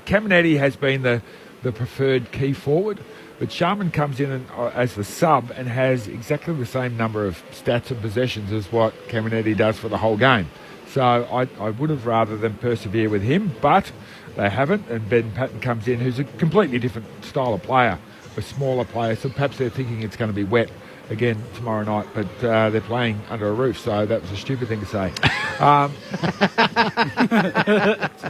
Caminetti has been the preferred key forward, but Sharman comes in as the sub and has exactly the same number of stats and possessions as what Caminetti does for the whole game. So I would have rather them persevere with him, but they haven't, and Ben Patton comes in, who's a completely different style of player, a smaller player, so perhaps they're thinking it's going to be wet again tomorrow night, but they're playing under a roof, so that was a stupid thing to say.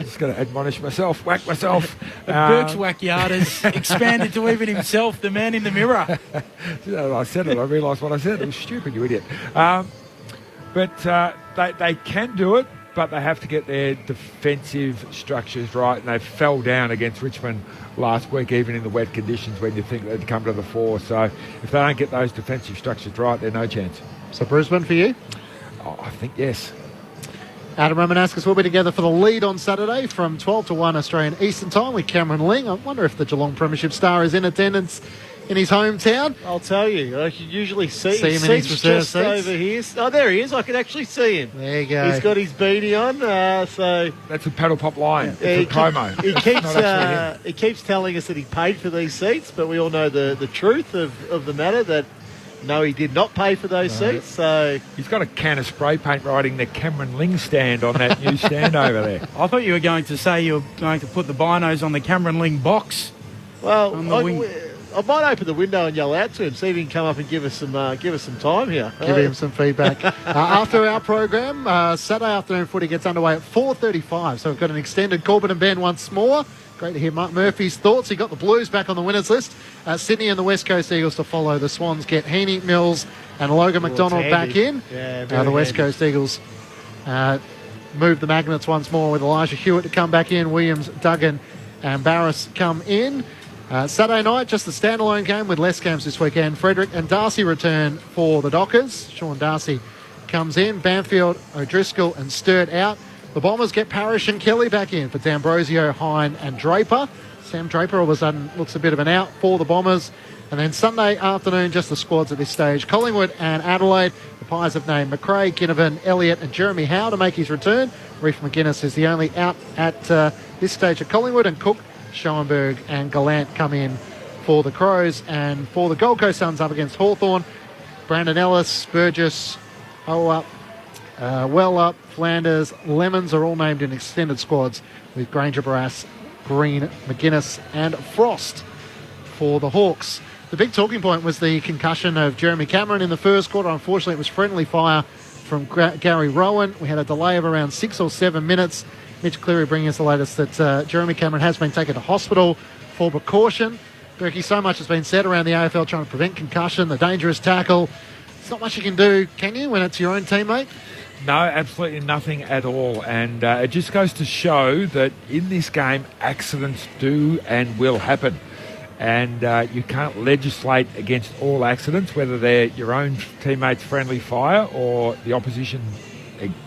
Just got to admonish myself, whack myself. Burke's whack-yard has expanded to even himself, the man in the mirror. I said it, I realised what I said. It was stupid, you idiot. But they can do it, but they have to get their defensive structures right, and they fell down against Richmond last week, even in the wet conditions when you think they'd come to the fore. So if they don't get those defensive structures right, they're no chance. So Brisbane for you? Oh, I think yes. Adam Romanascus will be together for the lead on Saturday from 12 to 1 Australian Eastern Time with Cameron Ling. I wonder if the Geelong Premiership star is in attendance in his hometown. I'll tell you, I can usually see him in his reserve just seats. over here. Oh, there he is. I can actually see him. There you go. He's got his beanie on. So that's a Paddle Pop line. Yeah, it's a promo. He keeps telling us that he paid for these seats, but we all know the truth of the matter, that no, he did not pay for those seats. So he's got a can of spray paint riding the Cameron Ling stand on that new stand over there. I thought you were going to say you were going to put the binos on the Cameron Ling box. Well, I might open the window and yell out to him, see if he can come up and give us some time here. Give him some feedback. After our program, Saturday afternoon footy gets underway at 4:35. So we've got an extended Corbin and Ben once more. Great to hear Mark Murphy's thoughts. He got the Blues back on the winners list. Sydney and the West Coast Eagles to follow. The Swans get Heaney, Mills and Logan McDonald back in. Yeah, the West Coast Eagles move the Magnets once more with Elijah Hewitt to come back in. Williams, Duggan and Barris come in. Saturday night, just a standalone game with less games this weekend. Frederick and Darcy return for the Dockers. Sean Darcy comes in. Banfield, O'Driscoll and Sturt out. The Bombers get Parrish and Kelly back in for D'Ambrosio, Hine and Draper. Sam Draper all of a sudden looks a bit of an out for the Bombers. And then Sunday afternoon, just the squads at this stage. Collingwood and Adelaide. The Pies have named McRae, Ginnivan, Elliott and Jeremy Howe to make his return. Reef McGuinness is the only out at this stage at Collingwood, and Cook, Schoenberg and Gallant come in for the Crows. And for the Gold Coast Suns up against Hawthorn, Brandon Ellis, Burgess, Wellup, Flanders, Lemons are all named in extended squads with Granger, Barrass, Green, McGuinness and Frost for the Hawks. The big talking point was the concussion of Jeremy Cameron in the first quarter. Unfortunately, it was friendly fire from Gary Rowan. We had a delay of around 6 or 7 minutes. Mitch Cleary bringing us the latest that Jeremy Cameron has been taken to hospital for precaution. Berkey, so much has been said around the AFL trying to prevent concussion, the dangerous tackle. There's not much you can do, can you, when it's your own teammate? No, absolutely nothing at all. And it just goes to show that in this game, accidents do and will happen. And you can't legislate against all accidents, whether they're your own teammates' friendly fire or the opposition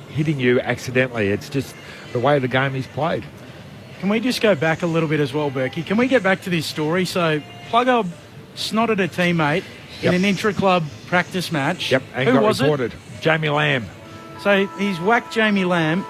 hitting you accidentally. It's just the way the game is played. Can we just go back a little bit as well, Berkey? Can we get back to this story? So Plugger snotted a teammate in an intra-club practice match. Yep, and Who got was reported. it? Jamie Lamb. So he's whacked Jamie Lamb.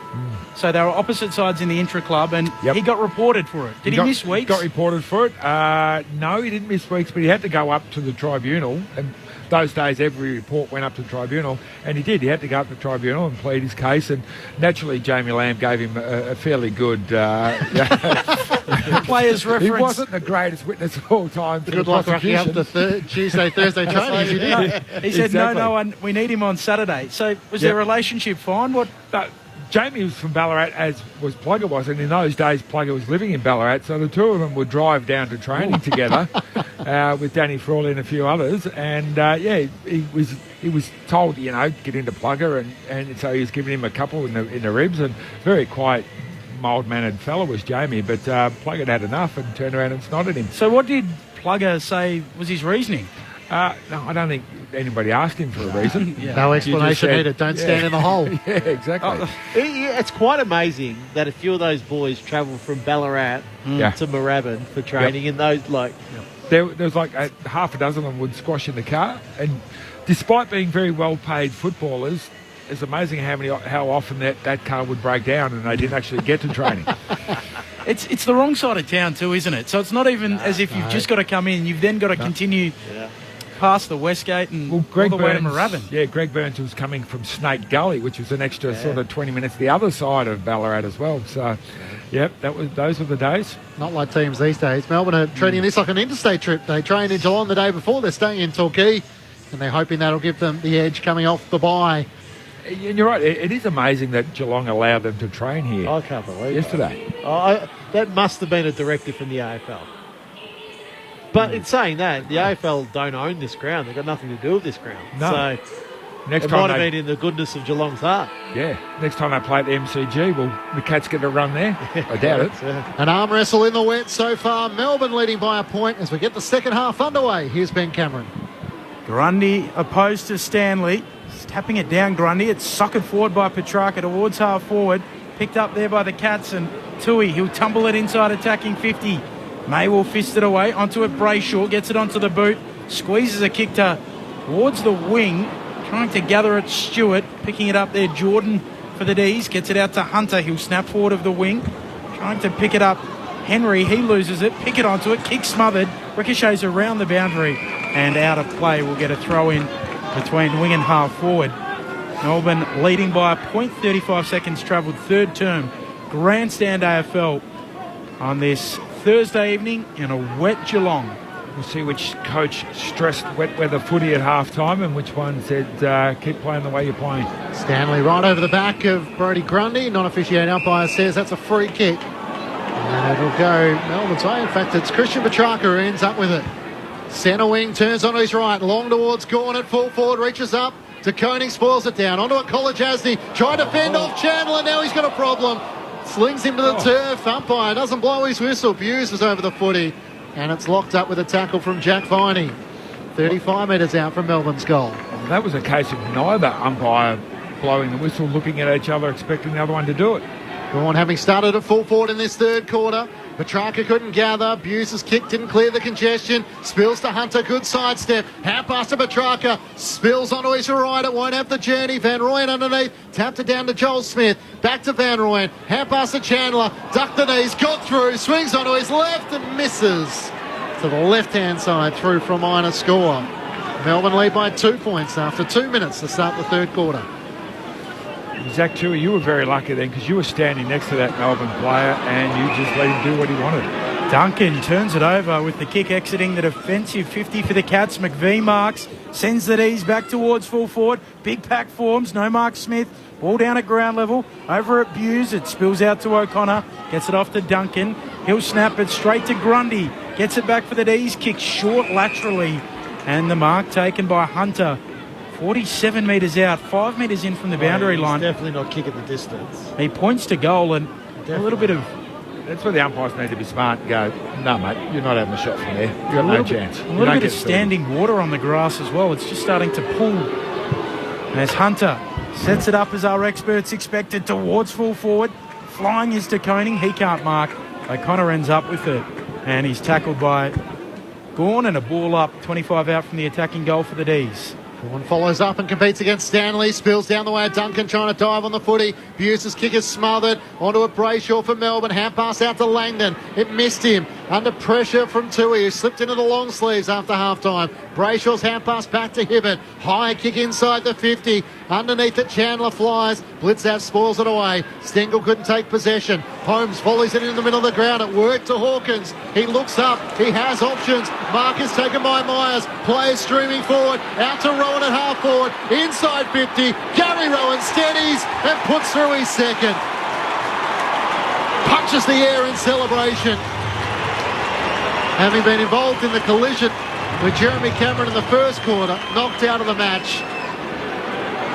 So they were opposite sides in the intra-club, and he got reported for it. Did he miss weeks? Got reported for it. No, he didn't miss weeks, but he had to go up to the tribunal. And those days, every report went up to the tribunal, and he did. He had to go up to the tribunal and plead his case. And naturally, Jamie Lamb gave him a fairly good player's reference. He wasn't the greatest witness of all time. Good luck rocking up the Tuesday, Thursday training. He did. He said, no, we need him on Saturday. So was their relationship fine? Jamie was from Ballarat, as was Plugger was, and in those days Plugger was living in Ballarat, so the two of them would drive down to training together with Danny Frawley and a few others, and he was told, get into Plugger, and so he was giving him a couple in the ribs, and very quiet, mild-mannered fella was Jamie, but Plugger had enough and turned around and snotted him. So what did Plugger say was his reasoning? No, I don't think anybody asked him for a reason. No explanation needed. Don't stand in the hole. Yeah, exactly. It's quite amazing that a few of those boys travel from Ballarat to Moorabbin for training, and those there was like half a dozen of them would squash in the car, and despite being very well-paid footballers, it's amazing how often that car would break down and they didn't actually get to training. It's the wrong side of town too, isn't it? So it's not even as if you've just got to come in. You've then got to continue past the Westgate and all the way to Moorabbin. Yeah, Greg Burns was coming from Snake Gully, which was an extra sort of 20 minutes the other side of Ballarat as well. So, those were the days. Not like teams these days. Melbourne are treating this like an interstate trip. They train in Geelong the day before. They're staying in Torquay, and they're hoping that'll give them the edge coming off the bye. And you're right, it is amazing that Geelong allowed them to train here. I can't believe yesterday. That must have been a directive from the AFL. But in saying that, the AFL don't own this ground. They've got nothing to do with this ground. No. So Next it time might have been in the goodness of Geelong's heart. Yeah. Next time they play at the MCG, will the Cats get a run there? I doubt it. An arm wrestle in the wet so far. Melbourne leading by a point as we get the second half underway. Here's Ben Cameron. Grundy opposed to Stanley. He's tapping it down, Grundy. It's suckered forward by Petrarca towards half forward. Picked up there by the Cats, and Tui, he'll tumble it inside attacking 50. May will fist it away. Onto it, Brayshaw. Gets it onto the boot. Squeezes a kick towards the wing. Trying to gather it, Stewart. Picking it up there, Jordan for the D's. Gets it out to Hunter. He'll snap forward of the wing. Trying to pick it up. Henry, he loses it. Pick it onto it. Kick smothered. Ricochets around the boundary. And out of play. We'll get a throw in between wing and half forward. Melbourne leading by a point. 35 seconds travelled. Third term. Grandstand AFL on this Thursday evening in a wet Geelong. We'll see which coach stressed wet weather footy at half-time and which one said, keep playing the way you're playing. Stanley right over the back of Brodie Grundy. Non-officiating umpire says that's a free kick. And it'll go Melbourne's way. In fact, it's Christian Petrarca who ends up with it. Centre wing turns on his right. Long towards Gawn at full forward. Reaches up to Koenig. Spoils it down. Onto a College Asney. Trying to fend off Chandler. Now he's got a problem. Slings him to the turf. Umpire doesn't blow his whistle. Buse is over the footy. And it's locked up with a tackle from Jack Viney. 35 metres out from Melbourne's goal. That was a case of neither umpire blowing the whistle, looking at each other, expecting the other one to do it. Gawn having started at full forward in this third quarter. Petrarca couldn't gather. Buse's kick didn't clear the congestion. Spills to Hunter. Good sidestep. Hand pass to Petrarca. Spills onto his right. It won't have the journey. Van Rooyen underneath. Tapped it down to Joel Smith. Back to Van Rooyen. Hand pass to Chandler. Ducked the knees. Got through. Swings onto his left and misses. To the left-hand side. Through for a minor score. Melbourne lead by 2 points after 2 minutes to start the third quarter. Zach Tui, you were very lucky then because you were standing next to that Melbourne player and you just let him do what he wanted. Duncan turns it over with the kick exiting the defensive 50 for the Cats. McVie marks, sends the D's back towards full forward. Big pack forms, no Mark Smith. Ball down at ground level, over at Buse. It spills out to O'Connor, gets it off to Duncan. He'll snap it straight to Grundy. Gets it back for the D's, kicks short laterally. And the mark taken by Hunter. 47 metres out, 5 metres in from the boundary line. Definitely not kicking the distance. He points to goal and a little bit of... That's where the umpires need to be smart and go, no, mate, you're not having a shot from there. You've got no chance. A little bit of standing water on the grass as well. It's just starting to pull. As Hunter sets it up as our experts expected towards full forward. Flying is to Koenig. He can't mark. O'Connor ends up with it. And he's tackled by Gawn and a ball up, 25 out from the attacking goal for the D's. Vaughan follows up and competes against Stanley. Spills down the way of Duncan, trying to dive on the footy. Buse's kick is smothered. Onto a Brayshaw for Melbourne. Hand pass out to Langdon. It missed him. Under pressure from Tui, who slipped into the long sleeves after half-time. Brayshaw's hand pass back to Hibbert. High kick inside the 50. Underneath it, Chandler flies. Blitzav spoils it away. Stengel couldn't take possession. Holmes volleys it in the middle of the ground. It worked to Hawkins. He looks up. He has options. Mark is taken by Myers. Players streaming forward. Out to Rowan at half forward. Inside 50. Gary Rowan steadies and puts through his second. Punches the air in celebration. Having been involved in the collision with Jeremy Cameron in the first quarter, knocked out of the match.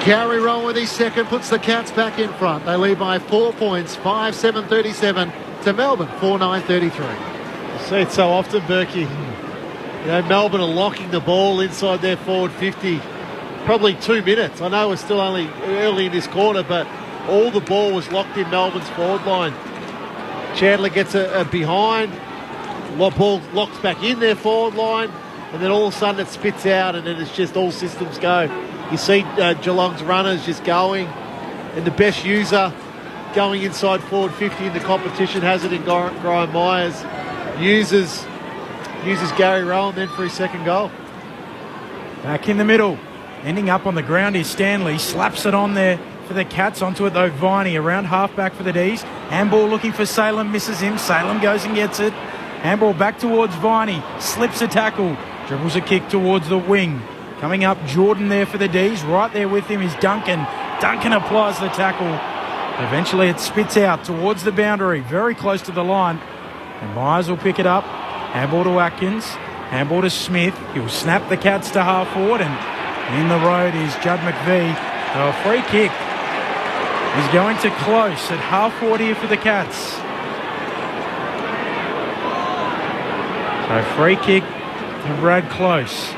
Gary Rowan with his second puts the Cats back in front. They lead by 4 points, 5-7-37 to Melbourne, 4-9-33. You see it so often, Berkey. You know, Melbourne are locking the ball inside their forward 50. Probably 2 minutes. I know we're still only early in this quarter, but all the ball was locked in Melbourne's forward line. Chandler gets a behind. Ball locks back in their forward line, and then all of a sudden it spits out, and then it's just all systems go. You see Geelong's runners just going, and the best user going inside forward 50 in the competition has it in Graham Myers. Uses Gary Rowan then for his second goal. Back in the middle. Ending up on the ground is Stanley. Slaps it on there for the Cats. Onto it though, Viney around half-back for the D's. Handball looking for Salem, misses him. Salem goes and gets it. Handball back towards Viney. Slips a tackle. Dribbles a kick towards the wing. Coming up, Jordan there for the D's. Right there with him is Duncan. Duncan applies the tackle. Eventually it spits out towards the boundary. Very close to the line. And Myers will pick it up. Handball to Atkins. Handball to Smith. He'll snap the Cats to half forward. And in the road is Judd McVie. So a free kick is going to close at half forward here for the Cats. So free kick to Brad Close.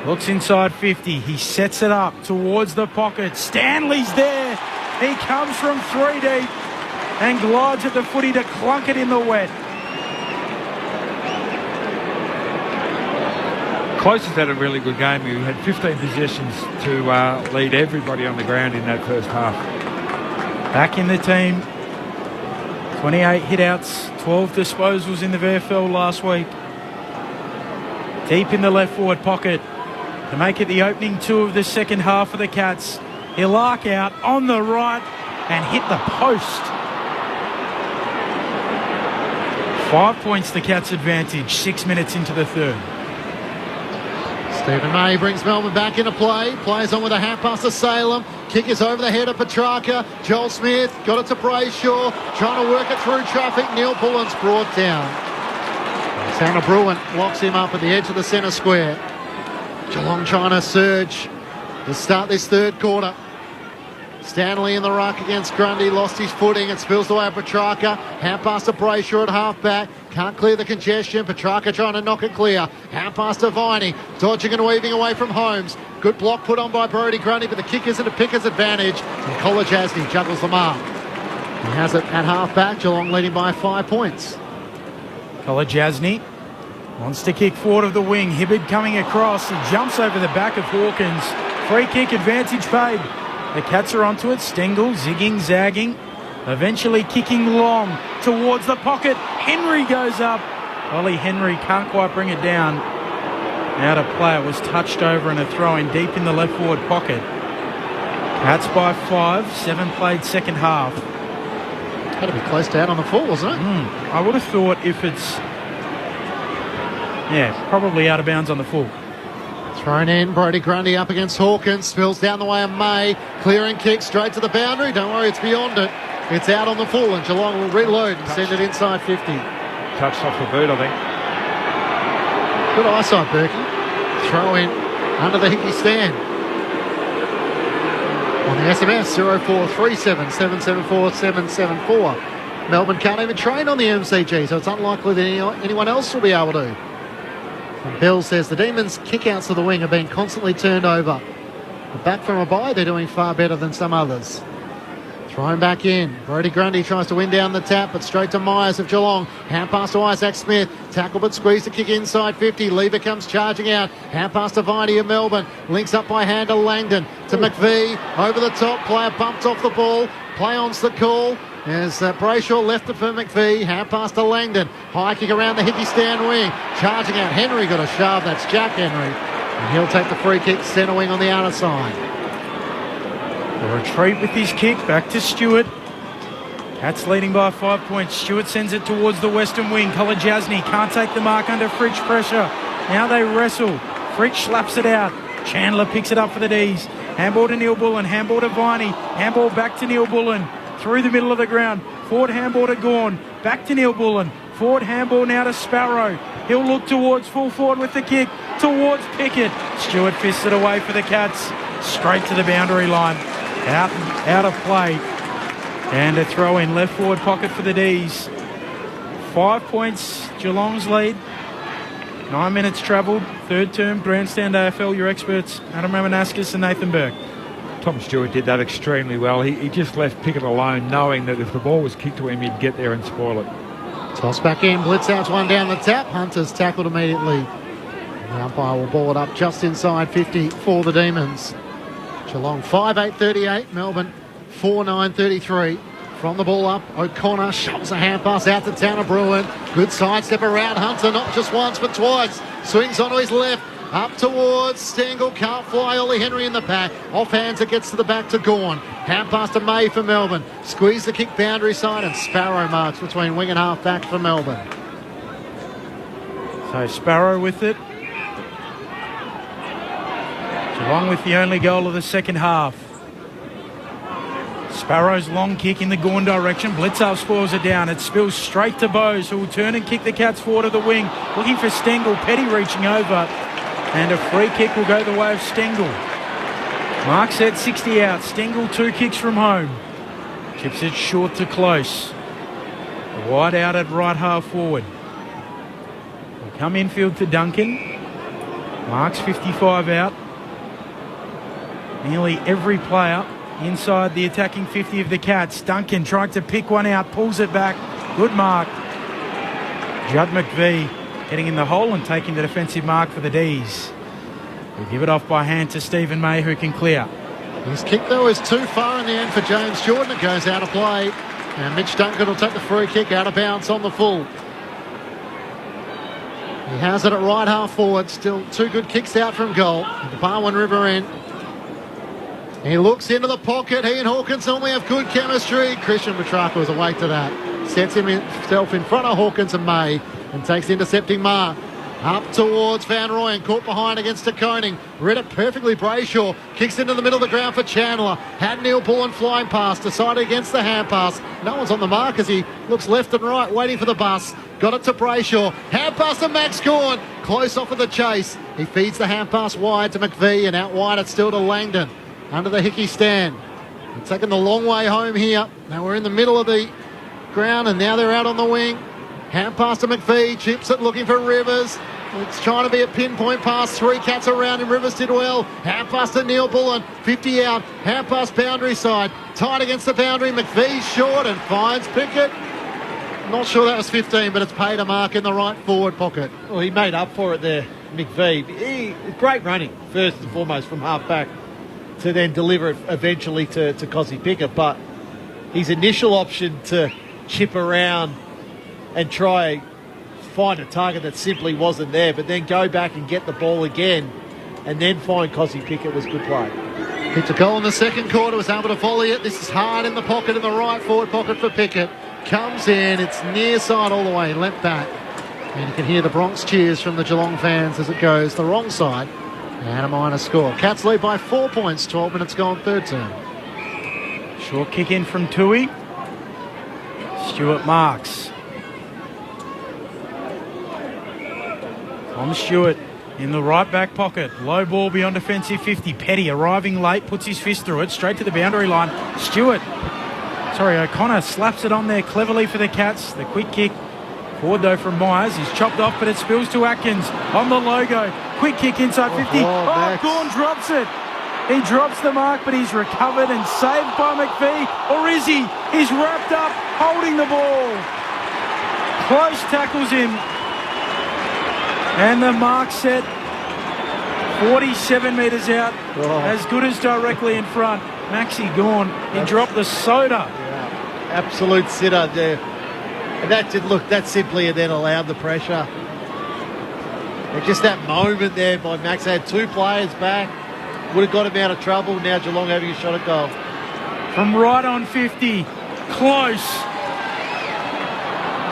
Looks inside 50. He sets it up towards the pocket. Stanley's there. He comes from 3 deep and glides at the footy to clunk it in the wet. Close has had a really good game. He had 15 possessions to lead everybody on the ground in that first half. Back in the team. 28 hit-outs, 12 disposals in the VFL last week. Deep in the left forward pocket to make it the opening 2 of the second half for the Cats. He'll arc out on the right and hit the post. 5 points the Cats' advantage, 6 minutes into the third. Stephen May brings Melbourne back into play. Plays on with a hand pass to Salem. Kick is over the head of Petrarca. Joel Smith got it to Brayshaw. Trying to work it through traffic. Neil Bullen's brought down. Santa Bruin locks him up at the edge of the centre square. Geelong trying to surge to start this third quarter. Stanley in the ruck against Grundy. Lost his footing. It spills away at Petrarca. Hand pass to Brayshaw at half-back. Can't clear the congestion. Petrarca trying to knock it clear. Hand pass to Viney. Dodging and weaving away from Holmes. Good block put on by Brodie Grundy, but the kick isn't a picker's advantage. And Kolajasny juggles the mark. He has it at half-back. Geelong leading by 5 points. Kolajasny wants to kick forward of the wing. Hibbard coming across. He jumps over the back of Hawkins. Free kick advantage paid. The Cats are onto it. Stengel zigging, zagging. Eventually kicking long towards the pocket. Henry goes up. Ollie Henry can't quite bring it down. Out of play. It was touched over and a throw in deep in the left forward pocket. Cats by 5. 7 played second half. Had to be close down on the full, wasn't it? I would have thought if it's... yeah, probably out of bounds on the full. Thrown in, Brodie Grundy up against Hawkins, spills down the way of May, clearing kick straight to the boundary. Don't worry, it's beyond it. It's out on the full, and Geelong will reload and send it inside 50. Touched off the boot, I think. Good eyesight, Berkey. Throw in under the Hickey stand. On the SMS, 0437 774 774. Melbourne can't even train on the MCG, so it's unlikely that anyone else will be able to. And Bill says the Demons' kick-outs to the wing have been constantly turned over. But back from a bye, they're doing far better than some others. Thrown back in. Brody Grundy tries to win down the tap, but straight to Myers of Geelong. Hand pass to Isaac Smith. Tackle but squeeze to kick inside 50. Lever comes charging out. Hand pass to Viney of Melbourne. Links up by hand to Langdon. To McVie. Over the top. Player bumped off the ball. Play on's the call. As Brayshaw left it for McVie. Hand pass to Langdon. High kick around the Hickey stand wing. Charging out. Henry got a shove. That's Jack Henry. And he'll take the free kick centre wing on the outer side. A retreat with his kick. Back to Stewart. Cats leading by 5 points. Stewart sends it towards the western wing. Kolodjasny can't take the mark under Fritsch pressure. Now they wrestle. Fritsch slaps it out. Chandler picks it up for the D's. Handball to Neil Bullen. Handball to Viney. Handball back to Neil Bullen. Through the middle of the ground. Forward handball to Gawn. Back to Neil Bullen. Forward handball now to Sparrow. He'll look towards full forward with the kick. Towards Pickett. Stewart fists it away for the Cats. Straight to the boundary line. Out of play. And a throw in left forward pocket for the D's. 5 points. Geelong's lead. 9 minutes travelled. Third term Grandstand AFL. Your experts Adam Ramanauskas and Nathan Burke. Tom Stewart did that extremely well. He just left Pickett alone, knowing that if the ball was kicked to him, he'd get there and spoil it. Toss back in. Blitz outs one down the tap. Hunter's tackled immediately. The umpire will ball it up just inside 50 for the Demons. Geelong 5-8-38. Melbourne 4-9-33. From the ball up, O'Connor shoves a hand pass out to Tanner Bruin. Good sidestep around Hunter, not just once but twice. Swings onto his left, up towards Stengel, can't fly. Ollie Henry in the pack. Off hands, it gets to the back to Gawn. Hand pass to May for Melbourne. Squeeze the kick boundary side, and Sparrow marks between wing and half back for Melbourne. So Sparrow with it. Geelong with the only goal of the second half. Sparrow's long kick in the Gawn direction. Blitzer spoils it down. It spills straight to Bowes, who will turn and kick the Cats forward of the wing. Looking for Stengel. Petty reaching over. And a free kick will go the way of Stengel. Mark said 60 out. Stengel 2 kicks from home. Chips it short to close. Wide out at right half forward. Will come infield to Duncan. Mark's 55 out. Nearly every player inside the attacking 50 of the Cats. Duncan trying to pick one out, pulls it back. Good mark. Judd McVie getting in the hole and taking the defensive mark for the D's. We'll give it off by hand to Stephen May, who can clear. His kick, though, is too far in the end for James Jordan. It goes out of play. And Mitch Duncan will take the free kick out of bounds on the full. He has it at right half forward. Still 2 good kicks out from goal. The Barwon River end. He looks into the pocket. He and Hawkins normally have good chemistry. Christian Petrarca was awake to that. Sets himself in front of Hawkins and May and takes the intercepting mark. Up towards Van Rooyen, caught behind against De Koning. Read it perfectly, Brayshaw. Kicks into the middle of the ground for Chandler. Had Neil Bullen flying past, decided against the hand pass. No one's on the mark as he looks left and right, waiting for the bus. Got it to Brayshaw. Hand pass to Max Gawn. Close off of the chase. He feeds the hand pass wide to McVie, and out wide it's still to Langdon. Under the Hickey stand. They're taking the long way home here. Now we're in the middle of the ground and now they're out on the wing. Hand pass to McVie. Chips it looking for Rivers. It's trying to be a pinpoint pass. 3 Cats around him. Rivers did well. Hand pass to Neil Bullen. 50 out. Hand pass boundary side. Tight against the boundary. McVie short and finds Pickett. Not sure that was 15, but it's paid a mark in the right forward pocket. Well, he made up for it there, McVie. Great running, first and foremost, from half back, to then deliver it eventually to Cozzy Pickett. But his initial option to chip around and try find a target that simply wasn't there, but then go back and get the ball again and then find Cozzy Pickett was good play. Hits a goal in the second quarter, was able to volley it. This is hard in the pocket, in the right forward pocket for Pickett. Comes in, it's near side all the way, left back. And you can hear the Bronx cheers from the Geelong fans as it goes the wrong side. And a minor score. Cats lead by 4 points, 12 minutes gone, third term. Short kick in from Tui. Stewart marks. Tom Stewart in the right back pocket. Low ball beyond defensive 50. Petty arriving late, puts his fist through it, straight to the boundary line. O'Connor slaps it on there cleverly for the Cats. The quick kick forward though from Myers. He's chopped off, but it spills to Atkins on the logo. Quick kick inside 50. Gawn drops it. He drops the mark, but he's recovered and saved by McVie. Or is he? He's wrapped up, holding the ball. Close tackles him. And the mark set 47 metres out, as good as directly in front. Maxi Gawn, he dropped the soda. Yeah, absolute sitter there. And that simply then allowed the pressure. And just that moment there by Max, they had two players back. Would have got him out of trouble. Now Geelong having a shot at goal. From right on 50, close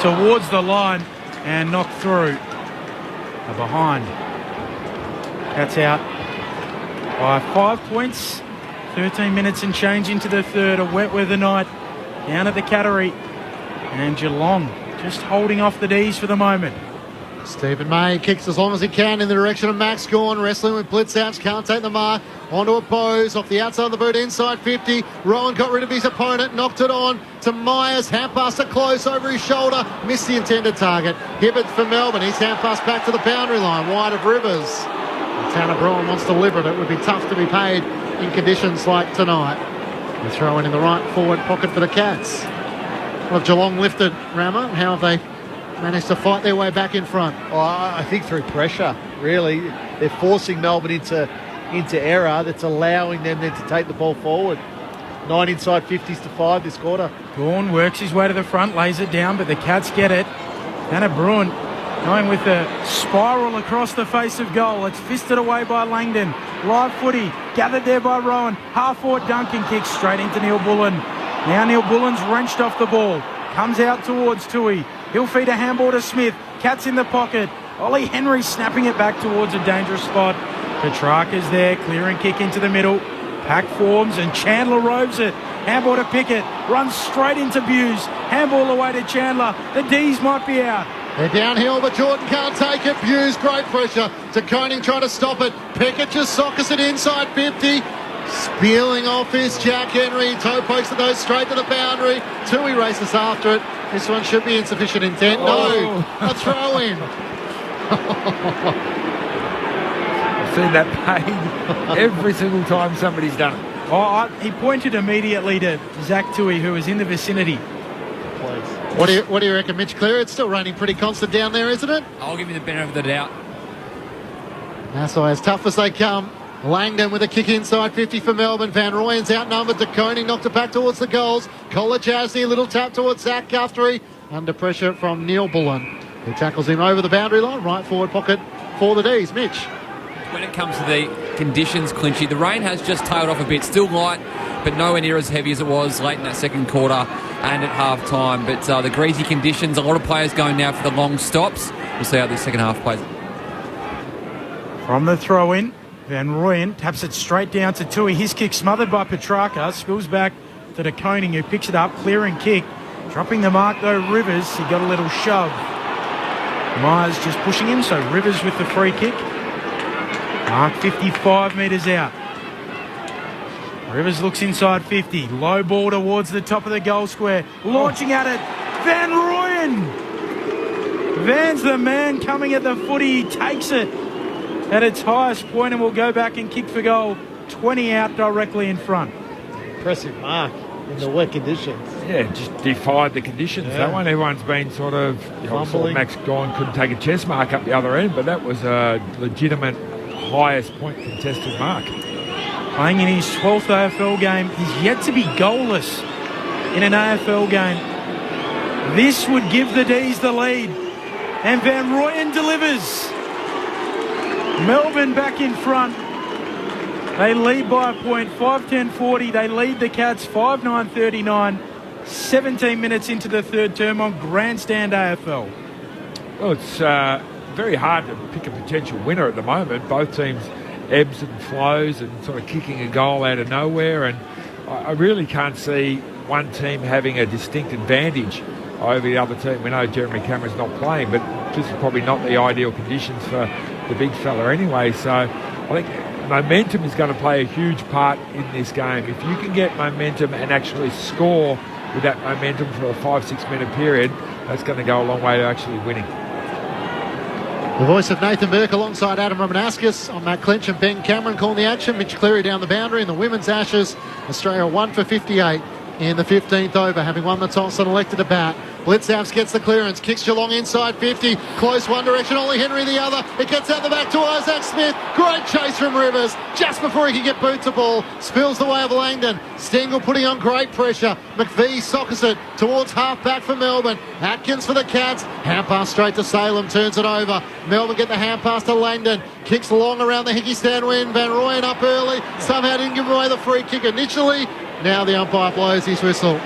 towards the line and knocked through. A behind. That's out by 5 points. 13 minutes and change into the third. A wet weather night down at the Cattery. And Geelong just holding off the D's for the moment. Stephen May kicks as long as he can in the direction of Max Gawn, wrestling with Blitzouts, can't take the mark, onto a pose, off the outside of the boot, inside 50. Rowan got rid of his opponent, knocked it on to Myers, hand pass to Close over his shoulder, missed the intended target. Hibbert for Melbourne, his hand pass back to the boundary line, wide of Rivers. And Tanner Bruin wants to live it. It would be tough to be paid in conditions like tonight. The throw in the right forward pocket for the Cats. What have Geelong lifted, Rama? How have they managed to fight their way back in front? I think through pressure, really. They're forcing Melbourne into error that's allowing them then to take the ball forward. 9 inside 50s to 5 this quarter. Gawn works his way to the front, lays it down, but the Cats get it. Tanner Bruin going with a spiral across the face of goal. It's fisted away by Langdon. Live footy, gathered there by Rowan. Half-forward dunking kick straight into Neil Bullen. Now Neil Bullen's wrenched off the ball. Comes out towards Tui. He'll feed a handball to Smith. Cats in the pocket. Ollie Henry snapping it back towards a dangerous spot. Petrarca's there, clearing kick into the middle. Pack forms and Chandler robes it. Handball to Pickett. Runs straight into Buse. Handball away to Chandler. The D's might be out. They're downhill, but Jordan can't take it. Buse, great pressure. To Koning trying to stop it. Pickett just sockets it inside 50. Spilling off is Jack Henry. Toe pokes it goes straight to the boundary. Tui races after it. This one should be insufficient intent. No, a throw in. I've seen that paid every single time somebody's done it. He pointed immediately to Zach Tui, who was in the vicinity. What do you reckon, Mitch Clear? It's still raining pretty constant down there, isn't it? I'll give you the benefit of the doubt. Nassau as tough as they come. Langdon with a kick inside 50 for Melbourne. Van Rooyen's outnumbered. De Koning knocked it back towards the goals. Collar Jasny, a little tap towards Zach Guthrie. Under pressure from Neil Bullen, who tackles him over the boundary line. Right forward pocket for the D's. Mitch. When it comes to the conditions, Clinchy, the rain has just tailed off a bit. Still light, but nowhere near as heavy as it was late in that second quarter and at half time. But the greasy conditions, a lot of players going now for the long stops. We'll see how the second half plays. From the throw-in, Van Rooyen taps it straight down to Tui. His kick smothered by Petrarca. Spills back to De Koning, who picks it up, clearing kick. Dropping the mark, though, Rivers. He got a little shove. Myers just pushing him, so Rivers with the free kick. Mark 55 metres out. Rivers looks inside 50. Low ball towards the top of the goal square. Launching at it. Van Rooyen. Van's the man coming at the footy. He takes it at its highest point and will go back and kick for goal. 20 out directly in front. Impressive mark in the wet conditions. Yeah, just defied the conditions. Yeah. That one, everyone's been sort of... Max Gawn couldn't take a chest mark up the other end, but that was a legitimate highest point contested mark. Playing in his 12th AFL game, he's yet to be goalless in an AFL game. This would give the D's the lead. And Van Rooyen delivers. Melbourne back in front. They lead by a point, 5-10-40. They lead the Cats 5-9-39. 17 minutes into the third term on Grandstand AFL. Well, it's very hard to pick a potential winner at the moment. Both teams ebbs and flows and sort of kicking a goal out of nowhere, and I really can't see one team having a distinct advantage over the other team. We know Jeremy Cameron's not playing, but this is probably not the ideal conditions for the big fella anyway, so I think momentum is going to play a huge part in this game. If you can get momentum and actually score with that momentum for a 5-6 minute period, that's going to go a long way to actually winning. The voice of Nathan Burke alongside Adam Romanascus. I'm Matt Clinch and Ben Cameron calling the action. Mitch Cleary down the boundary in the women's Ashes. Australia 1 for 58 in the 15th over, having won the toss and elected to bat. Blitzhouse gets the clearance, kicks Geelong inside 50, close one direction, Ollie Henry the other. It gets out the back to Isaac Smith. Great chase from Rivers just before he can get boot to ball. Spills the way of Langdon. Stengel putting on great pressure. McVie sockers it towards half back for Melbourne. Atkins for the Cats. Hand pass straight to Salem, turns it over. Melbourne get the hand pass to Langdon. Kicks long around the Hickey stand win. Van Rooyen up early. Somehow didn't give away the free kick initially. Now the umpire blows his whistle.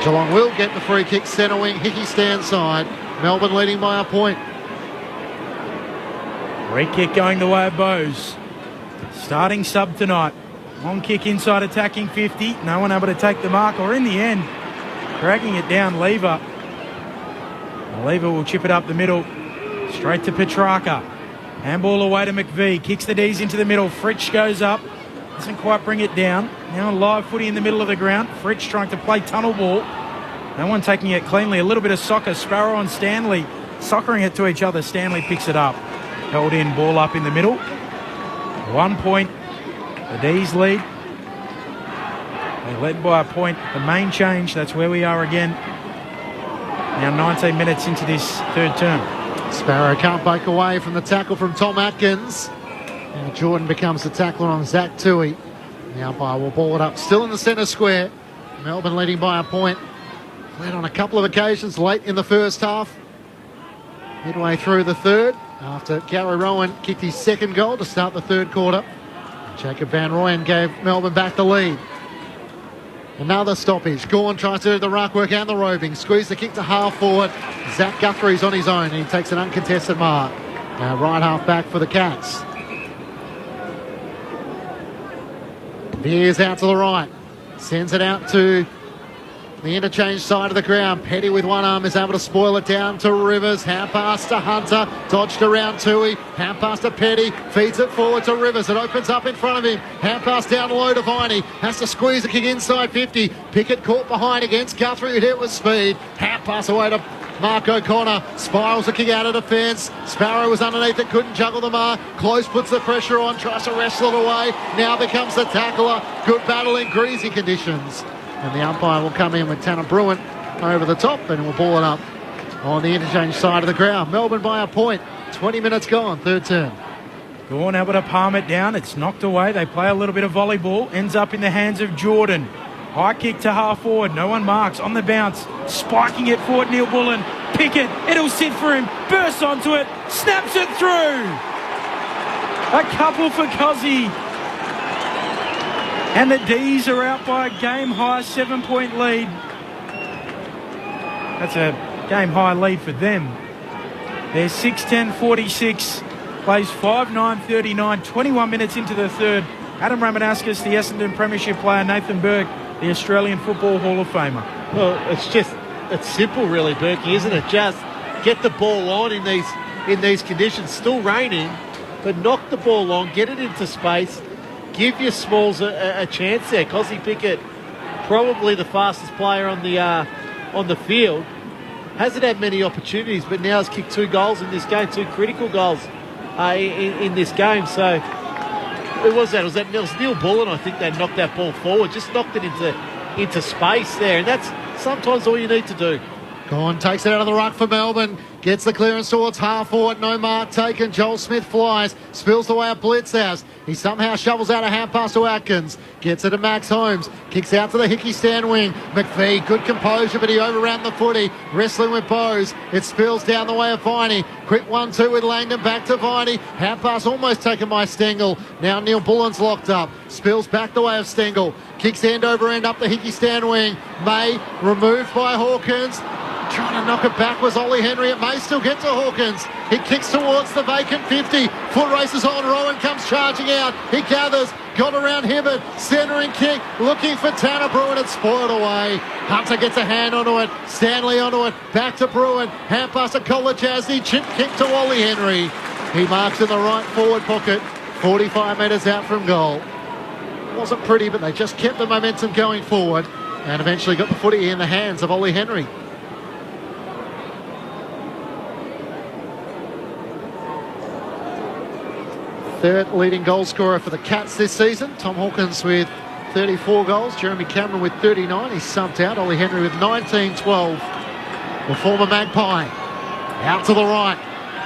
Geelong will get the free kick, centre wing, Hickey stand side. Melbourne leading by a point. Free kick going the way of Bowes. Starting sub tonight. Long kick inside attacking 50. No one able to take the mark, or in the end, dragging it down, Lever. Lever will chip it up the middle. Straight to Petrarca. Handball away to McVie. Kicks the D's into the middle. Fritsch goes up. Doesn't quite bring it down. Now live footy in the middle of the ground. Fritsch trying to play tunnel ball. No one taking it cleanly. A little bit of soccer. Sparrow and Stanley soccering it to each other. Stanley picks it up. Held in, ball up in the middle. 1 point. The D's lead. They led by a point. The main change. That's where we are again. Now 19 minutes into this third term. Sparrow can't break away from the tackle from Tom Atkins. Now Jordan becomes the tackler on Zach Tui. The umpire will ball it up. Still in the centre square. Melbourne leading by a point. Led on a couple of occasions late in the first half. Midway through the third, after Gary Rowan kicked his second goal to start the third quarter. Jacob Van Rooyen gave Melbourne back the lead. Another stoppage. Gawn tries to do the ruck work and the roving. Squeeze the kick to half forward. Zach Guthrie's on his own and he takes an uncontested mark. Now right half back for the Cats. Veers out to the right. Sends it out to the interchange side of the ground. Petty with one arm is able to spoil it down to Rivers. Hand pass to Hunter. Dodged around Tui. Hand pass to Petty. Feeds it forward to Rivers. It opens up in front of him. Hand pass down low to Viney. Has to squeeze the kick inside 50. Pickett caught behind against Guthrie who hit with speed. Hand pass away to Mark O'Connor. Spirals the kick out of defence. Sparrow was underneath it. Couldn't juggle the mark. Close puts the pressure on. Tries to wrestle it away. Now becomes the tackler. Good battle in greasy conditions. And the umpire will come in with Tanner Bruin over the top and will ball it up on the interchange side of the ground. Melbourne by a point. 20 minutes gone, third term. Gawn able to palm it down. It's knocked away. They play a little bit of volleyball. Ends up in the hands of Jordan. High kick to half forward. No one marks. On the bounce. Spiking it forward, Neil Bullen. Pickett. It'll sit for him. Bursts onto it. Snaps it through. A couple for Cozzy. And the D's are out by a game-high 7-point lead. That's a game-high lead for them. They're 6-10-46. Plays 5-9-39. 21 minutes into the third. Adam Romanascus, the Essendon Premiership player. Nathan Burke, the Australian Football Hall of Famer. Well, it's simple really, Berkey, isn't it? Just get the ball on in these conditions. Still raining, but knock the ball on, get it into space. Give your Smalls a chance there. Cozzy Pickett, probably the fastest player on the field, hasn't had many opportunities, but now has kicked 2 goals in this game, 2 critical goals in this game. So who was that? It was Neil Bullen, I think, that knocked that ball forward. Just knocked it into space there, and that's sometimes all you need to do. Gawn takes it out of the ruck for Melbourne. Gets the clearance towards half forward. No mark taken. Joel Smith flies. Spills the way of Blitzhouse. He somehow shovels out a hand pass to Atkins. Gets it to Max Holmes. Kicks out to the Hickey stand wing. McVie, good composure, but he overran the footy. Wrestling with Bowes. It spills down the way of Viney. Quick 1-2 with Langdon. Back to Viney. Hand pass almost taken by Stengel. Now Neil Bullen's locked up. Spills back the way of Stengel. Kicks end over end up the Hickey stand wing. May removed by Hawkins. Trying to knock it back was Ollie Henry. It may still get to Hawkins. He kicks towards the vacant 50. Foot races on. Rowan comes charging out. He gathers. Got around Hibbert. Centering kick. Looking for Tanner Bruin. It's spoiled away. Hunter gets a hand onto it. Stanley onto it. Back to Bruin. Hand pass to Kolajazzi. Chip kick to Ollie Henry. He marks in the right forward pocket. 45 metres out from goal. Wasn't pretty, but they just kept the momentum going forward and eventually got the footy in the hands of Ollie Henry. third leading goal scorer for the Cats this season. Tom Hawkins with 34 goals. Jeremy Cameron with 39. He's subbed out. Ollie Henry with 19-12. The former Magpie. Out to the right.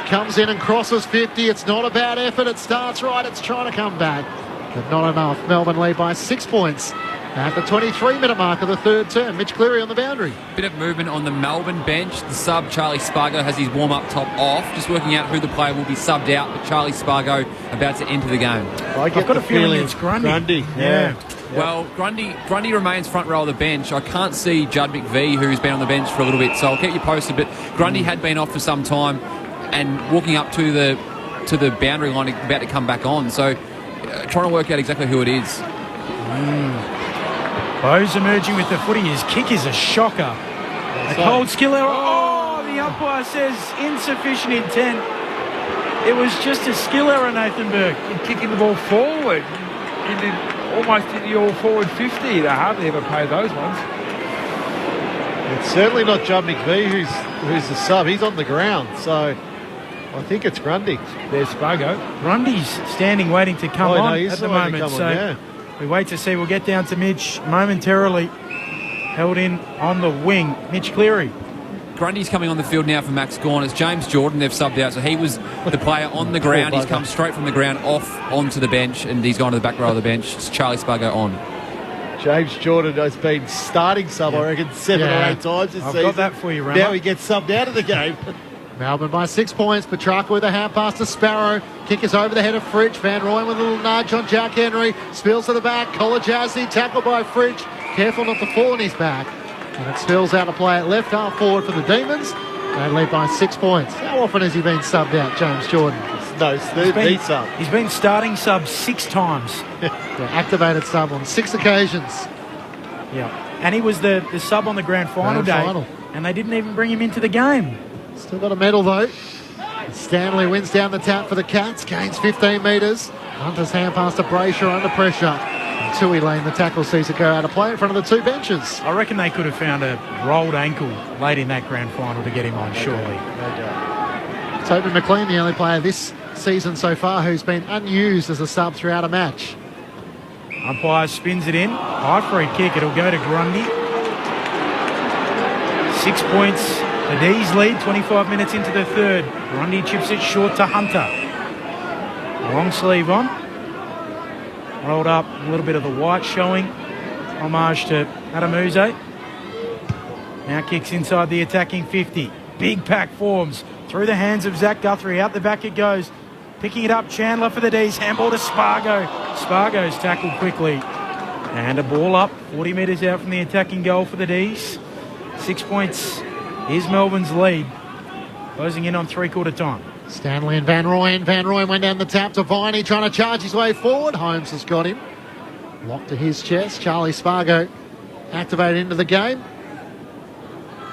Comes in and crosses 50. It's not a bad effort. It starts right. It's trying to come back. But not enough. Melbourne lead by 6 points at the 23-minute mark of the third term. Mitch Cleary on the boundary. Bit of movement on the Melbourne bench. The sub, Charlie Spargo, has his warm-up top off. Just working out who the player will be subbed out, but Charlie Spargo about to enter the game. I've got a feeling it's Grundy. Yeah. Well, Grundy remains front row of the bench. I can't see Judd McVie, who's been on the bench for a little bit, so I'll keep you posted. But Grundy had been off for some time and walking up to the boundary line, about to come back on. So trying to work out exactly who it is. Bose emerging with the footy. His kick is a shocker. A cold skill error. Oh, the umpire says insufficient intent. It was just a skill error, Nathan Burke. You're kicking the ball forward. Almost in your forward 50. They hardly ever pay those ones. It's certainly not Judd McVie who's the sub. He's on the ground, so I think it's Grundy. There's Spargo. Grundy's standing waiting to come on at the moment. So we wait to see. We'll get down to Mitch momentarily. Held in on the wing. Mitch Cleary. Grundy's coming on the field now for Max Gawn. It's James Jordan they've subbed out. So he was the player on the ground. He's come straight from the ground off onto the bench, and he's gone to the back row of the bench. It's Charlie Spargo on. James Jordan has been starting sub, I reckon, 7 or 8 times this season. I've got that for you, Rama. Now he gets subbed out of the game. Melbourne by 6 points. Petrarca with a hand pass to Sparrow. Kick is over the head of Fridge. Van Rooyen with a little nudge on Jack Henry. Spills to the back. Collar Jazzy tackled by Fridge. Careful not to fall on his back. And it spills out to play at left half forward for the Demons. They lead by 6 points. How often has he been subbed out, James Jordan? No, he's been starting sub 6 times. Activated sub on 6 occasions. Yeah. And he was the sub on the grand final day. And they didn't even bring him into the game. Still got a medal though. Stanley wins down the tap for the Cats, gains 15 metres. Hunter's hand pass to Brayshaw under pressure. And Tui Lane, the tackle, sees it go out of play in front of the 2 benches. I reckon they could have found a rolled ankle late in that grand final to get him on, surely. No doubt. Toby McLean, the only player this season so far who's been unused as a sub throughout a match. Umpire spins it in. High free kick. It'll go to Grundy. 6 points. The D's lead 25 minutes into the third. Grundy chips it short to Hunter. Long sleeve on. Rolled up, a little bit of the white showing. Homage to Adamuze. Now kicks inside the attacking 50. Big pack forms through the hands of Zach Guthrie. Out the back it goes. Picking it up, Chandler for the D's. Handball to Spargo. Spargo's tackled quickly. And a ball up, 40 metres out from the attacking goal for the D's. 6 points is Melbourne's lead. Closing in on three-quarter time. Stanley and Van Rooyen. Van Rooyen went down the tap to Viney, trying to charge his way forward. Holmes has got him. Locked to his chest. Charlie Spargo activated into the game.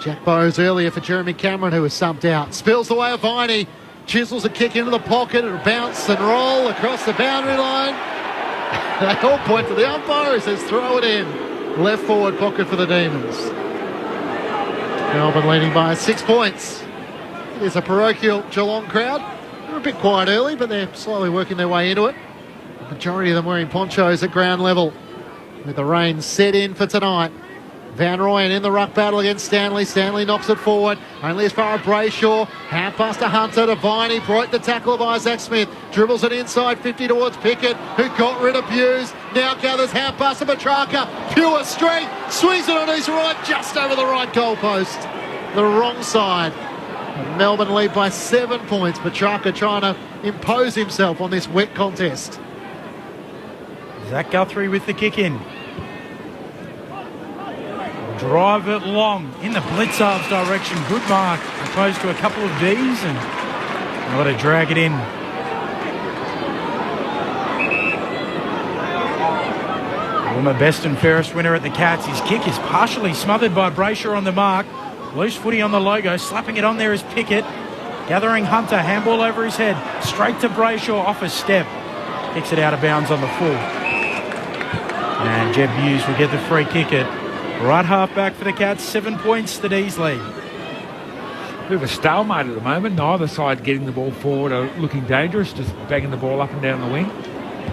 Jack Bowes earlier for Jeremy Cameron, who was subbed out. Spills the way of Viney. Chisels a kick into the pocket. It'll bounce and roll across the boundary line. They all point to the umpire, who says throw it in. Left forward pocket for the Demons. Melbourne leading by 6 points. There's a parochial Geelong crowd. They're a bit quiet early, but they're slowly working their way into it. The majority of them wearing ponchos at ground level. With the rain set in for tonight. Van Rooyen in the ruck battle against Stanley. Stanley knocks it forward. Only as far as Brayshaw. Hand pass to Hunter to Viney. Broke the tackle of Isaac Smith. Dribbles it inside 50 towards Pickett, who got rid of Hughes. Now gathers hand pass to Petrarca. Pure strength. Swings it on his right, just over the right goalpost. The wrong side. And Melbourne lead by 7 points. Petrarca trying to impose himself on this wet contest. Zach Guthrie with the kick in. Drive it long in the Blitzarves direction. Good mark opposed to a couple of D's, and got to drag it in. Former best and fairest winner at the Cats. His kick is partially smothered by Brayshaw on the mark. Loose footy on the logo. Slapping it on there is Pickett. Gathering Hunter. Handball over his head. Straight to Brayshaw off a step. Kicks it out of bounds on the full. And Jeb Hughes will get the free kick at right half back for the Cats. 7 points, the D's lead. bit of a stalemate at the moment. Neither side getting the ball forward or looking dangerous, just banging the ball up and down the wing.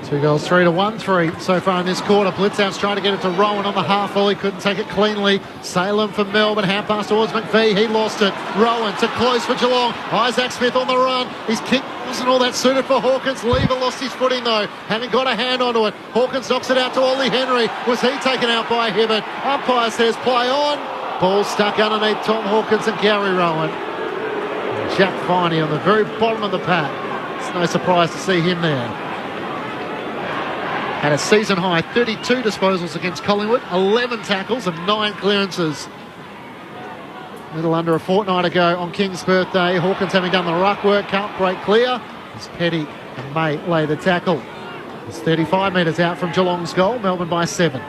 2 goals, 3-1-3 so far in this quarter. Blitzhouse trying to get it to Rowan on the half volley, couldn't take it cleanly. Salem for Melbourne, hand pass towards McVie, he lost it. Rowan to close for Geelong. Isaac Smith on the run. His kick wasn't all that suited for Hawkins. Lever lost his footing though, having got a hand onto it. Hawkins knocks it out to Ollie Henry. Was he taken out by Hibbert? Umpire says play on. Ball stuck underneath Tom Hawkins and Gary Rowan. Jack Viney on the very bottom of the pack. It's no surprise to see him there. Had a season high 32 disposals against Collingwood, 11 tackles and 9 clearances. A little under a fortnight ago on King's birthday, Hawkins having done the ruck work, can't break clear. As Petty and May lay the tackle. It's 35 metres out from Geelong's goal, Melbourne by 7.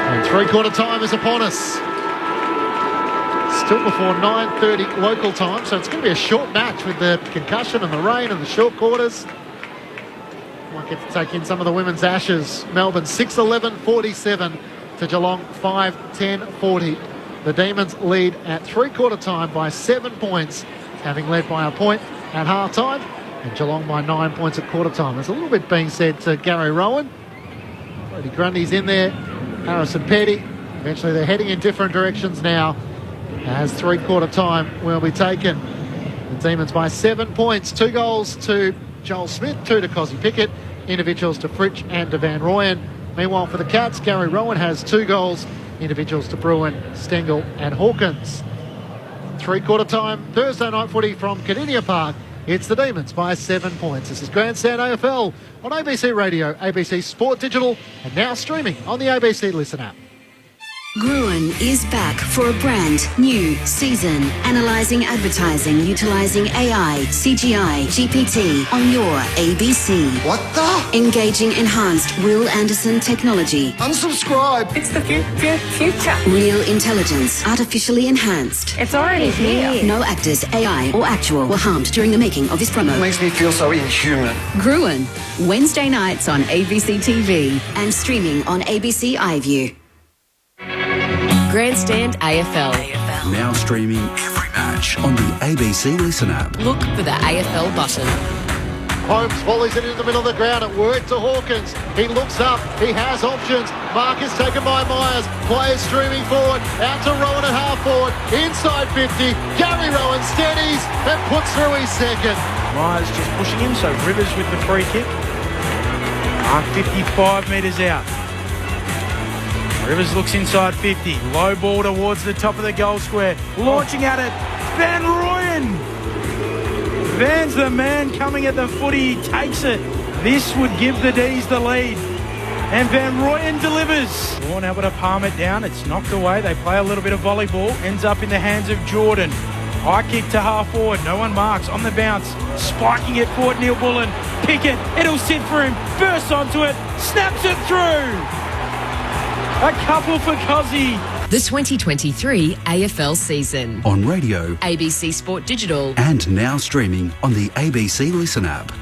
And three-quarter time is upon us. Still before 9:30 local time, so it's going to be a short match with the concussion and the rain and the short quarters. Might get to take in some of the women's ashes. Melbourne 6-11-47 to Geelong 5-10-40. The Demons lead at three-quarter time by 7 points, having led by a point at half-time, and Geelong by 9 points at quarter-time. There's a little bit being said to Gary Rowan. Brody Grundy's in there, Harrison Petty. Eventually they're heading in different directions now, as three-quarter time will be taken. The Demons by 7 points. 2 goals to Joel Smith, 2 to Cozzy Pickett, individuals to Fritsch and to Van Rooyen. Meanwhile for the Cats, Gary Rowan has 2 goals, individuals to Bruin, Stengel and Hawkins. Three-quarter time, Thursday night footy from Kardinia Park. It's the Demons by 7 points. This is Grandstand AFL on ABC Radio, ABC Sport Digital, and now streaming on the ABC Listen app. Gruen is back for a brand new season, analysing advertising, utilising AI, CGI, GPT on your ABC. What the? Engaging enhanced Will Anderson technology. Unsubscribe. It's the future. Real intelligence, artificially enhanced. It's already here. No actors, AI or actual were harmed during the making of this promo. Makes me feel so inhuman. Gruen, Wednesday nights on ABC TV and streaming on ABC iView. Grandstand AFL. Now streaming every match on the ABC Listen app. Look for the AFL button. Holmes volleys it into the middle of the ground. It worked to Hawkins. He looks up. He has options. Mark is taken by Myers. Players streaming forward. Out to Rowan at half forward. Inside 50. Gary Rowan steadies and puts through his second. Myers just pushing him, so Rivers with the free kick. 55 metres out. Rivers looks inside 50. Low ball towards the top of the goal square. Launching at it. Van Rooyen. Van's the man coming at the footy. He takes it. This would give the D's the lead. And Van Rooyen delivers. Vaughan able to palm it down. It's knocked away. They play a little bit of volleyball. Ends up in the hands of Jordan. High kick to half forward. No one marks. On the bounce. Spiking it forward. Neil Bullen. Pickett. It'll sit for him. Bursts onto it. Snaps it through. A couple for Cozzy. The 2023 AFL season. On radio, ABC Sport Digital. and now streaming on the ABC Listen app.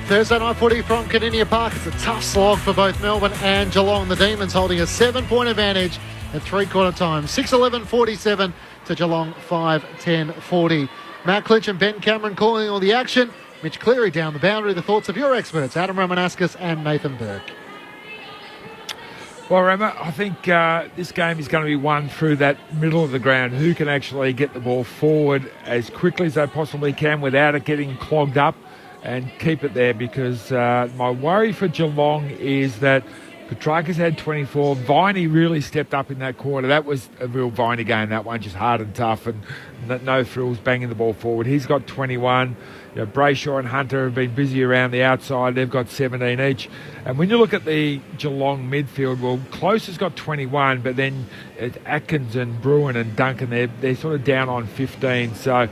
Thursday night footy from Kardinia Park. It's a tough slog for both Melbourne and Geelong. The Demons holding a 7-point advantage at three-quarter time. 6-11-47 to Geelong 5-10-40. Matt Clinch and Ben Cameron calling all the action. Mitch Cleary down the boundary. The thoughts of your experts, Adam Romanascus and Nathan Burke. Well, Rama, I think this game is going to be won through that middle of the ground. Who can actually get the ball forward as quickly as they possibly can without it getting clogged up and keep it there, because my worry for Geelong is that Petrarca's had 24. Viney really stepped up in that quarter. That was a real Viney game, that one, just hard and tough and no frills, banging the ball forward. He's got 21. You know, Brayshaw and Hunter have been busy around the outside. They've got 17 each. And when you look at the Geelong midfield, well, Close has got 21, but then it's Atkins and Bruin and Duncan, they're sort of down on 15. So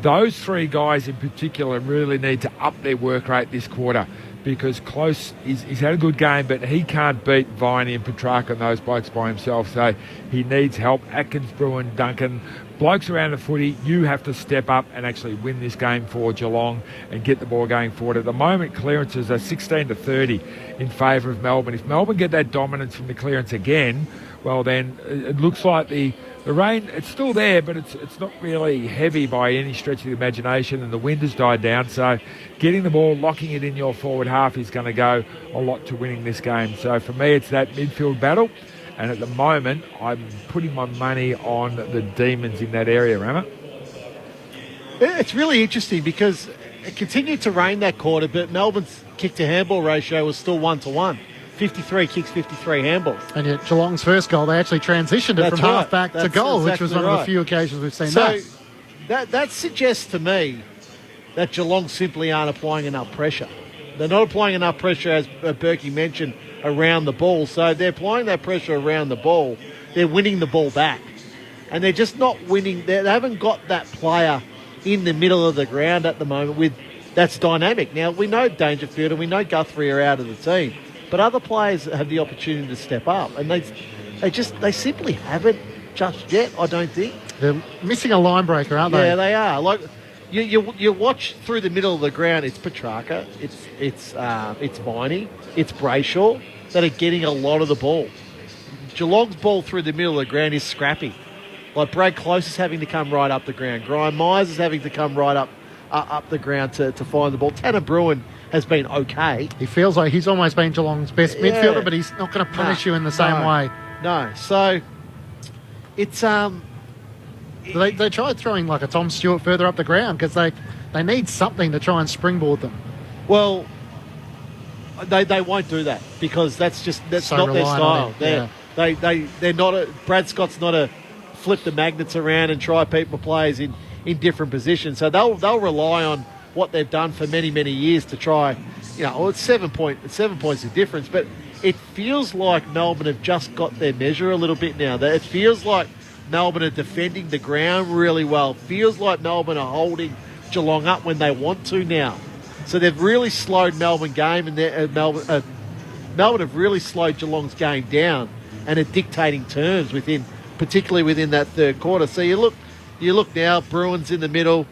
those three guys in particular really need to up their work rate this quarter, because Close, he's had a good game, but he can't beat Viney and Petrarca and those blokes by himself. So he needs help. Atkins, Bruin, Duncan, blokes around the footy, you have to step up and actually win this game for Geelong and get the ball going forward. At the moment, clearances are 16-30 in favour of Melbourne. If Melbourne get that dominance from the clearance again, well then it looks like the The rain, it's still there, but it's not really heavy by any stretch of the imagination, and the wind has died down. So getting the ball, locking it in your forward half is going to go a lot to winning this game. So for me, it's that midfield battle. And at the moment, I'm putting my money on the Demons in that area, Rama. It's really interesting because it continued to rain that quarter, but Melbourne's kick-to-handball ratio was still 1-1. 53 kicks, 53 handballs. And yet Geelong's first goal, they actually transitioned it from half-back to goal, which was one of the few occasions we've seen that suggests to me that Geelong simply aren't applying enough pressure. They're not applying enough pressure, as Berkey mentioned, around the ball. So if they're applying that pressure around the ball, they're winning the ball back. And they're just not winning. They haven't got that player in the middle of the ground at the moment that's dynamic. Now, we know Dangerfield and we know Guthrie are out of the team. But other players have the opportunity to step up, and they simply haven't just yet, I don't think. They're missing a line breaker, aren't they? Yeah, they are. Like you watch through the middle of the ground, it's Petrarca, it's Viney, it's Brayshaw that are getting a lot of the ball. Geelong's ball through the middle of the ground is scrappy. Like Brad Close is having to come right up the ground. Graham Myers is having to come right up the ground to find the ball. Tanner Bruin has been okay. He feels like he's almost been Geelong's best midfielder, but he's not going to punish you in the same way. No. So it's they tried throwing like a Tom Stewart further up the ground because they need something to try and springboard them. Well, they won't do that because that's not their style. They're not. Brad Scott's not a flip the magnets around and try people players in different positions. So they'll rely on what they've done for many, many years to try, it's 7 points of difference, but it feels like Melbourne have just got their measure a little bit now. It feels like Melbourne are defending the ground really well. It feels like Melbourne are holding Geelong up when they want to now. So they've really slowed Melbourne game, and Melbourne have really slowed Geelong's game down and are dictating terms particularly within that third quarter. So you look now, Bruin's in the middle,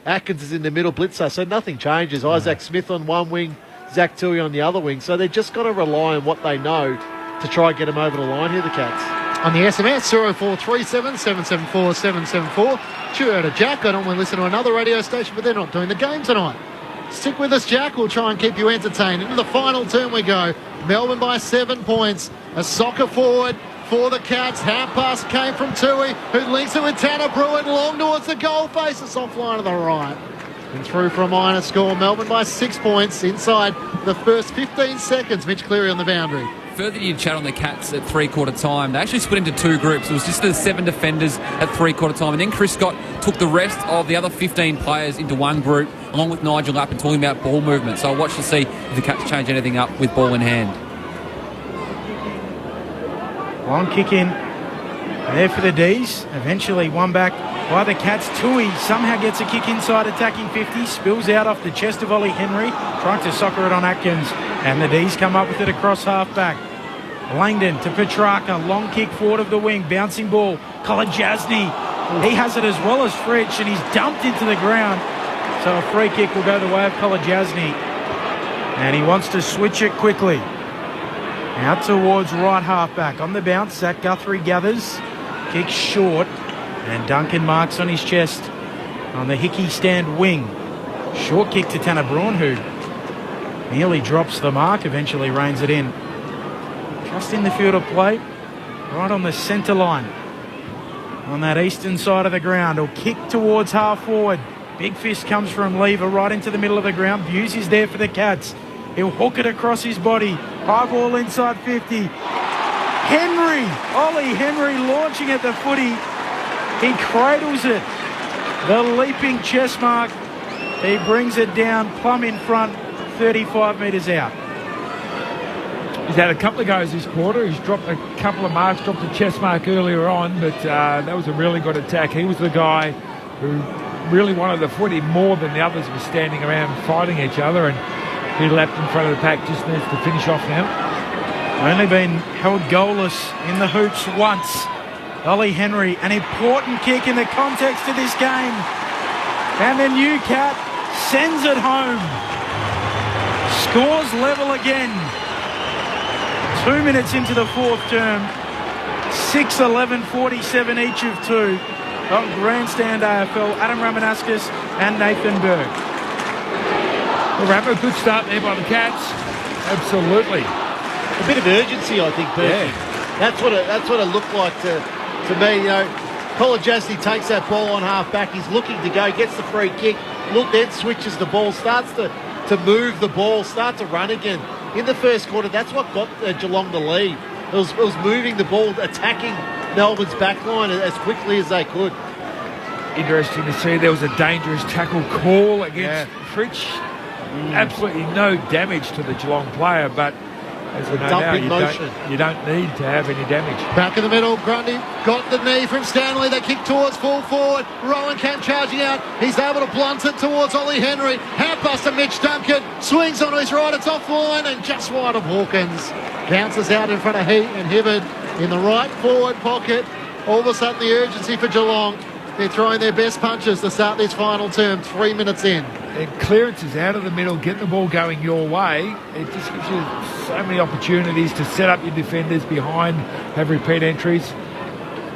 Atkins is in the middle, Blitzer, so nothing changes. Isaac Smith on one wing, Zach Tui on the other wing. So they're just got to rely on what they know to try and get them over the line here, the Cats. On the SMS, 0437 774 774. Chew out of Jack. I don't want to listen to another radio station, but they're not doing the game tonight. Stick with us, Jack. We'll try and keep you entertained. Into the final term we go. Melbourne by 7 points. A soccer forward for the Cats. Hand pass came from Tui, who links it with Tanner Bruin, long towards the goal face. It's offline to the right. And through for a minor score. Melbourne by 6 points inside the first 15 seconds. Mitch Cleary on the boundary. Further you chat on the Cats at three-quarter time, they actually split into two groups. It was just the 7 defenders at three-quarter time, and then Chris Scott took the rest of the other 15 players into one group, along with Nigel Lappin talking about ball movement. So I'll watch to see if the Cats change anything up with ball in hand. Long kick in there for the D's. Eventually one back by the Cats. Tui somehow gets a kick inside attacking 50. Spills out off the chest of Ollie Henry. Trying to soccer it on Atkins. And the D's come up with it across half-back. Langdon to Petrarca. Long kick forward of the wing. Bouncing ball. Kolajasny. He has it as well as Fritsch, and he's dumped into the ground. So a free kick will go the way of Kolajasny. And he wants to switch it quickly. Out towards right half-back. On the bounce, Zach Guthrie gathers. Kick short. And Duncan marks on his chest on the Hickey stand wing. Short kick to Tanner Braun, who nearly drops the mark, eventually reins it in. Just in the field of play, right on the centre line. On that eastern side of the ground. He'll kick towards half forward. Big fist comes from Lever right into the middle of the ground. Buse is there for the Cats. He'll hook it across his body. High ball inside 50. Henry, Ollie Henry launching at the footy. He cradles it. The leaping chest mark. He brings it down plumb in front, 35 metres out. He's had a couple of goes this quarter. He's dropped a couple of marks, dropped a chest mark earlier on, but that was a really good attack. He was the guy who really wanted the footy more than the others were standing around fighting each other, and he leapt in front of the pack, just needs to finish off now. Only been held goalless in the hoops once. Ollie Henry, an important kick in the context of this game. And the new Cat sends it home. Scores level again. 2 minutes into the fourth term. 6-11-47 each of two on Grandstand AFL, Adam Ramanauskas and Nathan Berg. Well, Ramo, good start there by the Cats. Absolutely. A bit of urgency, I think, Berkey. Yeah. That's what it looked like to me. You know, Kolajasti takes that ball on half back. He's looking to go, gets the free kick. Look, then switches the ball, starts to move the ball, start to run again. In the first quarter, that's what got Geelong the lead. It was moving the ball, attacking Melbourne's backline as quickly as they could. Interesting to see. There was a dangerous tackle call against Fritsch. Absolutely no damage to the Geelong player, but as we know now, you don't need to have any damage. Back in the middle, Grundy got the knee from Stanley. They kick towards full forward. Rowan came charging out. He's able to blunt it towards Ollie Henry. Handbuster Mitch Duncan swings onto his right. It's offline and just wide of Hawkins. Bounces out in front of Heat and Hibbard in the right forward pocket. All of a sudden the urgency for Geelong. They're throwing their best punches to start this final term, 3 minutes in. And clearances out of the middle, get the ball going your way. It just gives you so many opportunities to set up your defenders behind, have repeat entries.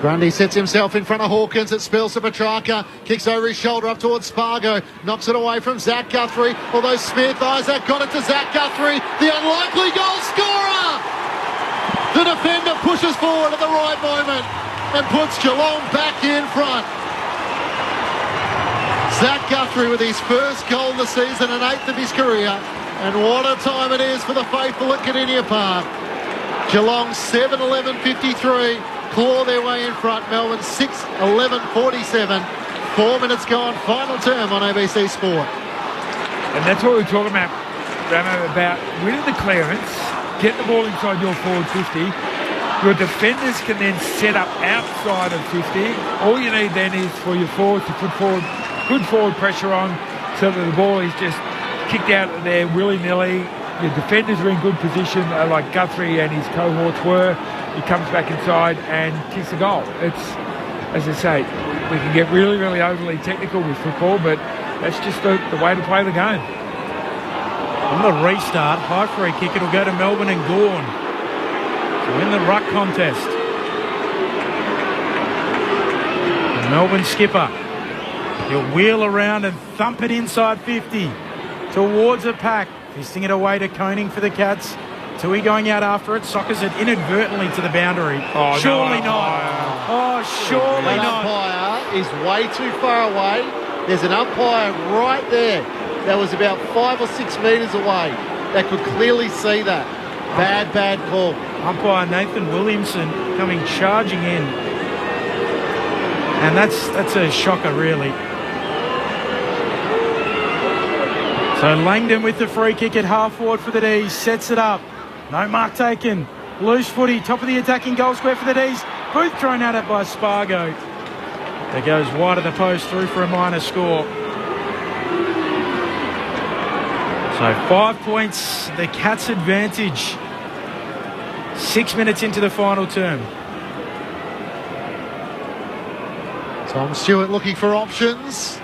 Grundy sets himself in front of Hawkins. It spills to Petrarca. Kicks over his shoulder up towards Spargo. Knocks it away from Zach Guthrie. Although Smith, Isaac got it to Zach Guthrie. The unlikely goal scorer! The defender pushes forward at the right moment and puts Geelong back in front. Zach Guthrie with his first goal of the season and 8th of his career. And what a time it is for the faithful at Kardinia Park. Geelong 7-11-53. Claw their way in front. Melbourne 6-11-47. 4 minutes gone. Final term on ABC Sport. And that's what we're talking about, Ramo, about winning the clearance, get the ball inside your forward 50. Your defenders can then set up outside of 50. All you need then is for your forwards to put forward good forward pressure on so that the ball is just kicked out of there willy-nilly. Your defenders are in good position, like Guthrie and his cohorts were. He comes back inside and kicks a goal. It's, as I say, we can get really, really overly technical with football, but that's just the way to play the game. On the restart, high free kick, it'll go to Melbourne and Gawn. So in the ruck contest. The Melbourne skipper. He'll wheel around and thump it inside 50 towards the pack. Fisting it away to Koning for the Cats. Tui going out after it. Sockers it inadvertently to the boundary. Oh, surely no, not. Oh, surely that not. Umpire is way too far away. There's an umpire right there that was about 5 or 6 metres away that could clearly see that. Bad call. Umpire Nathan Williamson coming charging in. And that's a shocker, really. So Langdon with the free kick at half forward for the D's. Sets it up. No mark taken. Loose footy. Top of the attacking goal square for the D's. Booth thrown at it by Spargo. That goes wide of the post, through for a minor score. So 5 points, the Cats' advantage. 6 minutes into the final term. Tom Stewart looking for options.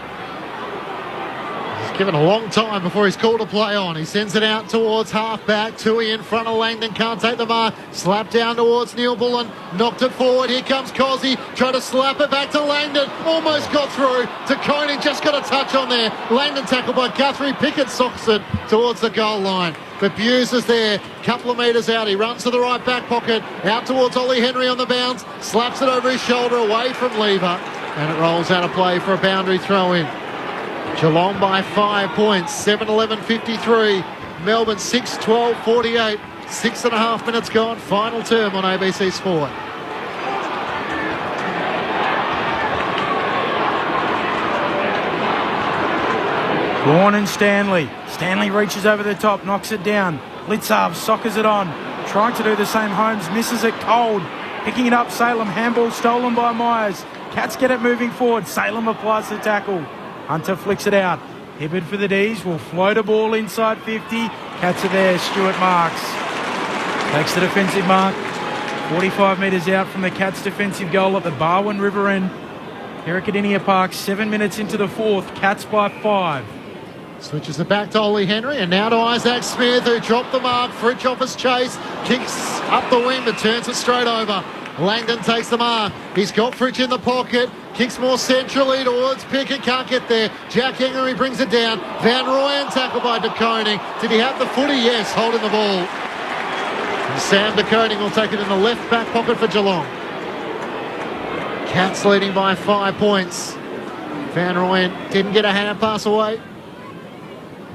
He's given a long time before he's called a play on. He sends it out towards half-back. Tui in front of Langdon, can't take the mark. Slap down towards Neil Bullen. Knocked it forward. Here comes Cosy. Trying to slap it back to Langdon. Almost got through to Koenig. Just got a touch on there. Langdon tackled by Guthrie. Pickett socks it towards the goal line. But Buse is there, couple of metres out. He runs to the right back pocket, out towards Ollie Henry on the bounce, slaps it over his shoulder away from Lever, and it rolls out of play for a boundary throw in. Geelong by 5 points, 7-11-53. Melbourne 6-12-48. 6.5 minutes gone, final term on ABC Sport. Gawn and Stanley. Stanley reaches over the top, knocks it down. Litzarv soccers it on. Trying to do the same. Holmes misses it cold. Picking it up, Salem. Handball stolen by Myers. Cats get it moving forward. Salem applies the tackle. Hunter flicks it out. Hibbard for the D's will float a ball inside 50. Cats are there. Stewart marks. Takes the defensive mark. 45 metres out from the Cats' defensive goal at the Barwon River end. Here at Kardinia Park, 7 minutes into the fourth. Cats by 5. Switches it back to Ollie Henry and now to Isaac Smith, who dropped the mark. Fritsch off his chase, kicks up the wing but turns it straight over. Langdon takes the mark. He's got Fritsch in the pocket. Kicks more centrally towards Pickett. Can't get there. Jack Henry brings it down. Van Rooyen tackled by De Koning. Did he have the footy? Yes, holding the ball. And Sam De Koning will take it in the left back pocket for Geelong. Cats leading by 5 points. Van Rooyen didn't get a hand pass away.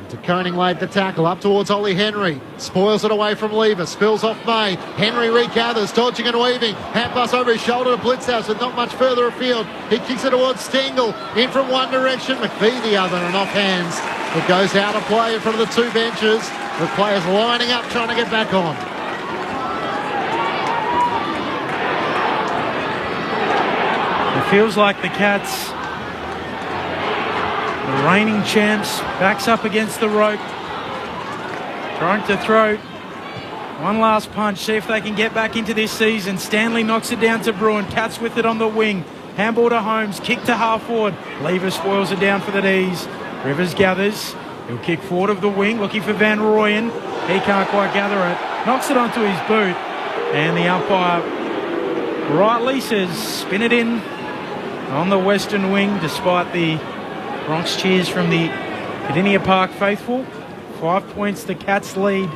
De Koning laid the tackle up towards Ollie Henry. Spoils it away from Lever. Spills off May. Henry regathers, dodging and weaving. Hand pass over his shoulder to Blitzhouse, but not much further afield. He kicks it towards Stengel. In from one direction, McPhee the other, and off hands. It goes out of play in front of the two benches. The players lining up, trying to get back on. It feels like the Cats, the reigning champs, backs up against the rope, trying to throw one last punch, see if they can get back into this season. Stanley knocks it down to Bruin. Cats with it on the wing. Handball to Holmes, kick to half forward. Lever spoils it down for the D's. Rivers gathers. He'll kick forward of the wing, looking for Van Rooyen. He can't quite gather it. Knocks it onto his boot. And the umpire rightly says, spin it in on the western wing, despite the Bronx cheers from the Kardinia Park faithful. 5 points the Cats lead.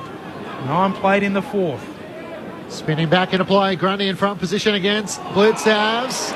9 played in the fourth. Spinning back into play. Grundy in front position against Blitzhouse.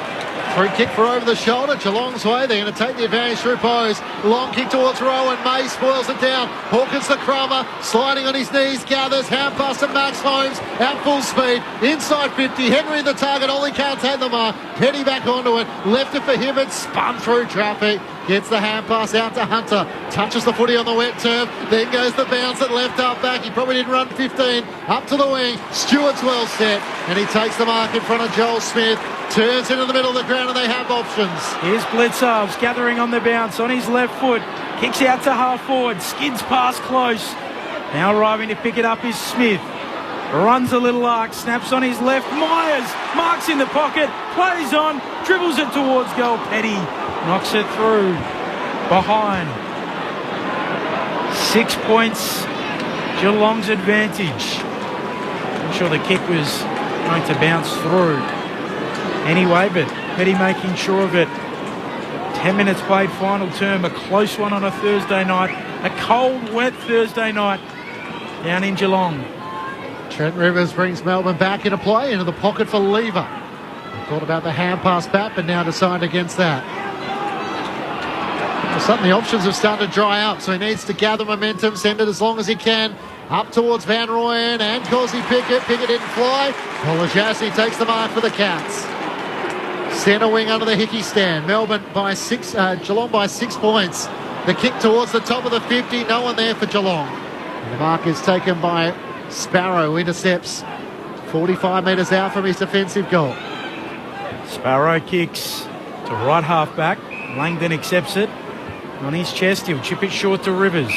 Free kick for over the shoulder. Geelong's way. They're going to take the advantage through pose. Long kick towards Rowan. May spoils it down. Hawkins the crummer. Sliding on his knees. Gathers. Hand pass to Max Holmes. Out full speed. Inside 50. Henry the target. Ollie can't take the mark. Petty back onto it. Left it for Hibbert. Spun through traffic. Gets the hand pass out to Hunter. Touches the footy on the wet turf. Then goes the bounce at left up back. He probably didn't run 15. Up to the wing. Stewart's well set. And he takes the mark in front of Joel Smith. Turns into the middle of the ground and they have options. Here's Blitzhouse gathering on the bounce on his left foot. Kicks out to half forward. Skids past close. Now arriving to pick it up is Smith. Runs a little arc. Snaps on his left. Myers marks in the pocket. Plays on. Dribbles it towards goal. Petty knocks it through. Behind. 6 points. Geelong's advantage. I'm sure the kick was going to bounce through. Anyway, but Petty making sure of it. 10 minutes played, final term. A close one on a Thursday night. A cold, wet Thursday night down in Geelong. Trent Rivers brings Melbourne back into play, into the pocket for Lever. Thought about the hand pass back, but now decide against that. Well, suddenly the options have started to dry up, so he needs to gather momentum, send it as long as he can. Up towards Van Rooyen and Causey Pickett. Pickett didn't fly. Kolajasny takes the mark for the Cats. Centre wing under the Hickey stand. Melbourne by 6, Geelong by 6 points. The kick towards the top of the 50. No one there for Geelong. And the mark is taken by Sparrow. Intercepts 45 metres out from his defensive goal. Sparrow kicks to right half back. Langdon accepts it. On his chest, he'll chip it short to Rivers.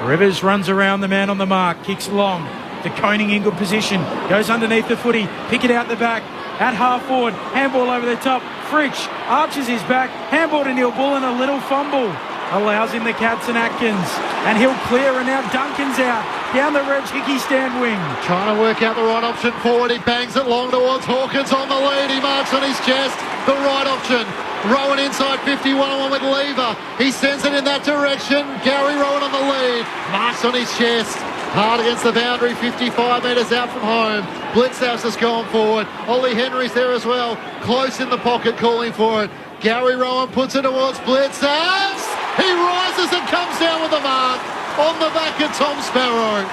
Rivers runs around the man on the mark. Kicks long. De Koning in good position. Goes underneath the footy. Pick it out the back. At half forward. Handball over the top. Fritsch arches his back. Handball to Neil Bullen. A little fumble. Allows him the Cats and Atkins. And he'll clear, and now Duncan's out. Down the Reg Hickey stand wing. Trying to work out the right option forward. He bangs it long towards Hawkins on the lead. He marks on his chest. The right option. Rowan inside 50, one-on-one with Lever. He sends it in that direction. Gary Rowan on the lead. Marks on his chest. Hard against the boundary, 55 metres out from home. Blitzhouse has gone forward. Ollie Henry's there as well. Close in the pocket, calling for it. Gary Rowan puts it towards Blitzhouse. He rises and comes down with the mark on the back of Tom Sparrow.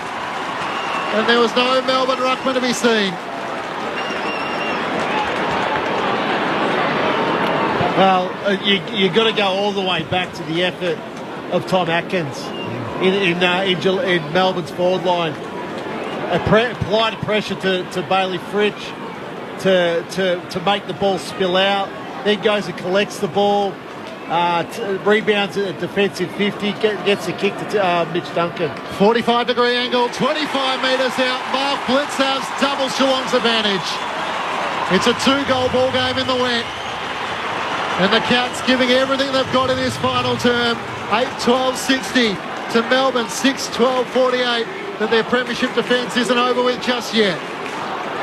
And there was no Melbourne ruckman to be seen. Well, you got to go all the way back to the effort of Tom Atkins in Melbourne's forward line. Applied pressure to Bailey Fritsch to make the ball spill out. Then goes and collects the ball, rebounds at a defensive 50, gets a kick to Mitch Duncan. 45-degree angle, 25 metres out. Mark Blitzhouse doubles Geelong's advantage. It's a 2-goal ball game in the wet. And the Cats giving everything they've got in this final term. 8-12-60 to Melbourne, 6-12-48. That their premiership defence isn't over with just yet.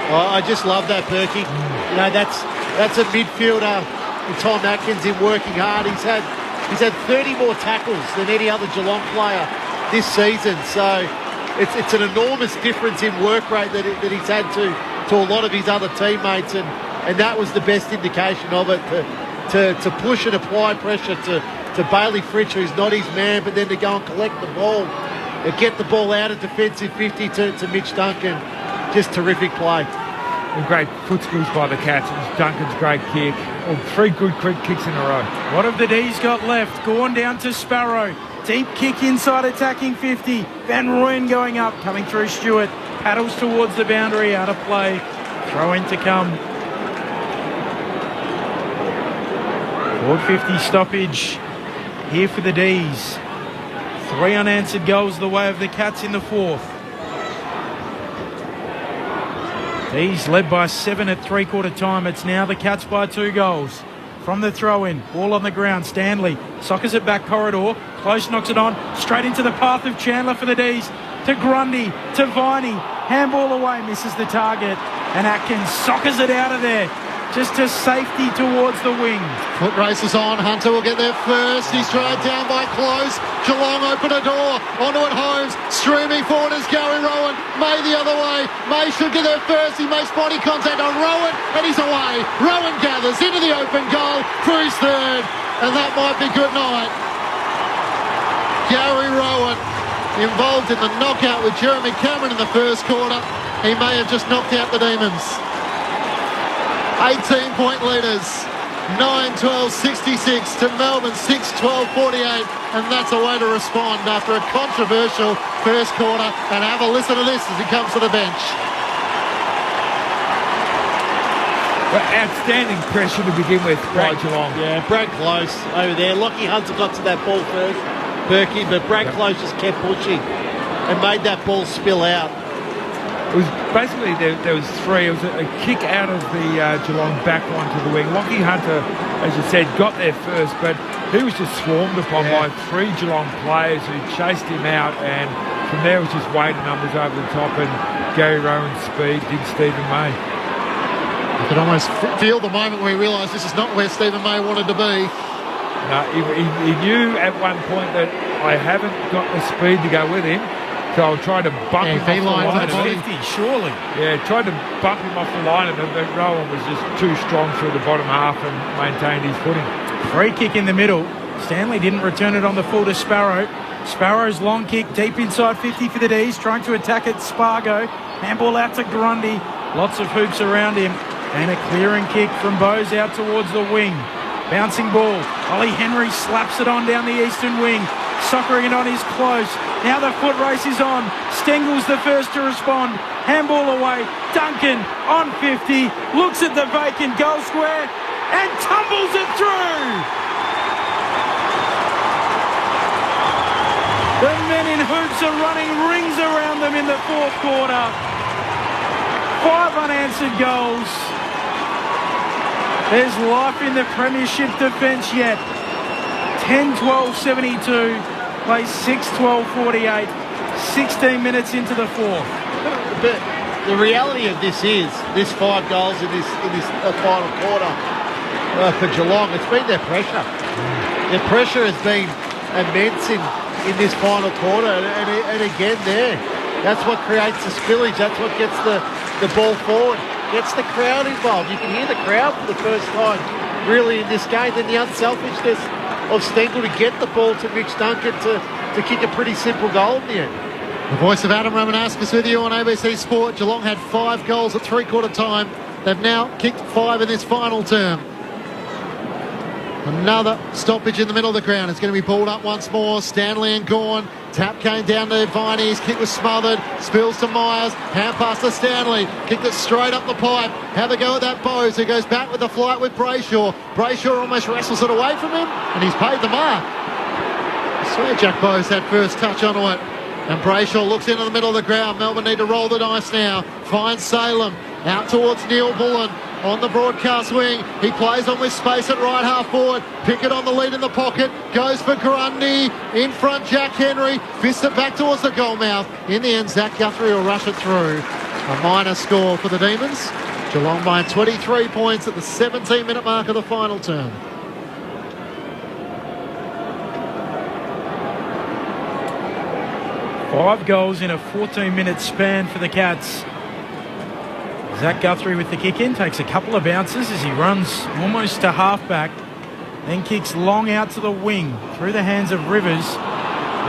I just love that, Berkey. You know, that's a midfielder, Tom Atkins, in working hard. He's had 30 more tackles than any other Geelong player this season. So it's an enormous difference in work rate that he's had to a lot of his other teammates, and that was the best indication of it, to push and apply pressure to Bailey Fritsch, who's not his man, but then to go and collect the ball and get the ball out of defensive 50 to Mitch Duncan. Just terrific play. And great foot skills by the Cats. It was Duncan's great kick. Oh, 3 good quick kicks in a row. What have the D's got left? Gorn down to Sparrow. Deep kick inside attacking 50. Van Rooyen going up, coming through Stewart. Paddles towards the boundary, out of play. Throw in to come. 4:50 stoppage here for the D's. 3 unanswered goals the way of the Cats in the fourth. D's led by 7 at three-quarter time. It's now the Cats by 2 goals. From the throw-in, ball on the ground. Stanley soccers it back corridor. Close knocks it on. Straight into the path of Chandler for the D's. To Grundy, to Viney. Handball away, misses the target. And Atkins soccers it out of there. Just to safety towards the wing. Foot races on. Hunter will get there first. He's dragged down by Close. Geelong open a door. Onto it Holmes. Streaming forward is Gary Rowan. May the other way. May should get there first. He makes body contact on Rowan. And he's away. Rowan gathers into the open goal for his third. And that might be good night. Gary Rowan involved in the knockout with Jeremy Cameron in the first quarter. He may have just knocked out the Demons. 18-point leaders, 9-12-66 to Melbourne 6-12-48, and that's a way to respond after a controversial first quarter. And have a listen to this as he comes to the bench. Well, outstanding pressure to begin with by Geelong. Yeah, Brad Close over there. Lockie Hunter got to that ball first, Berkey, but Brad Close just kept pushing and made that ball spill out. It was basically, there was 3. It was a kick out of the Geelong back line to the wing. Lockie Hunter, as you said, got there first, but he was just swarmed upon by 3 Geelong players who chased him out, and from there it was just weight numbers over the top, and Gary Rowan's speed did Stephen May. You could almost feel the moment where he realised this is not where Stephen May wanted to be. No, he knew at one point that I haven't got the speed to go with him. So I'll try to bump him off the line. 50, surely. Yeah, tried to bump him off the line, and the Rowan was just too strong through the bottom half and maintained his footing. Free kick in the middle. Stanley didn't return it on the full to Sparrow. Sparrow's long kick deep inside 50 for the D's, trying to attack it. Spargo. Handball out to Grundy. Lots of hoops around him. And a clearing kick from Bowes out towards the wing. Bouncing ball. Ollie Henry slaps it on down the eastern wing. Soccering it on is Close. Now the foot race is on. Stengel's the first to respond. Handball away. Duncan on 50. Looks at the vacant goal square and tumbles it through. The men in hoops are running rings around them in the fourth quarter. 5 unanswered goals. There's life in the premiership defence yet. 10-12-72, play 6-12-48, 16 minutes into the fourth. But the reality of this is, this 5 goals in this final quarter for Geelong, it's been their pressure. Their pressure has been immense in this final quarter, and again there, that's what creates the spillage, that's what gets the ball forward, gets the crowd involved. You can hear the crowd for the first time really in this game, then the unselfishness of Stengel to get the ball to Mitch Duncan to kick a pretty simple goal in the end. The voice of Adam Romanascus with you on ABC Sport. Geelong had 5 goals at three-quarter time. They've now kicked 5 in this final term. Another stoppage in the middle of the ground. It's going to be pulled up once more. Stanley and Gawn. Tap came down to Viney. His kick was smothered. Spills to Myers. Hand pass to Stanley. Kicked it straight up the pipe. Have a go at that Bowes, who goes back with the flight with Brayshaw. Brayshaw almost wrestles it away from him, and he's paid the mark. I swear Jack Bowes had first touch onto it. And Brayshaw looks into the middle of the ground. Melbourne need to roll the dice now. Finds Salem. Out towards Neil Bullen. On the broadcast wing, he plays on with space at right half forward. Pickett on the lead in the pocket, goes for Grundy. In front, Jack Henry, fists it back towards the goal mouth. In the end, Zach Guthrie will rush it through. A minor score for the Demons. Geelong by 23 points at the 17-minute mark of the final term. Five goals in a 14-minute span for the Cats. Zach Guthrie with the kick in, takes a couple of bounces as he runs almost to halfback, then kicks long out to the wing through the hands of Rivers.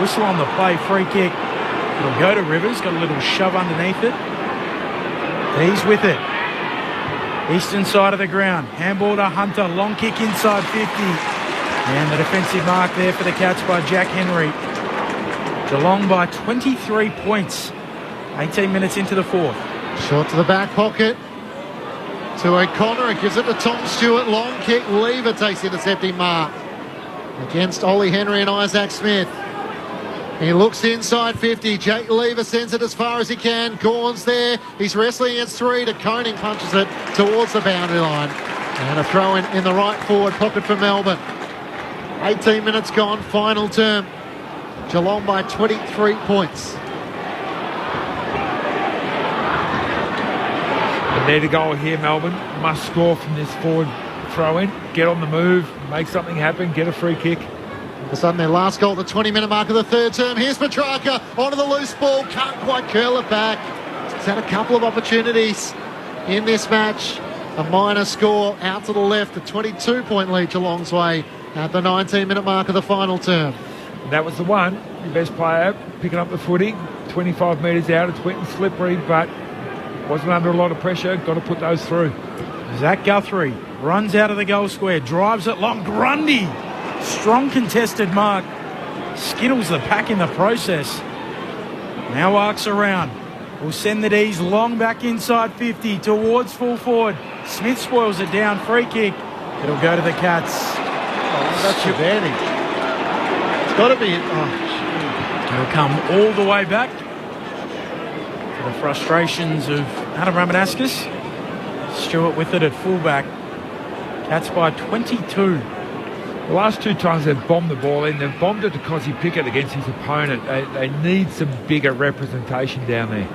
Whistle on the play, free kick. It'll go to Rivers, got a little shove underneath it. He's with it. Eastern side of the ground, handball to Hunter, long kick inside 50. And the defensive mark there for the Cats by Jack Henry. Geelong by 23 points, 18 minutes into the fourth. Short to the back pocket. To O'Connor. It gives it to Tom Stewart. Long kick. Lever takes the intercepting mark. Against Ollie Henry and Isaac Smith. He looks inside 50. Jake Lever sends it as far as he can. Gawn's there. He's wrestling against three. De Koning punches it towards the boundary line. And a throw in the right forward pocket for Melbourne. 18 minutes gone. Final term. Geelong by 23 points. Need a goal here, Melbourne. Must score from this forward throw-in. Get on the move, make something happen, get a free kick. All of a sudden, their last goal, the 20-minute mark of the third term. Here's Petrarca onto the loose ball. Can't quite curl it back. He's had a couple of opportunities in this match. A minor score out to the left. A 22-point lead Geelong's way at the 19-minute mark of the final term. And that was the one. Your best player picking up the footy. 25 metres out. It's wet and slippery, but wasn't under a lot of pressure. Got to put those through. Zach Guthrie runs out of the goal square, drives it long. Grundy, strong contested mark. Skittles the pack in the process. Now arcs around. Will send the D's long back inside 50 towards full forward. Smith spoils it down. Free kick. It'll go to the Cats. Oh, that's advantage. It's got to be. It'll come all the way back. The frustrations of Adam Ramanauskas. Stewart with it at fullback. Cats by 22. The last two times they've bombed the ball in, they've bombed it to Cozzy Pickett against his opponent. They need some bigger representation down there.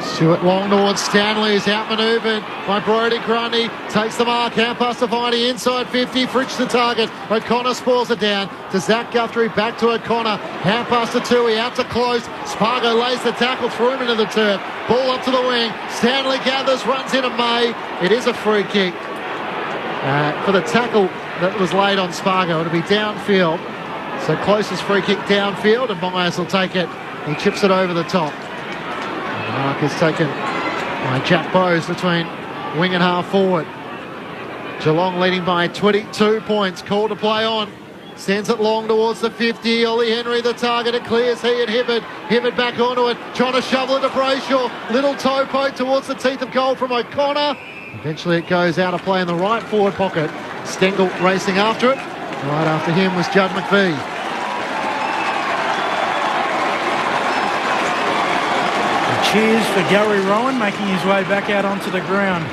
Stewart long towards Stanley, who's outmanoeuvred by Brodie Grundy. Takes the mark, hand pass to Viney, inside 50, Fritsch the target. O'Connor spoils it down to Zach Guthrie, back to O'Connor. Hand pass to Tui, out to close. Spargo lays the tackle, threw him into the turf. Ball up to the wing. Stanley gathers, runs into May. It is a free kick for the tackle that was laid on Spargo. It'll be downfield. So closest free kick downfield, and Myers will take it. He chips it over the top. The mark is taken by Jack Bowes between wing and half forward. Geelong leading by 22 points. Call to play on. Sends it long towards the 50. Ollie Henry the target. It clears he and Hibberd. Hibberd back onto it. Trying to shovel it to Brayshaw. Little toe poke towards the teeth of goal from O'Connor. Eventually it goes out of play in the right forward pocket. Stengel racing after it. Right after him was Judd McVie. Cheers for Gary Rowan making his way back out onto the ground.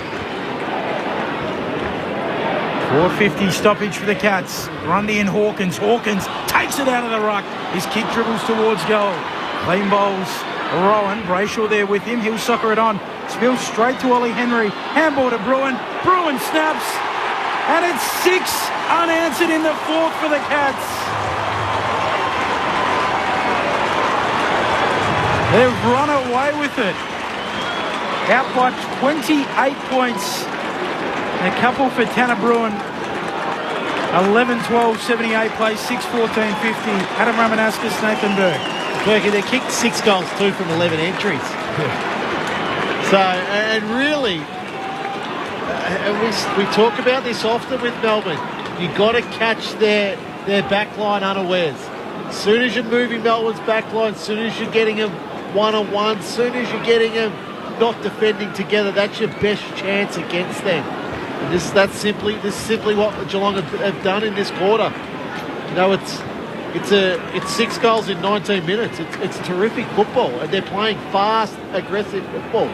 4:50 stoppage for the Cats. Grundy and Hawkins. Hawkins takes it out of the ruck. His kick dribbles towards goal. Clean bowls Rowan. Brayshaw there with him. He'll soccer it on. Spills straight to Ollie Henry. Handball to Bruin. Bruin snaps. And it's 6 unanswered in the fourth for the Cats. They've run away with it. Out by 28 points. A couple for Tanner Bruin. 11-12, 78 plays, 6-14, 50. Adam Ramanauskas, Nathan Burke. Burke, they kicked 6 goals, 2 from 11 entries. So, and really, and we talk about this often with Melbourne. You've got to catch their back line unawares. As soon as you're moving Melbourne's back line, as soon as you're getting them one-on-one, as soon as you're getting them not defending together, that's your best chance against them. And this is simply what Geelong have done in this quarter. You know, it's 6 goals in 19 minutes. It's terrific football, and they're playing fast, aggressive football.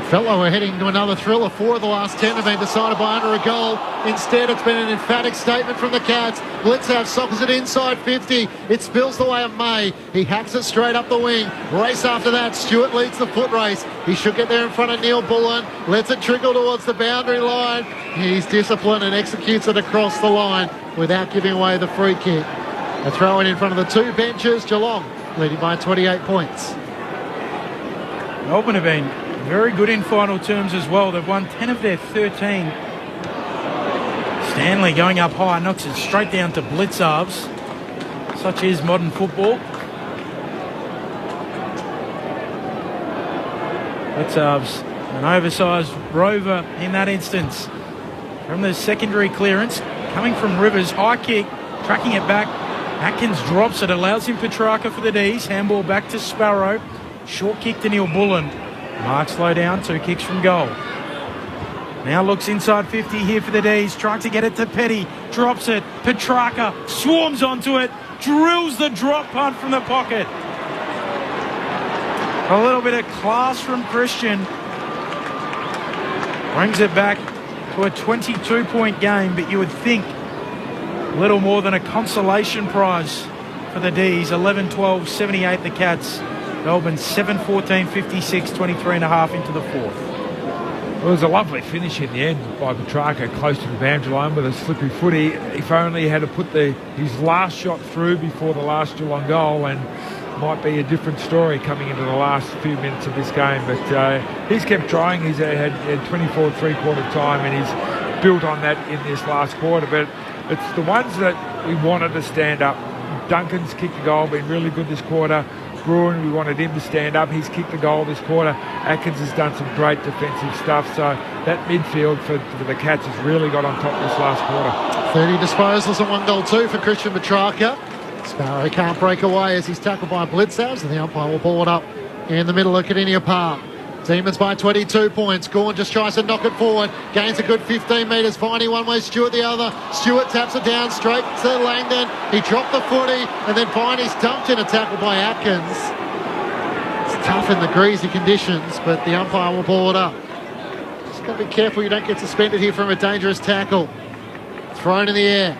Felt like we're heading to another thriller. 4 of the last 10 have been decided by under a goal. Instead, it's been an emphatic statement from the Cats. Blitzhav sockers it inside 50. It spills the way of May. He hacks it straight up the wing. Race after that. Stewart leads the foot race. He should get there in front of Neil Bullen. Lets it trickle towards the boundary line. He's disciplined and executes it across the line without giving away the free kick. A throw in front of the 2 benches. Geelong leading by 28 points. Melbourne have been very good in final terms as well. They've won 10 of their 13. Stanley going up high, knocks it straight down to Blitzarves. Such is modern football. Blitzarves, an oversized rover in that instance. From the secondary clearance, coming from Rivers, high kick, tracking it back. Atkins drops it, allows him Petrarca for the D's. Handball back to Sparrow. Short kick to Neil Bullen. Mark slow down, 2 kicks from goal. Now looks inside 50 here for the D's. Trying to get it to Petty. Drops it. Petrarca swarms onto it. Drills the drop punt from the pocket. A little bit of class from Christian. Brings it back to a 22-point game, but you would think little more than a consolation prize for the D's. 11-12, 78 the Cats. Melbourne 7-14, 56, 23.5 into the fourth. Well, it was a lovely finish in the end by Petrarca, close to the boundary line with a slippery footy. If only he had to put his last shot through before the last Geelong goal, and might be a different story coming into the last few minutes of this game. But he's kept trying. He's had 24 three-quarter time, and he's built on that in this last quarter. But it's the ones that we wanted to stand up. Duncan's kicked the goal, been really good this quarter. Bruin, we wanted him to stand up. He's kicked the goal this quarter. Atkins has done some great defensive stuff. So that midfield for the Cats has really got on top this last quarter. 30 disposals and 1 goal too for Christian Petrarca. Sparrow can't break away as he's tackled by Blitzhouse, and the umpire will ball it up in the middle of Kardinia Park. Demons by 22 points. Gawn just tries to knock it forward. Gains a good 15 metres. Viney one way, Stewart the other. Stewart taps it down straight to Langdon. He dropped the footy, and then Viney's dumped in a tackle by Atkins. It's tough in the greasy conditions, but the umpire will ball it up. Just got to be careful you don't get suspended here from a dangerous tackle. Thrown in the air.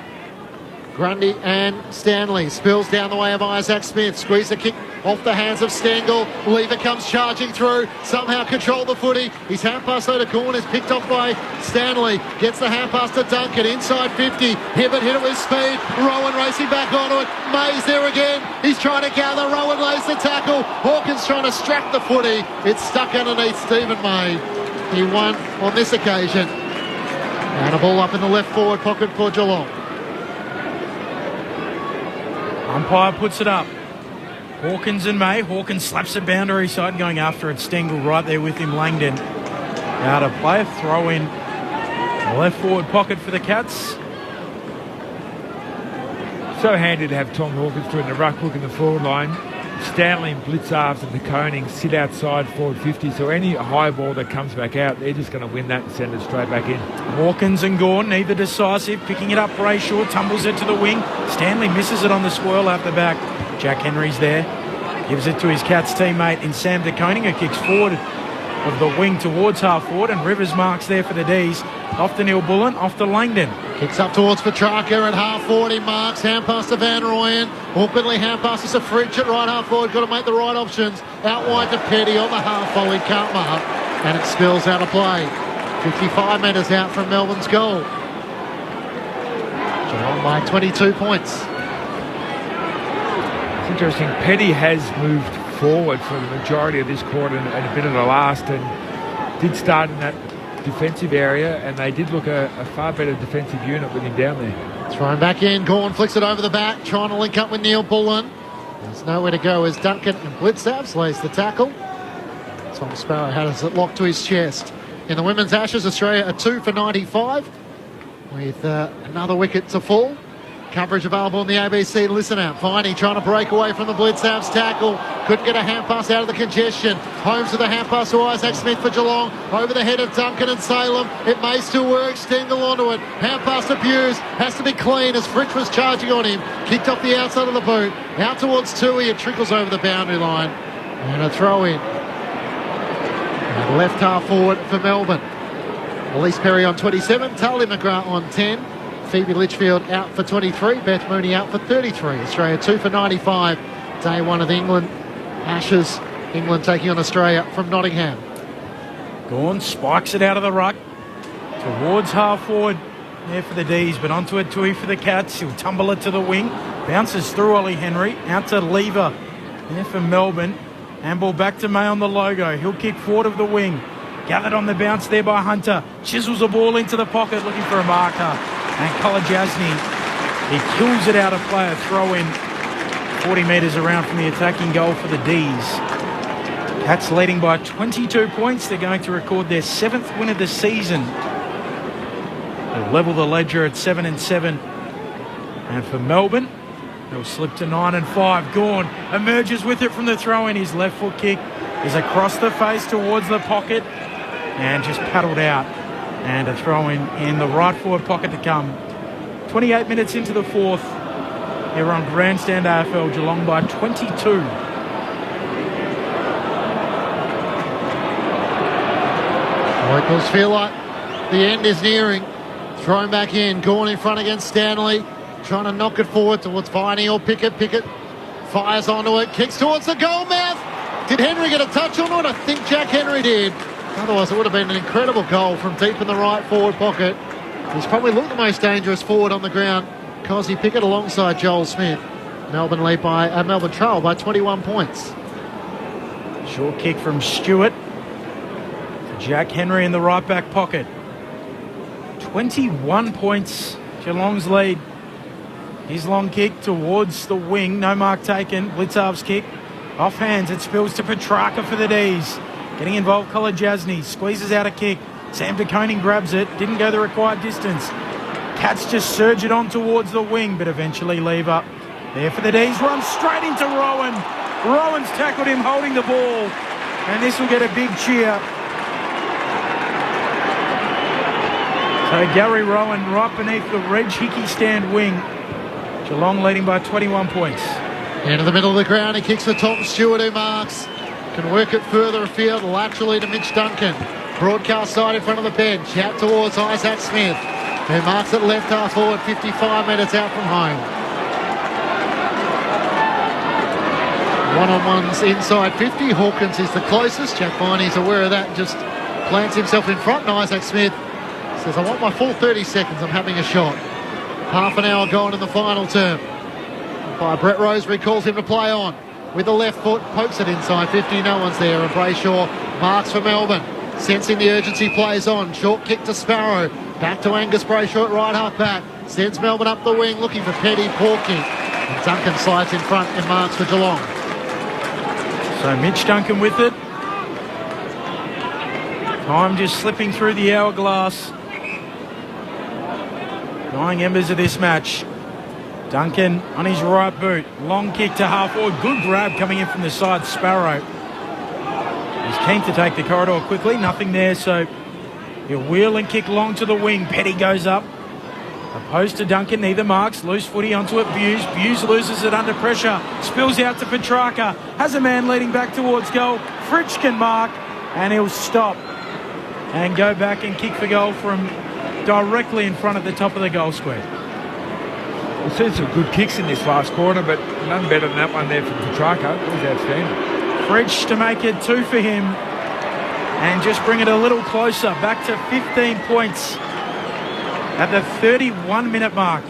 Grundy and Stanley. Spills down the way of Isaac Smith. Squeeze the kick off the hands of Stengel. Lever comes charging through. Somehow control the footy. His hand pass over to Gawn is picked off by Stanley. Gets the hand pass to Duncan. Inside 50. Hibbert hit it with speed. Rowan racing back onto it. May's there again. He's trying to gather. Rowan lays the tackle. Hawkins trying to strap the footy. It's stuck underneath Stephen May. He won on this occasion. And a ball up in the left forward pocket for Geelong. Umpire puts it up. Hawkins and May. Hawkins slaps the boundary side, going after it. Stengel right there with him. Langdon out of play. Throw in the left forward pocket for the Cats. So handy to have Tom Hawkins doing the ruck look in the forward line. Stanley and Blitzarves and De Koning sit outside forward 50, so any high ball that comes back out, they're just going to win that and send it straight back in. Hawkins and Gawn, neither decisive. Picking it up, Brayshaw tumbles it to the wing. Stanley misses it on the swirl out the back. Jack Henry's there. Gives it to his Cats teammate in Sam De Koning, who kicks forward of the wing towards half forward, and Rivers marks there for the D's. Off to Neil Bullen, off to Langdon. Kicks up towards Petrarca at half forward. He marks. Hand pass to Van Rooyen. Awkwardly hand passes to Fridge at right half forward. Got to make the right options. Out wide to Petty on the half volley. Can't mark. And it spills out of play. 55 metres out from Melbourne's goal. Geelong by 22 points. It's interesting. Petty has moved forward for the majority of this quarter and a bit of the last, and did start in that defensive area, and they did look a far better defensive unit with him down there. Thrown back in. Gawn flicks it over the back, trying to link up with Neil Bullen. There's nowhere to go as Duncan and Blitzavs lays the tackle. Tom Sparrow has it locked to his chest. In the women's Ashes, Australia are 2 for 95 with another wicket to fall. Coverage available on the ABC Listen Out. Viney trying to break away from the Blitzavs tackle. Couldn't get a hand pass out of the congestion. Holmes with a hand pass to Isaac Smith for Geelong. Over the head of Duncan and Salem. It may still work. Stengel onto it. Hand pass to Buse. Has to be clean as Fritsch was charging on him. Kicked off the outside of the boot. Out towards Tui. It trickles over the boundary line. And a throw in. And left half forward for Melbourne. Elise Perry on 27, Tali McGrath on 10, Phoebe Litchfield out for 23, Beth Mooney out for 33. Australia 2 for 95. Day one of the England Ashes. England taking on Australia from Nottingham. Gawn spikes it out of the ruck towards half forward there for the D's, but onto it Tui for the Cats. He'll tumble it to the wing, bounces through Ollie Henry, out to Lever there for Melbourne. Handball back to May on the logo. He'll kick forward of the wing. Gathered on the bounce there by Hunter. Chisels the ball into the pocket looking for a marker. And Kolajasny, he kills it out of play. A throw in 40 metres around from the attacking goal for the D's. Cats leading by 22 points. They're going to record their 7th win of the season. They'll level the ledger at 7-7. And for Melbourne, they'll slip to 9-5. Gawn emerges with it from the throw-in. His left foot kick is across the face towards the pocket and just paddled out. And a throw-in in the right forward pocket to come. 28 minutes into the fourth. Here on Grandstand AFL, Geelong by 22. Locals feel like the end is nearing. Thrown back in. Gawn in front against Stanley. Trying to knock it forward towards Viney or Pickett. Pickett fires onto it. Kicks towards the goal mouth. Did Henry get a touch on it? I think Jack Henry did. Otherwise, it would have been an incredible goal from deep in the right forward pocket. He's probably looked the most dangerous forward on the ground. Cosy Pickett alongside Joel Smith. Melbourne trail by 21 points. Short kick from Stewart. Jack Henry in the right back pocket. 21 points. Geelong's lead. His long kick towards the wing. No mark taken. Blitzarv's kick. Off hands. It spills to Petrarca for the D's. Getting involved, Kolajasny. Squeezes out a kick. Sam de Koning grabs it. Didn't go the required distance. Cats just surge it on towards the wing, but eventually leave up. There for the D's. Runs straight into Rowan. Rowan's tackled him holding the ball. And this will get a big cheer. So Gary Rowan right beneath the Reg Hickey stand wing. Geelong leading by 21 points. Into the middle of the ground, he kicks for Tom Stewart, who marks. Can work it further afield, laterally to Mitch Duncan. Broadcast side in front of the bench, out towards Isaac Smith, who marks it left half forward, 55 metres out from home. One-on-ones inside 50. Hawkins is the closest. Jack Viney's aware of that, just plants himself in front. And Isaac Smith says, I want my full 30 seconds, I'm having a shot. Half an hour gone in the final term. By Brett Rosebery calls him to play on. With the left foot, pokes it inside 50, no one's there. And Brayshaw marks for Melbourne. Sensing the urgency, plays on. Short kick to Sparrow. Back to Angus Brayshaw at right half back. Sends Melbourne up the wing, looking for Petty, poor kick. And Duncan slides in front and marks for Geelong. So Mitch Duncan with it. Time just slipping through the hourglass. Dying embers of this match. Duncan on his right boot. Long kick to half forward. Good grab coming in from the side. Sparrow. He's keen to take the corridor quickly. Nothing there, so he'll wheel and kick long to the wing. Petty goes up. Opposed to Duncan. Neither marks. Loose footy onto it. Buse. Buse loses it under pressure. Spills out to Petrarca. Has a man leading back towards goal. Fritsch can mark. And he'll stop. And go back and kick for goal from directly in front of the top of the goal square. We've seen some good kicks in this last quarter, but none better than that one there from Petrarca. It was outstanding. Fridge to make it 2 for him and just bring it a little closer, back to 15 points at the 31-minute mark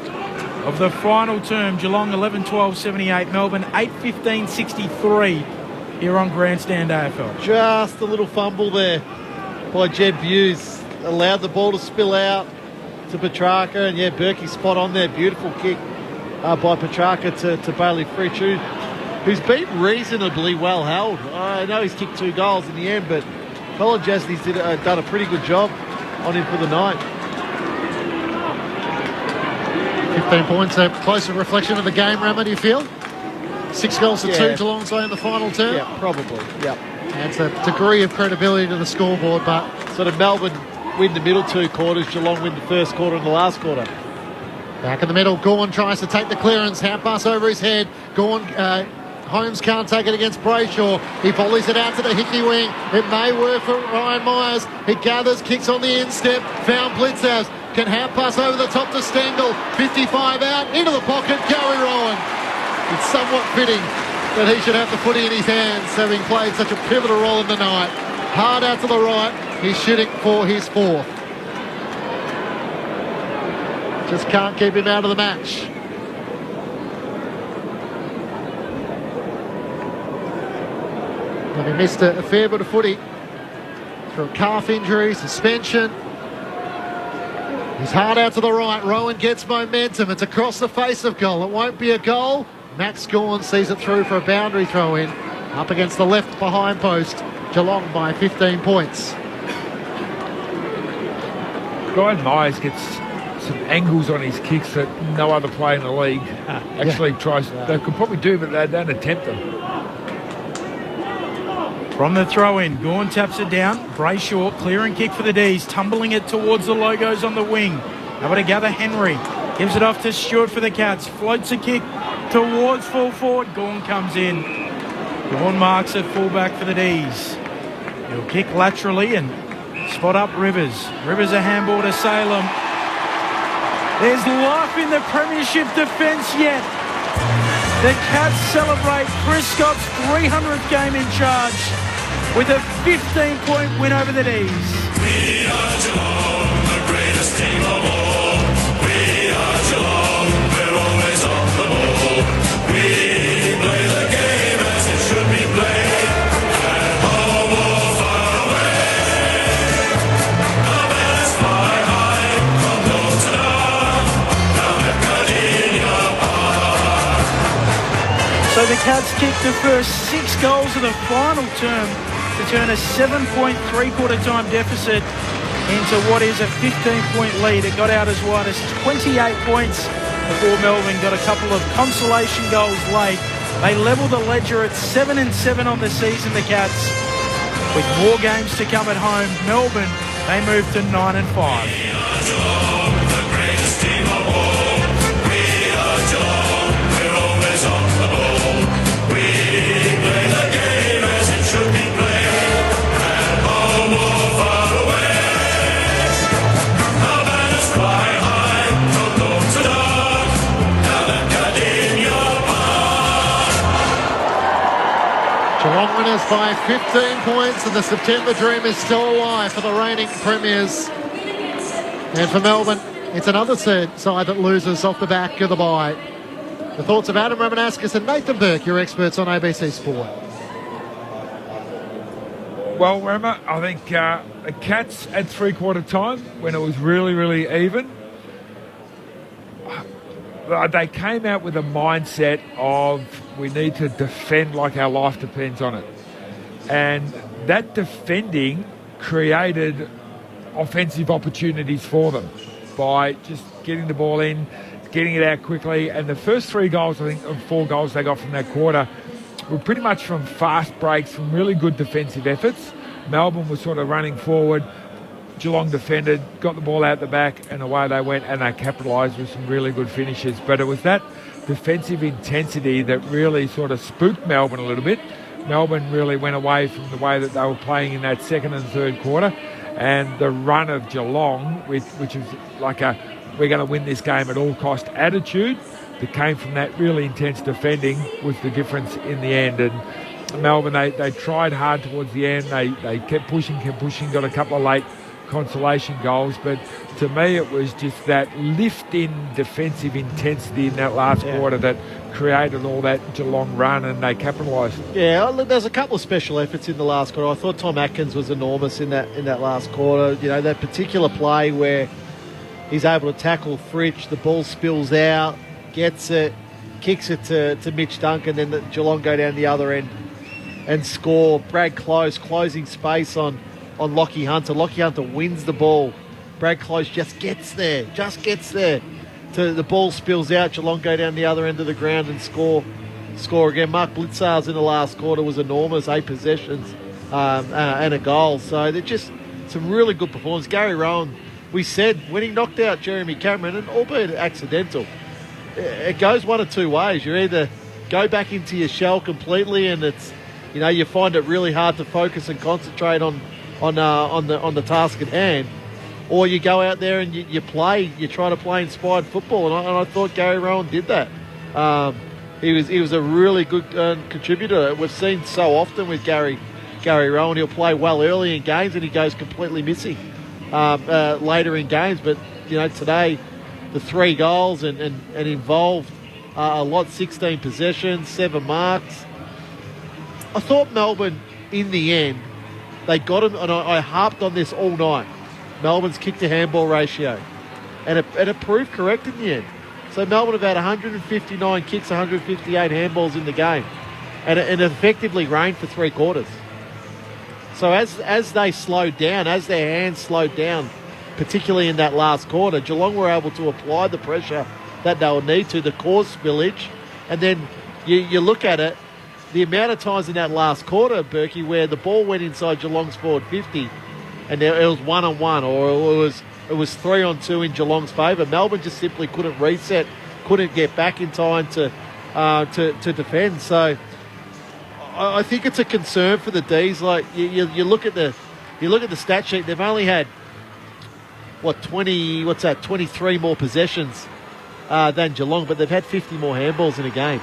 of the final term. Geelong 11-12-78, Melbourne 8-15-63 here on Grandstand AFL. Just a little fumble there by Jed Buse. Allowed the ball to spill out to Petrarca, and yeah, Berkey spot on there. Beautiful kick by Petrarca to Bailey Fritsch, who's been reasonably well held. I know he's kicked 2 goals in the end, but Kolajasny's done a pretty good job on him for the night. 15 points, a closer reflection of the game, Rammer, do you feel? 6 goals to 2 Geelong's way in the final term? Yeah, probably, yeah. Adds a degree of credibility to the scoreboard, but sort of Melbourne win the middle 2 quarters, Geelong win the first quarter and the last quarter. Back in the middle, Gawn tries to take the clearance, hand pass over his head. Gawn Holmes can't take it against Brayshaw. He volleys it out to the Hickey wing. It may work for Ryan Myers. He gathers, kicks on the instep. Found Blitzhouse. Can hand pass over the top to Stengel. 55 out, into the pocket, Gary Rowan. It's somewhat fitting that he should have the footy in his hands, having played such a pivotal role in the night. Hard out to the right. He's shooting for his fourth. Just can't keep him out of the match. And he missed a fair bit of footy through a calf injury, suspension. He's hard out to the right. Rowan gets momentum. It's across the face of goal. It won't be a goal. Max Gawn sees it through for a boundary throw in. Up against the left behind post. Geelong by 15 points. Ryan Myers gets some angles on his kicks that no other player in the league actually tries. They could probably do, but they don't attempt them. From the throw-in, Gawn taps it down. Brayshaw, clearing kick for the D's, tumbling it towards the logos on the wing. Able to gather Henry. Gives it off to Stewart for the Cats. Floats a kick towards full forward. Gawn comes in. Gawn marks at fullback for the D's. He'll kick laterally and spot up Rivers. Rivers a handball to Salem. There's life in the premiership defence yet. The Cats celebrate Chris Scott's 300th game in charge with a 15-point win over the D's. We are Geelong, the greatest team of all. We are Geelong, we're always on the ball. We play the game as it should be played. At home or far away. The banners fly high from north to north. Down at Cardinia Park. So the Cats kicked the first 6 goals of the final term to turn a 7-point three-quarter time deficit into what is a 15-point lead. It got out as wide as 28 points before Melbourne got a couple of consolation goals late. They level the ledger at 7-7 on the season, the Cats. With more games to come at home, Melbourne, they move to 9-5. Geelong winners by 15 points, and the September dream is still alive for the reigning premiers. And for Melbourne, it's another side that loses off the back of the bye. The thoughts of Adam Ramanauskas and Nathan Burke, your experts on ABC Sport. Well, Rama, I think the Cats at three-quarter time, when it was really, really even, they came out with a mindset of we need to defend like our life depends on it. And that defending created offensive opportunities for them by just getting the ball in, getting it out quickly. And the first 3 goals, I think, or 4 goals they got from that quarter were pretty much from fast breaks, from really good defensive efforts. Melbourne was sort of running forward. Geelong defended, got the ball out the back, and away they went, and they capitalised with some really good finishes. But it was that defensive intensity that really sort of spooked Melbourne a little bit. Melbourne really went away from the way that they were playing in that second and third quarter, and the run of Geelong, which is like a we're going to win this game at all cost attitude that came from that really intense defending, was the difference in the end. And Melbourne, they tried hard towards the end. They kept pushing, got a couple of late consolation goals, but to me it was just that lift in defensive intensity in that last quarter that created all that Geelong run, and they capitalised. Yeah, look, there's a couple of special efforts in the last quarter. I thought Tom Atkins was enormous in that last quarter. You know, that particular play where he's able to tackle Fritsch, the ball spills out, gets it, kicks it to Mitch Duncan, then the Geelong go down the other end and score. Brad Close closing space on Lockie Hunter. Lockie Hunter wins the ball. Brad Close just gets there. The ball spills out. Geelong go down the other end of the ground and score again. Mark Blitzar's in the last quarter was enormous. 8 possessions and a goal. So they're just some really good performance. Gary Rowan, we said, when he knocked out Jeremy Cameron, and albeit accidental, it goes one of two ways. You're either go back into your shell completely, and it's, you find it really hard to focus and concentrate on the task at hand, or you go out there and you try to play inspired football, and I thought Gary Rowan did that. He was a really good contributor. We've seen so often with Gary Rowan, he'll play well early in games and he goes completely missing later in games. But today, the 3 goals and involved a lot, 16 possessions, 7 marks. I thought Melbourne, in the end, they got him, and I harped on this all night. Melbourne's kick-to-handball ratio. And it proved correct in the end. So Melbourne have had 159 kicks, 158 handballs in the game. And it effectively rained for 3 quarters. So as they slowed down, as their hands slowed down, particularly in that last quarter, Geelong were able to apply the pressure that they would need to cause spillage. And then you look at it, the amount of times in that last quarter, Berkey, where the ball went inside Geelong's forward 50 and it was 1-on-1, or it was 3-on-2 in Geelong's favour. Melbourne just simply couldn't reset, couldn't get back in time to defend. So I think it's a concern for the D's. Like you look at the stat sheet, they've only had 23 more possessions than Geelong, but they've had 50 more handballs in a game.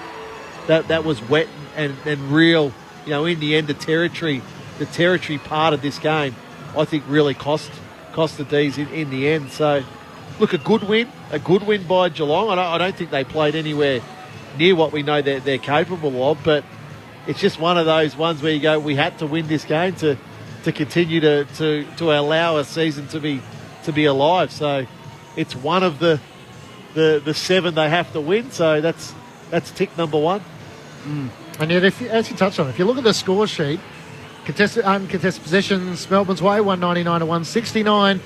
That was wet and real. In the end, the territory part of this game, I think, really cost the D's in the end. So, look, a good win by Geelong. I don't think they played anywhere near what we know they're capable of, but it's just one of those ones where you go, we had to win this game to continue to allow a season to be alive. So, it's one of the 7 they have to win. So that's tick number 1. And yet, as you touched on, if you look at the score sheet, uncontested possessions, Melbourne's way, 199 to 169.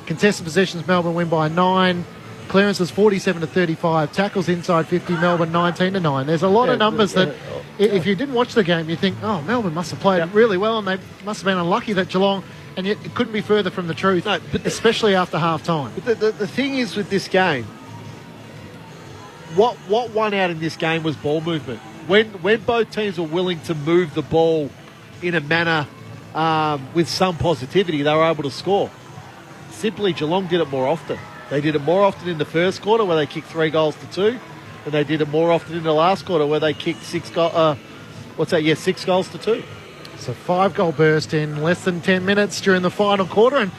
Contested possessions, Melbourne win by 9. Clearances 47 to 35. Tackles inside 50, Melbourne 19 to 9. There's a lot of numbers that, if you didn't watch the game, you think, oh, Melbourne must have played really well, and they must have been unlucky that Geelong, and yet it couldn't be further from the truth, especially after half time. But the thing is with this game, what won out in this game was ball movement. When both teams were willing to move the ball in a manner with some positivity, they were able to score. Simply, Geelong did it more often. They did it more often in the first quarter, where they kicked 3 goals to 2, and they did it more often in the last quarter, where they kicked 6 goals to 2. So 5-goal burst in less than 10 minutes during the final quarter, and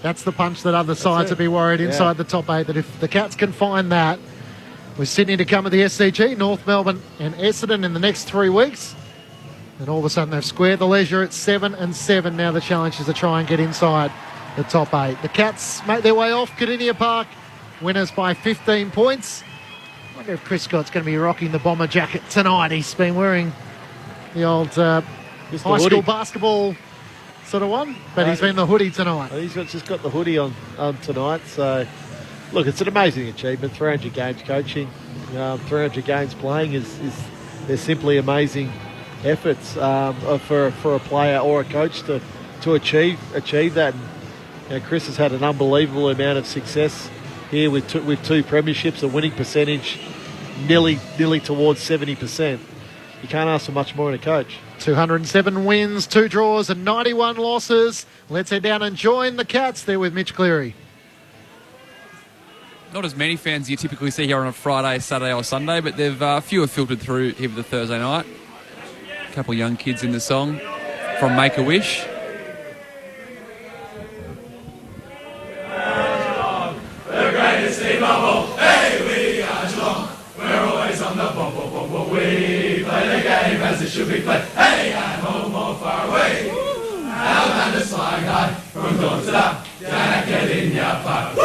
that's the punch that other sides would be worried inside the top 8, that if the Cats can find that, with Sydney to come at the SCG, North Melbourne and Essendon in the next 3 weeks, and all of a sudden they've squared the leisure at 7-7. Now the challenge is to try and get inside the top 8. The Cats make their way off Kardinia Park, winners by 15 points. I wonder if Chris Scott's going to be rocking the bomber jacket tonight. He's been wearing the old high school basketball sort of one, but he's been the hoodie tonight. He's just got the hoodie on tonight, so... Look, it's an amazing achievement. 300 games coaching, 300 games playing they're simply amazing efforts for a player or a coach to achieve that. And, Chris has had an unbelievable amount of success here with 2 premierships, a winning percentage nearly towards 70%. You can't ask for much more in a coach. 207 wins, 2 draws and 91 losses. Let's head down and join the Cats. There with Mitch Cleary. Not as many fans you typically see here on a Friday, Saturday or Sunday, but they've few have filtered through here for the Thursday night. A couple of young kids in the song from Make-A-Wish. The greatest team of all, hey, we are Geelong. We're always on the bump. We play the game as it should be played. Hey, at home or far away. Outlanders flying high from dawn to dark. Gonna get in your park.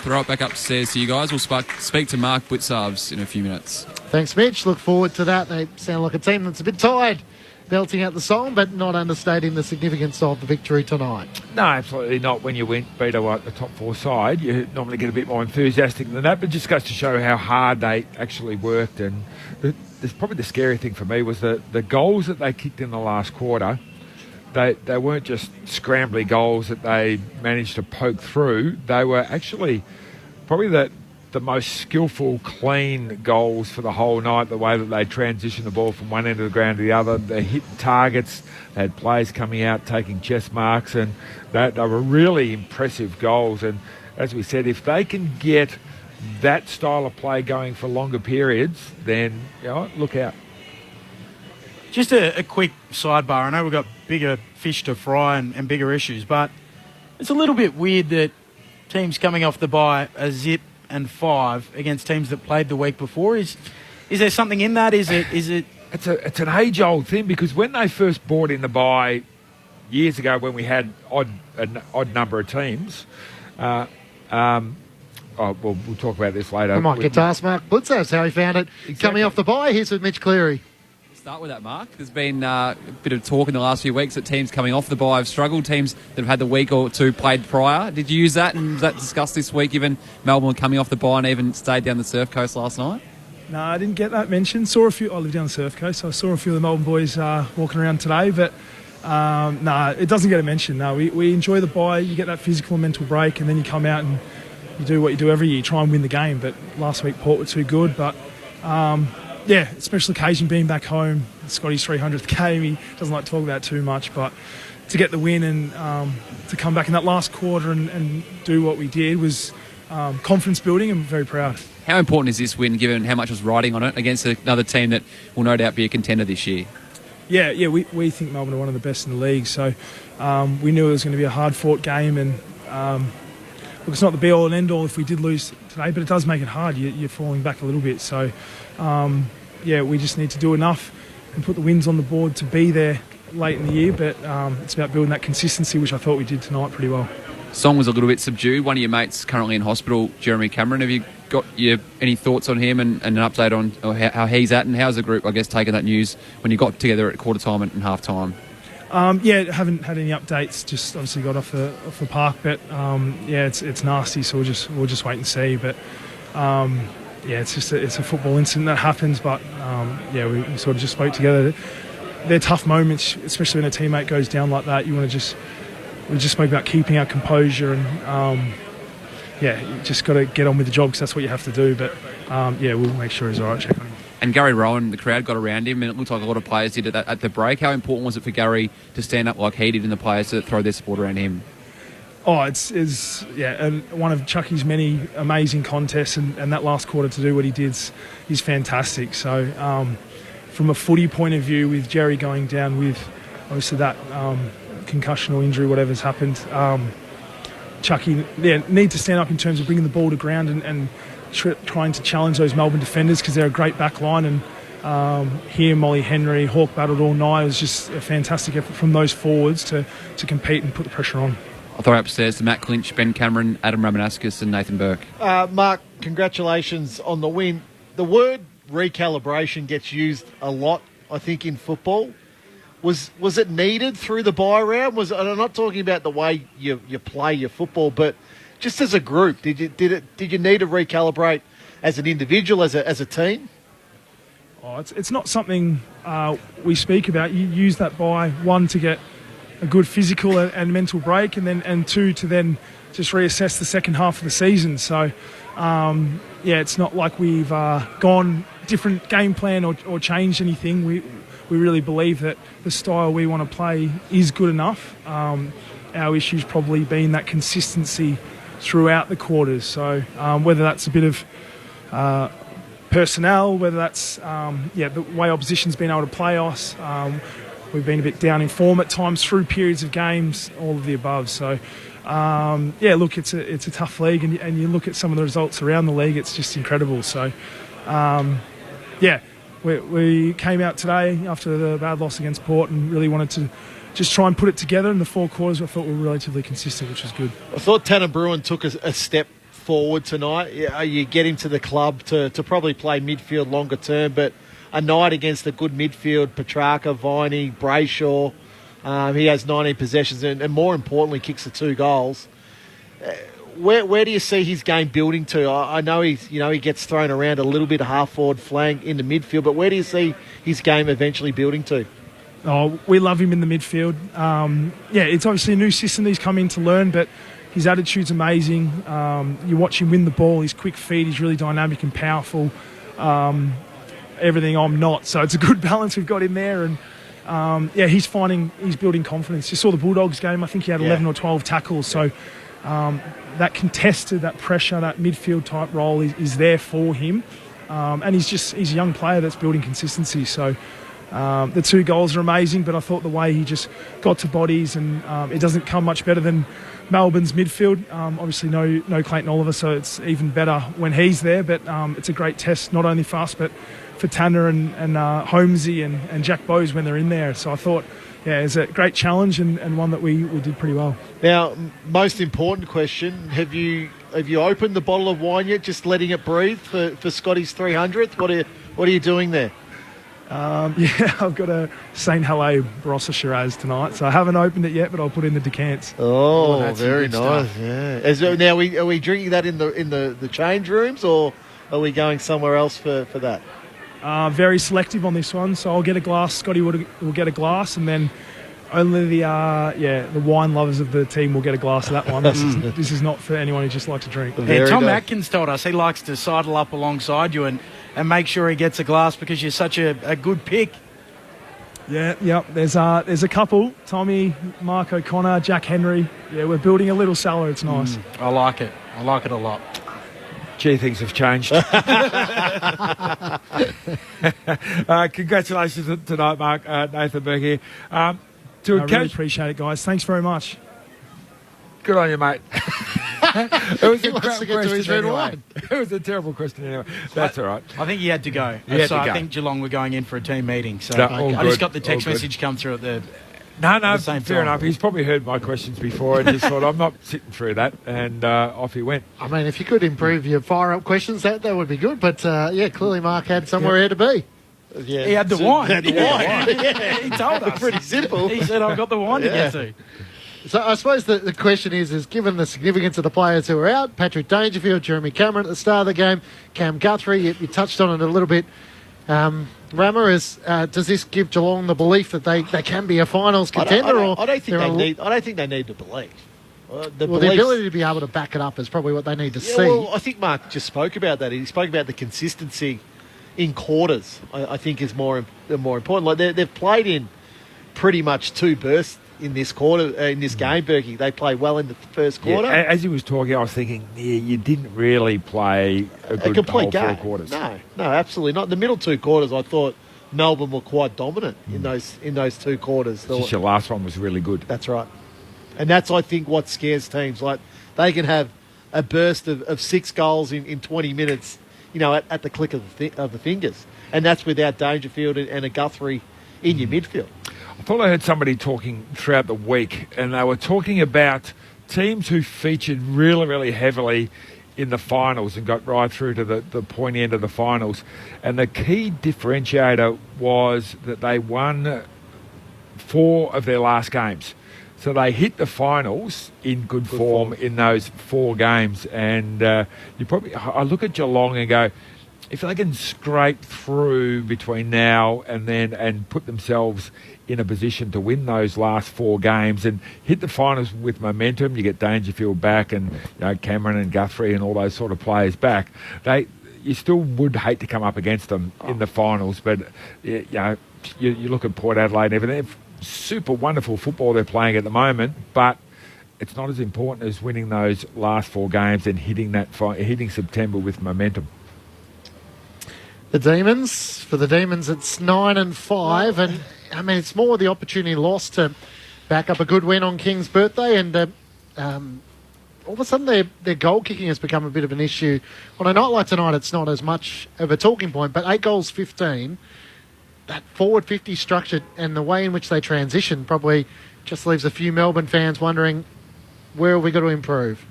Throw it back upstairs to you guys. We'll speak to Mark Butzarves in a few minutes. Thanks, Mitch. Look forward to that. They sound like a team that's a bit tired, belting out the song, but not understating the significance of the victory tonight. No, absolutely not. When you beat the top 4 side, you normally get a bit more enthusiastic than that, but it just goes to show how hard they actually worked. And probably the scary thing for me was the goals that they kicked in the last quarter. They weren't just scrambly goals that they managed to poke through. They were actually probably the most skillful, clean goals for the whole night, the way that they transitioned the ball from one end of the ground to the other. They hit targets, they had players coming out, taking chest marks, and they were really impressive goals. And as we said, if they can get that style of play going for longer periods, then look out. Just a quick sidebar. I know we've got bigger fish to fry and bigger issues, but it's a little bit weird that teams coming off the bye are zip and 5 against teams that played the week before. Is there something in that? Is it? It's an age-old thing, because when they first brought in the bye years ago, when we had an odd number of teams, we'll talk about this later. I might get to ask Mark Blitzos how he found it coming off the bye. Here's with Mitch Cleary. Start with that, Mark. There's been a bit of talk in the last few weeks that teams coming off the bye have struggled. Teams that have had the week or two played prior. Did you use that, and was that discussed this week, given Melbourne were coming off the bye and even stayed down the Surf Coast last night? No, I didn't get that mentioned. Saw a few. I live down the Surf Coast, so I saw a few of the Melbourne boys walking around today. But no, it doesn't get a mention. No, we enjoy the bye. You get that physical and mental break, and then you come out and you do what you do every year, try and win the game. But last week Port were too good. But special occasion being back home. Scotty's 300th game. He doesn't like to talk about it too much, but to get the win and to come back in that last quarter and do what we did was confidence building. I'm very proud. How important is this win, given how much was riding on it, against another team that will no doubt be a contender this year? Yeah, we think Melbourne are one of the best in the league, so we knew it was going to be a hard-fought game, and look, it's not the be-all and end-all if we did lose today, but it does make it hard. You're falling back a little bit, so we just need to do enough and put the wins on the board to be there late in the year, but it's about building that consistency, which I thought we did tonight pretty well. Song was a little bit subdued. One of your mates currently in hospital, Jeremy Cameron. Have you got any thoughts on him and an update on how he's at, and how's the group, I guess, taken that news when you got together at quarter time and half time? Haven't had any updates. Just obviously got off the park, but it's nasty. So we'll just wait and see. But it's a football incident that happens. But we sort of just spoke together. They're tough moments, especially when a teammate goes down like that. We just spoke about keeping our composure and you just got to get on with the job, because that's what you have to do. But we'll make sure he's all right. Check on him. And Gary Rowan, the crowd got around him, and it looked like a lot of players did at the break. How important was it for Gary to stand up like he did, and the players to throw their support around him? Oh, it's and one of Chucky's many amazing contests, and that last quarter to do what he did is fantastic. So from a footy point of view, with Jerry going down with obviously that concussion or injury, whatever's happened, Chucky need to stand up in terms of bringing the ball to ground and trying to challenge those Melbourne defenders, because they're a great back line, and here Molly Henry, Hawk battled all night. It was just a fantastic effort from those forwards to compete and put the pressure on. I'll throw upstairs to Matt Clinch, Ben Cameron, Adam Ramanauskas and Nathan Burke. Mark, congratulations on the win. The word recalibration gets used a lot, I think, in football. Was it needed through the bye round? And I'm not talking about the way you play your football, but just as a group, did you need to recalibrate as an individual, as a team? Oh, it's not something we speak about. You use that bye, one, to get a good physical and mental break, and two, to then just reassess the second half of the season. So it's not like we've gone different game plan or changed anything. We really believe that the style we want to play is good enough. Our issue's probably been that consistency throughout the quarters. So whether that's a bit of personnel, whether that's the way opposition's been able to play us, we've been a bit down in form at times through periods of games, all of the above. So look, it's a tough league, and you look at some of the results around the league, it's just incredible. So we came out today after the bad loss against Port and really wanted to just try and put it together in the four quarters. I thought we were relatively consistent, which was good. I thought Tanner Bruin took a step forward tonight. You get him to the club to probably play midfield longer term, but a night against a good midfield, Petrarca, Viney, Brayshaw. He has 19 possessions and more importantly, kicks the 2 goals. Where do you see his game building to? I know he gets thrown around a little bit half-forward flank in the midfield, but where do you see his game eventually building to? Oh, we love him in the midfield. It's obviously a new system that he's come in to learn, but his attitude's amazing. You watch him win the ball. His quick feet. He's really dynamic and powerful. Everything I'm not. So it's a good balance we've got in there. And he's building confidence. You saw the Bulldogs game. I think he had 11 or 12 tackles. So that contested, that pressure, that midfield type role is there for him. And he's a young player that's building consistency. So the 2 goals are amazing, but I thought the way he just got to bodies, and it doesn't come much better than Melbourne's midfield. Obviously no Clayton Oliver, so it's even better when he's there. But it's a great test, not only for us, but for Tanner and Holmesy and Jack Bowes when they're in there. So I thought, it's a great challenge and one that we did pretty well. Now, most important question, have you opened the bottle of wine yet, just letting it breathe for Scotty's 300th? What are you doing there? I've got a St. Helena Barossa Shiraz tonight, so I haven't opened it yet, but I'll put in the decants. Oh, very nice. Yeah. Now, are we drinking that in the change rooms, or are we going somewhere else for that? Very selective on this one, so I'll get a glass. Scotty will get a glass, and then only the wine lovers of the team will get a glass of that one. This is not for anyone who just likes to drink. Tom Atkins told us he likes to sidle up alongside you and make sure he gets a glass because you're such a good pick. Yeah. There's a couple: Tommy, Mark O'Connor, Jack Henry. Yeah, we're building a little cellar. It's nice. I like it. I like it a lot. Gee, things have changed. Congratulations tonight, Mark. Nathan Burke here. I really appreciate it, guys. Thanks very much. Good on you, mate. It was a crap question anyway. Wine. It was a terrible question anyway. That's all right. I think he had to go. I think Geelong were going in for a team meeting. So I just got the text message come through at the... No, fair enough. He's probably heard my questions before and just thought, I'm not sitting through that, and off he went. I mean, if you could improve your fire-up questions, that would be good. But, clearly Mark had somewhere here to be. Yeah, he had the wine. He told us. Pretty simple. He said, I've got the wine to get to. So I suppose the question is given the significance of the players who are out, Patrick Dangerfield, Jeremy Cameron at the start of the game, Cam Guthrie, you touched on it a little bit. Rammer, does this give Geelong the belief that they can be a finals contender? I don't think they need to believe. The ability to be able to back it up is probably what they need to see. Well, I think Mark just spoke about that. He spoke about the consistency in quarters. I think is more important. Like they've played in pretty much 2 bursts in this quarter, in this game, Berkey. They played well in the first quarter. Yeah, as he was talking, I was thinking, you didn't really play a complete game. 4 quarters. No, absolutely not. The middle 2 quarters, I thought Melbourne were quite dominant in those 2 quarters. Just your last one was really good. That's right. And that's, I think, what scares teams. Like, they can have a burst of 6 goals in 20 minutes, at the click of the fingers. And that's without Dangerfield and a Guthrie in your midfield. I thought I heard somebody talking throughout the week, and they were talking about teams who featured really, really heavily in the finals and got right through to the pointy end of the finals. And the key differentiator was that they won 4 of their last games. So they hit the finals in good form in those 4 games. And I look at Geelong and go, if they can scrape through between now and then and put themselves in a position to win those last 4 games and hit the finals with momentum, you get Dangerfield back and Cameron and Guthrie and all those sort of players back, you still would hate to come up against them in the finals. But you look at Port Adelaide and everything, super wonderful football they're playing at the moment, but it's not as important as winning those last 4 games and hitting September with momentum. For the Demons, it's 9-5, and I mean it's more the opportunity lost to back up a good win on King's birthday, and all of a sudden their goal kicking has become a bit of an issue. On a night like tonight, it's not as much of a talking point, but 8 goals, 15, that forward 50 structure and the way in which they transition probably just leaves a few Melbourne fans wondering where have we got to improve.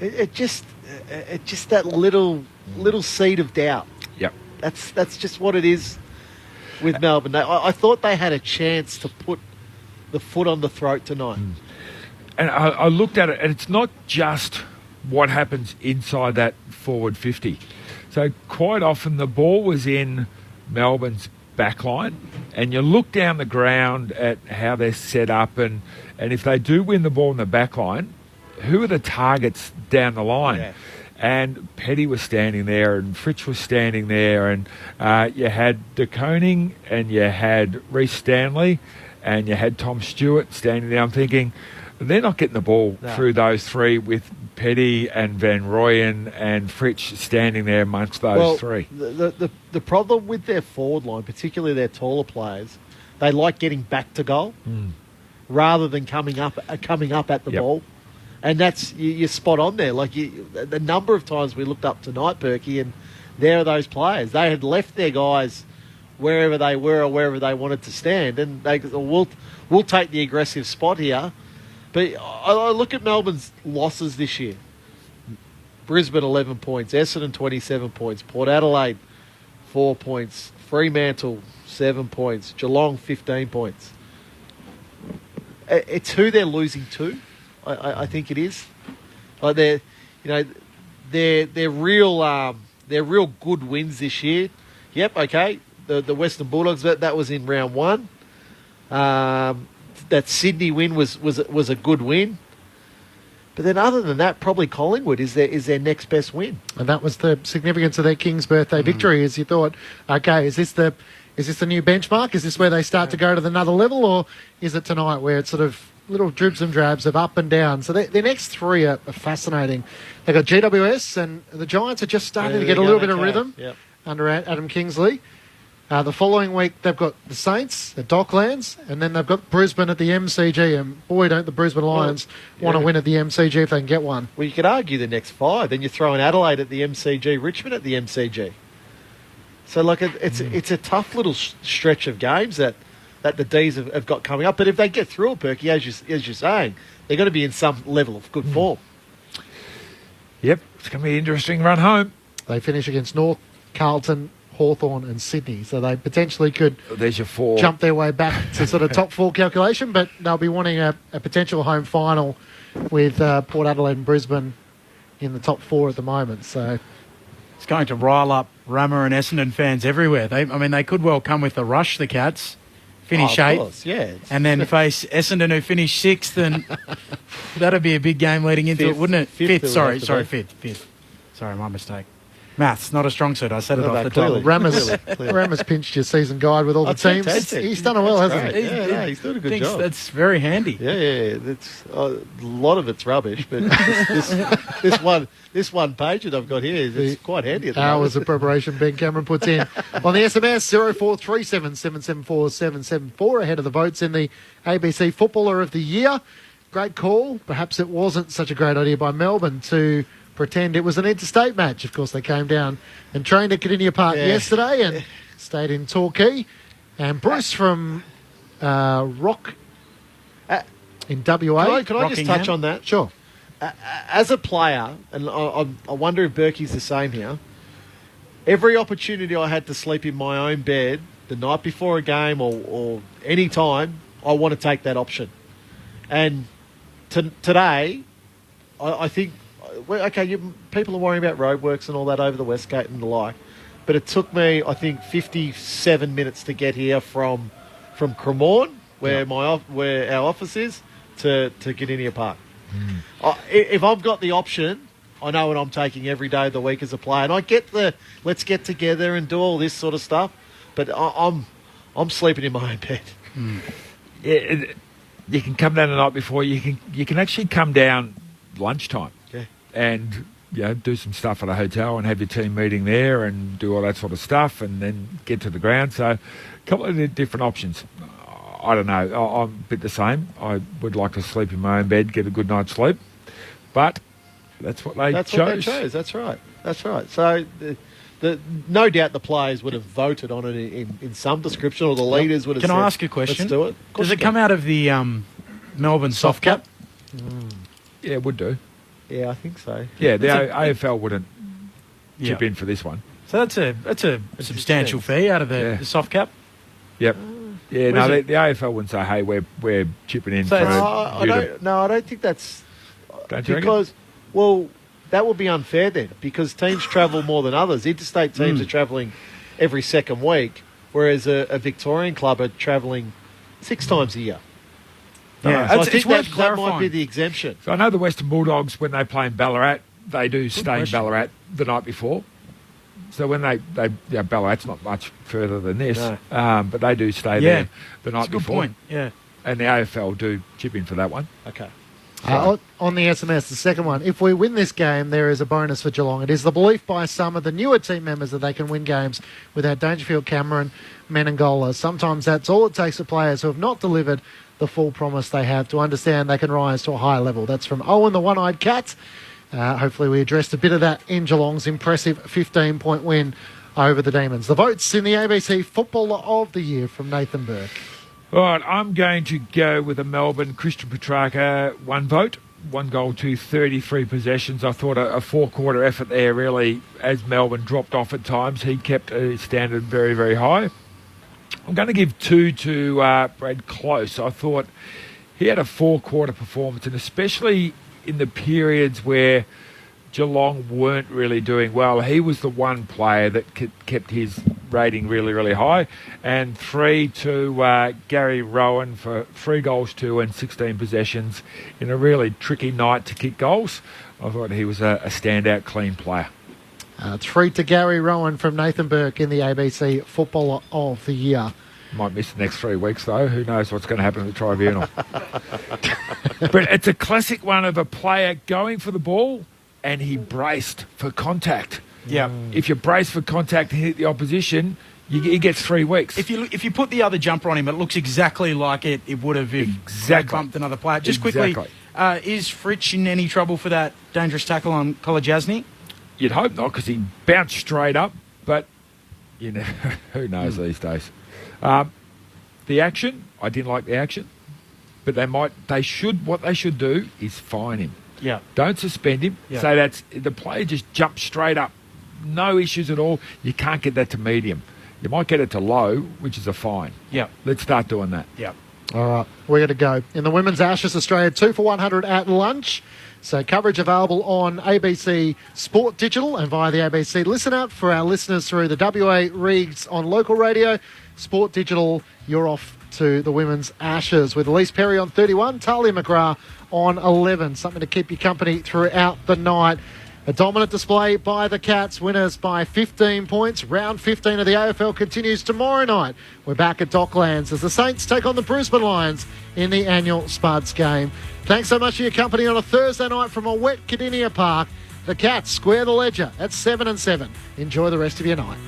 It just that little seed of doubt. Yep. That's just what it is with Melbourne. I thought they had a chance to put the foot on the throat tonight. And I looked at it, and it's not just what happens inside that forward 50. So quite often the ball was in Melbourne's backline, and you look down the ground at how they're set up, and if they do win the ball in the backline, who are the targets down the line? Yeah. And Petty was standing there, and Fritsch was standing there, and you had De Koning, and you had Reece Stanley, and you had Tom Stewart standing there. I'm thinking, they're not getting the ball through those three with Petty and Van Rooyen and Fritsch standing there amongst those three. The problem with their forward line, particularly their taller players, they like getting back to goal rather than coming up at the ball. And that's you're spot on there. Like the number of times we looked up tonight, Berkey, and there are those players. They had left their guys wherever they were or wherever they wanted to stand, and they we'll take the aggressive spot here. But I look at Melbourne's losses this year. Brisbane 11 points, Essendon 27 points, Port Adelaide 4 points, Fremantle 7 points, Geelong 15 points. It's who they're losing to. I think it is. Like they're real good wins this year. Yep, okay. The Western Bulldogs that was in round one. That Sydney win was a good win. But then other than that, probably Collingwood is their next best win. And that was the significance of their King's birthday victory. As you thought, okay, is this the new benchmark? Is this where they start to go to another level, or is it tonight where it's sort of little dribs and drabs of up and down? So their next three are fascinating. They've got GWS, and the Giants are just starting to get a little bit of rhythm under Adam Kingsley. The following week, they've got the Saints at Docklands, and then they've got Brisbane at the MCG. And boy, don't the Brisbane Lions want to win at the MCG if they can get one. Well, you could argue the next five. Then you throw in Adelaide at the MCG, Richmond at the MCG. So, like, it's a tough little stretch of games that the D's have got coming up. But if they get through it, Perky, as you're saying, they're going to be in some level of good form. Yep, it's going to be an interesting run home. They finish against North, Carlton, Hawthorn and Sydney, so they potentially could there's your four. Jump their way back to sort of top four calculation, but they'll be wanting a potential home final with Port Adelaide and Brisbane in the top four at the moment. So it's going to rile up Rama and Essendon fans everywhere. They could well come with a rush, the Cats, finish eighth, and then face Essendon, who finished sixth, and that'd be a big game leading into it, wouldn't it? Fifth. Sorry, fifth. Sorry, my mistake. Maths, not a strong suit. I said it off the top. Rama's pinched your season guide with all the teams. Fantastic. He's done it well, hasn't he? Yeah, he's doing a good job. That's very handy. Yeah. That's a lot of it's rubbish, but this one page that I've got here is quite handy. At the hours of preparation Ben Cameron puts in on the SMS 0437 774 774 ahead of the votes in the ABC Footballer of the Year. Great call. Perhaps it wasn't such a great idea by Melbourne to pretend it was an interstate match. Of course, they came down and trained at Kardinia Park yesterday and stayed in Torquay. And Bruce from Rock in WA. Can I just touch on that? Sure. As a player, and I wonder if Berkey's the same here, every opportunity I had to sleep in my own bed the night before a game or any time, I want to take that option. And today, I think... Well, okay, people are worrying about roadworks and all that over the Westgate and the like, but it took me, I think, 57 minutes to get here from Cremorne, where our office is, to Kardinia Park. If I've got the option, I know what I'm taking every day of the week as a player, and I get the let's get together and do all this sort of stuff, but I'm sleeping in my own bed. Yeah, you can come down the night before. You can actually come down lunchtime. And do some stuff at a hotel and have your team meeting there and do all that sort of stuff and then get to the ground. So a couple of different options. I don't know. I'm a bit the same. I would like to sleep in my own bed, get a good night's sleep. But that's what they chose. That's right. So no doubt the players would have voted on it in some description, or the leaders would have said, Can I ask a question? Let's do it. Does it come out of the Melbourne soft cap? Yeah, it would do. Yeah, I think so. Yeah, the AFL wouldn't chip in for this one. So that's a substantial fee out of the soft cap. Yep. Yeah, no, the AFL wouldn't say, "Hey, we're chipping in." So I don't think that's because that would be unfair then, because teams travel more than others. Interstate teams are travelling every second week, whereas a Victorian club are travelling 6 times a year. Yeah, so I think that might be the exemption. So I know the Western Bulldogs, when they play in Ballarat, they do stay in Ballarat the night before. So when they Ballarat's not much further than this, but they do stay there the night before. Good point. Yeah, and the AFL do chip in for that one. Okay. On the SMS, the second one, if we win this game, there is a bonus for Geelong. It is the belief by some of the newer team members that they can win games without Dangerfield, Cameron, Menangola. Sometimes that's all it takes for players who have not delivered the full promise they have to understand they can rise to a higher level. That's from Owen, the one-eyed cat. Hopefully we addressed a bit of that in Geelong's impressive 15-point win over the Demons. The votes in the ABC Footballer of the Year from Nathan Burke. All right, I'm going to go with a Melbourne Christian Petrarca, 1 vote, 1 goal to 33 possessions. I thought a four-quarter effort there really, as Melbourne dropped off at times, he kept his standard very, very high. I'm going to give 2 to Brad Close. I thought he had a four-quarter performance, and especially in the periods where Geelong weren't really doing well, he was the one player that kept his rating really, really high. And 3 to Gary Rowan for 3 goals, 2 and 16 possessions in a really tricky night to kick goals. I thought he was a standout, clean player. 3 to Gary Rowan from Nathan Burke in the ABC Footballer of the Year. Might miss the next 3 weeks, though. Who knows what's going to happen at the tribunal. But it's a classic one of a player going for the ball and he braced for contact. Yeah. If you brace for contact and hit the opposition, he gets 3 weeks. If you put the other jumper on him, it looks exactly like it would have if they bumped another player. Just quickly, is Fritsch in any trouble for that dangerous tackle on Kolajasny? You'd hope not, because he bounced straight up, but you know, who knows these days. The action, I didn't like the action, but what they should do is fine him. Yeah. Don't suspend him. Yeah. So that's the player just jumps straight up. No issues at all. You can't get that to medium. You might get it to low, which is a fine. Yeah. Let's start doing that. Yeah. All right, we're going to go. In the Women's Ashes, Australia 2 for 100 at lunch. So coverage available on ABC Sport Digital and via the ABC Listen app for our listeners through the WA Reads on local radio. Sport Digital, you're off to the Women's Ashes with Elise Perry on 31, Talia McGrath on 11. Something to keep you company throughout the night. A dominant display by the Cats, winners by 15 points. Round 15 of the AFL continues tomorrow night. We're back at Docklands as the Saints take on the Brisbane Lions in the annual Spuds game. Thanks so much for your company on a Thursday night from a wet Cardinia Park. The Cats square the ledger at 7-7. Enjoy the rest of your night.